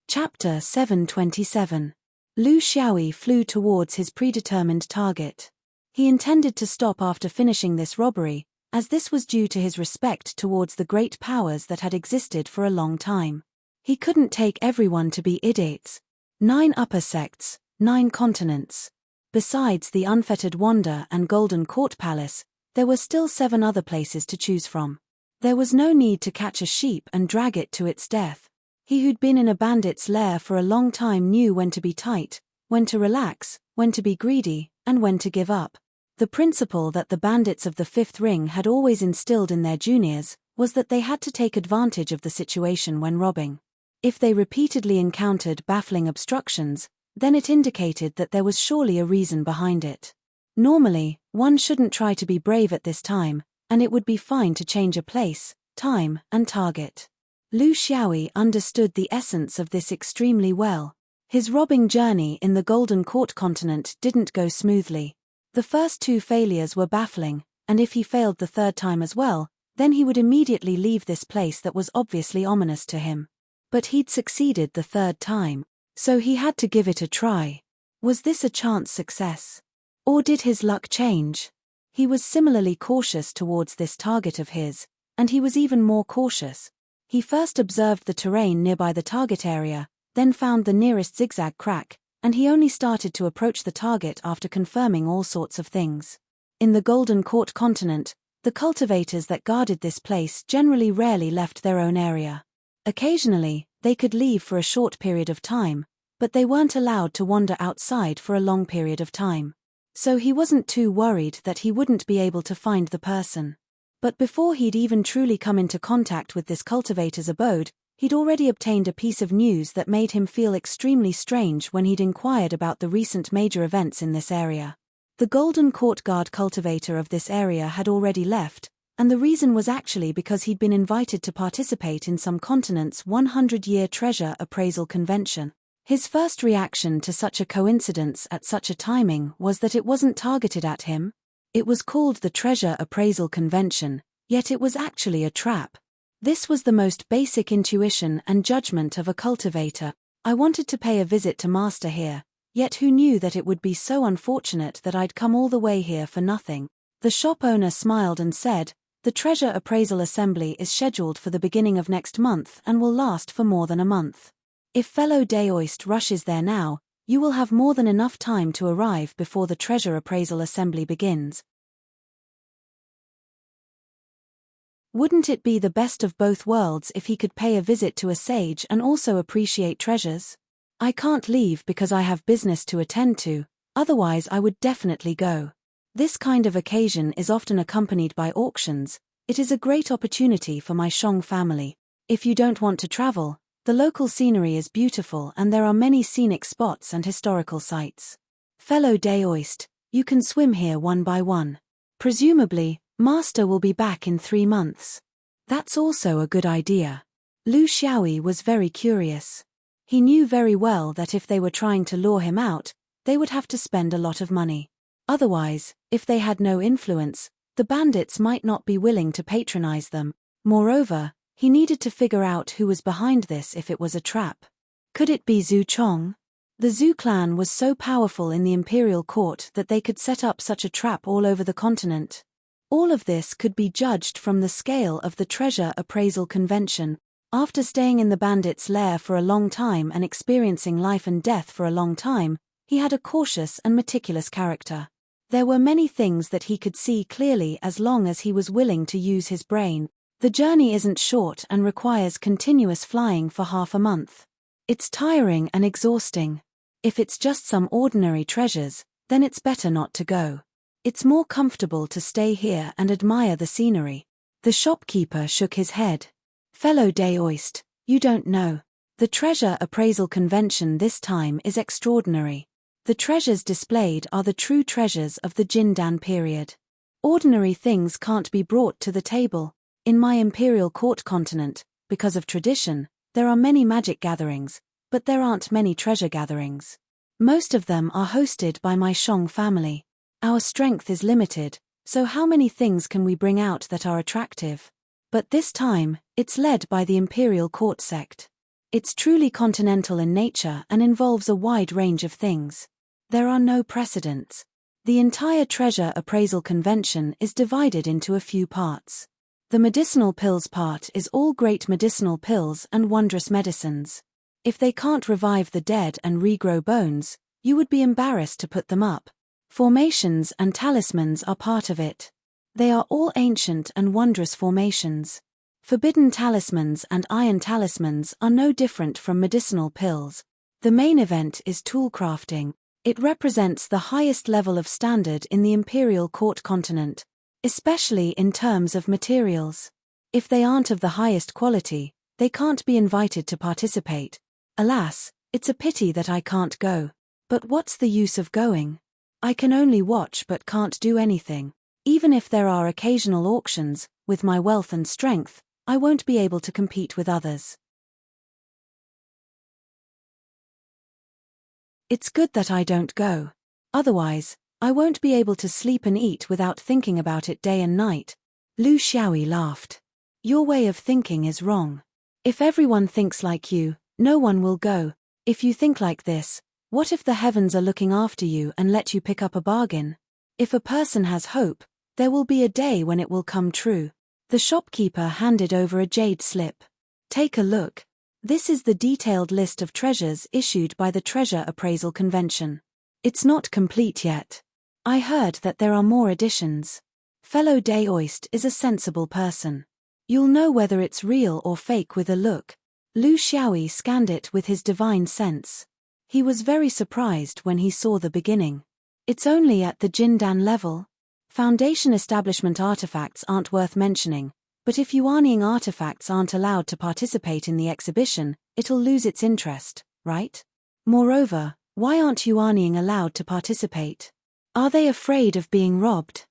Chapter 727. Lu Xiaoyi flew towards his predetermined target. He intended to stop after finishing this robbery, as this was due to his respect towards the great powers that had existed for a long time. He couldn't take everyone to be idiots. 9 upper sects, 9 continents. Besides the unfettered Wanda and Golden Court Palace, there were still 7 other places to choose from. There was no need to catch a sheep and drag it to its death. He who'd been in a bandit's lair for a long time knew when to be tight, when to relax, when to be greedy, and when to give up. The principle that the bandits of the Fifth Ring had always instilled in their juniors was that they had to take advantage of the situation when robbing. If they repeatedly encountered baffling obstructions, then it indicated that there was surely a reason behind it. Normally, one shouldn't try to be brave at this time, and it would be fine to change a place, time, and target. Lu Xiaoyi understood the essence of this extremely well. His robbing journey in the Golden Court continent didn't go smoothly. The first 2 failures were baffling, and if he failed the 3rd time as well, then he would immediately leave this place that was obviously ominous to him. But he'd succeeded the 3rd time, so he had to give it a try. Was this a chance success? Or did his luck change? He was similarly cautious towards this target of his, and he was even more cautious. He first observed the terrain nearby the target area, then found the nearest zigzag crack, and he only started to approach the target after confirming all sorts of things. In the Golden Court continent, The cultivators that guarded this place generally rarely left their own area. Occasionally, they could leave for a short period of time, but they weren't allowed to wander outside for a long period of time. So he wasn't too worried that he wouldn't be able to find the person. But before he'd even truly come into contact with this cultivator's abode, he'd already obtained a piece of news that made him feel extremely strange when he'd inquired about the recent major events in this area. The Golden Court Guard cultivator of this area had already left, and the reason was actually because he'd been invited to participate in some continent's 100-year treasure appraisal convention. His first reaction to such a coincidence at such a timing was that it wasn't targeted at him. It was called the Treasure Appraisal Convention, yet it was actually a trap. This was the most basic intuition and judgment of a cultivator. I wanted to pay a visit to Master here, yet who knew that it would be so unfortunate that I'd come all the way here for nothing. The shop owner smiled and said, "The Treasure Appraisal Assembly is scheduled for the beginning of next month and will last for more than a month. If fellow Daoist rushes there now, you will have more than enough time to arrive before the Treasure Appraisal Assembly begins. Wouldn't it be the best of both worlds if he could pay a visit to a sage and also appreciate treasures? I can't leave because I have business to attend to, otherwise I would definitely go. This kind of occasion is often accompanied by auctions. It is a great opportunity for my Shong family. If you don't want to travel, the local scenery is beautiful and there are many scenic spots and historical sites. Fellow Daoist, you can swim here one by one. Presumably, Master will be back in 3 months. That's also a good idea." Lu Xiaoyi was very curious. He knew very well that if they were trying to lure him out, they would have to spend a lot of money. Otherwise, if they had no influence, the bandits might not be willing to patronize them. Moreover, he needed to figure out who was behind this if it was a trap. Could it be Zhu Chong? The Zhu clan was so powerful in the imperial court that they could set up such a trap all over the continent. All of this could be judged from the scale of the Treasure Appraisal Convention. After staying in the bandit's lair for a long time and experiencing life and death for a long time, he had a cautious and meticulous character. There were many things that he could see clearly as long as he was willing to use his brain. The journey isn't short and requires continuous flying for half a month. It's tiring and exhausting. If it's just some ordinary treasures, then it's better not to go. It's more comfortable to stay here and admire the scenery. The shopkeeper shook his head. Fellow Daoist, you don't know. The Treasure Appraisal Convention this time is extraordinary. The treasures displayed are the true treasures of the Jindan period. Ordinary things can't be brought to the table. In my imperial court continent, because of tradition, there are many magic gatherings, but there aren't many treasure gatherings. Most of them are hosted by my Shong family. Our strength is limited, so how many things can we bring out that are attractive? But this time, it's led by the imperial court sect. It's truly continental in nature and involves a wide range of things. There are no precedents. The entire Treasure Appraisal Convention is divided into a few parts. The medicinal pills part is all great medicinal pills and wondrous medicines. If they can't revive the dead and regrow bones, you would be embarrassed to put them up. Formations and talismans are part of it. They are all ancient and wondrous formations. Forbidden talismans and iron talismans are no different from medicinal pills. The main event is tool crafting. It represents the highest level of standard in the imperial court continent, especially in terms of materials. If they aren't of the highest quality, they can't be invited to participate. Alas, it's a pity that I can't go. But what's the use of going? I can only watch but can't do anything. Even if there are occasional auctions, with my wealth and strength, I won't be able to compete with others. It's good that I don't go. Otherwise, I won't be able to sleep and eat without thinking about it day and night. Lu Xiaoyi laughed. Your way of thinking is wrong. If everyone thinks like you, no one will go. If you think like this, what if the heavens are looking after you and let you pick up a bargain? If a person has hope, there will be a day when it will come true. The shopkeeper handed over a jade slip. Take a look. This is the detailed list of treasures issued by the Treasure Appraisal Convention. It's not complete yet. I heard that there are more additions. Fellow Daoist is a sensible person. You'll know whether it's real or fake with a look. Lu Xiaoyi scanned it with his divine sense. He was very surprised when he saw the beginning. It's only at the Jindan level. Foundation establishment artifacts aren't worth mentioning, but if Yuanying artifacts aren't allowed to participate in the exhibition, it'll lose its interest, right? Moreover, why aren't Yuanying allowed to participate? Are they afraid of being robbed?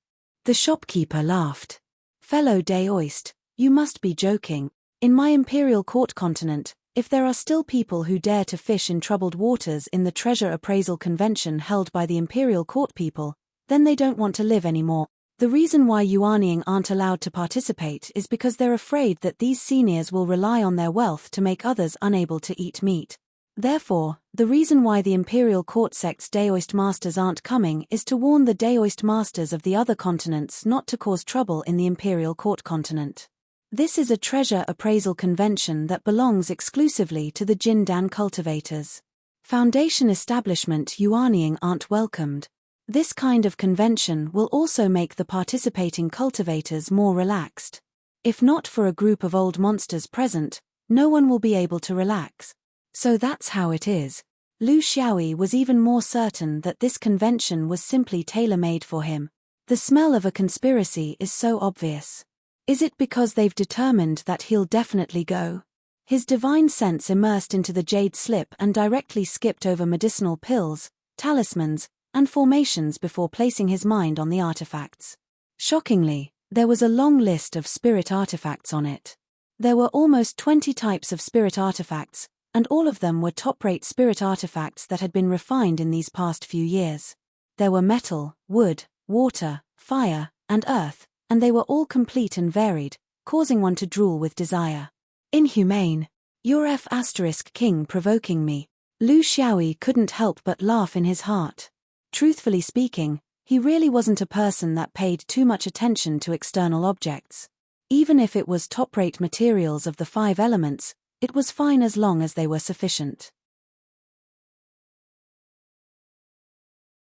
The shopkeeper laughed. Fellow Daoist, you must be joking. In my imperial court continent, if there are still people who dare to fish in troubled waters in the treasure appraisal convention held by the imperial court people, then they don't want to live anymore. The reason why Yuanying aren't allowed to participate is because they're afraid that these seniors will rely on their wealth to make others unable to eat meat. Therefore, the reason why the imperial court sect's Daoist masters aren't coming is to warn the Daoist masters of the other continents not to cause trouble in the imperial court continent. This is a treasure appraisal convention that belongs exclusively to the Jindan cultivators. Foundation establishment Yuanying aren't welcomed. This kind of convention will also make the participating cultivators more relaxed. If not for a group of old monsters present, no one will be able to relax. So that's how it is. Lu Xiaoyi was even more certain that this convention was simply tailor-made for him. The smell of a conspiracy is so obvious. Is it because they've determined that he'll definitely go? His divine sense immersed into the jade slip and directly skipped over medicinal pills, talismans, and formations before placing his mind on the artifacts. Shockingly, there was a long list of spirit artifacts on it. There were almost 20 types of spirit artifacts, and all of them were top-rate spirit artifacts that had been refined in these past few years. There were metal, wood, water, fire, and earth, and they were all complete and varied, causing one to drool with desire. Inhumane. You're F***king provoking me. Lu Xiaoyi couldn't help but laugh in his heart. Truthfully speaking, he really wasn't a person that paid too much attention to external objects. Even if it was top-rate materials of the 5 elements, it was fine as long as they were sufficient.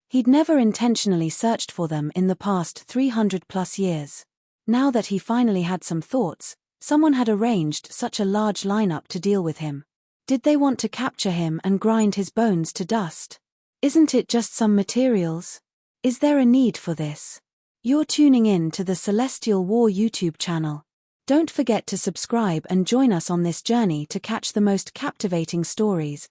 He'd never intentionally searched for them in the past 300+ years. Now that he finally had some thoughts, someone had arranged such a large lineup to deal with him. Did they want to capture him and grind his bones to dust? Isn't it just some materials? Is there a need for this? You're tuning in to the Celestial War YouTube channel. Don't forget to subscribe and join us on this journey to catch the most captivating stories,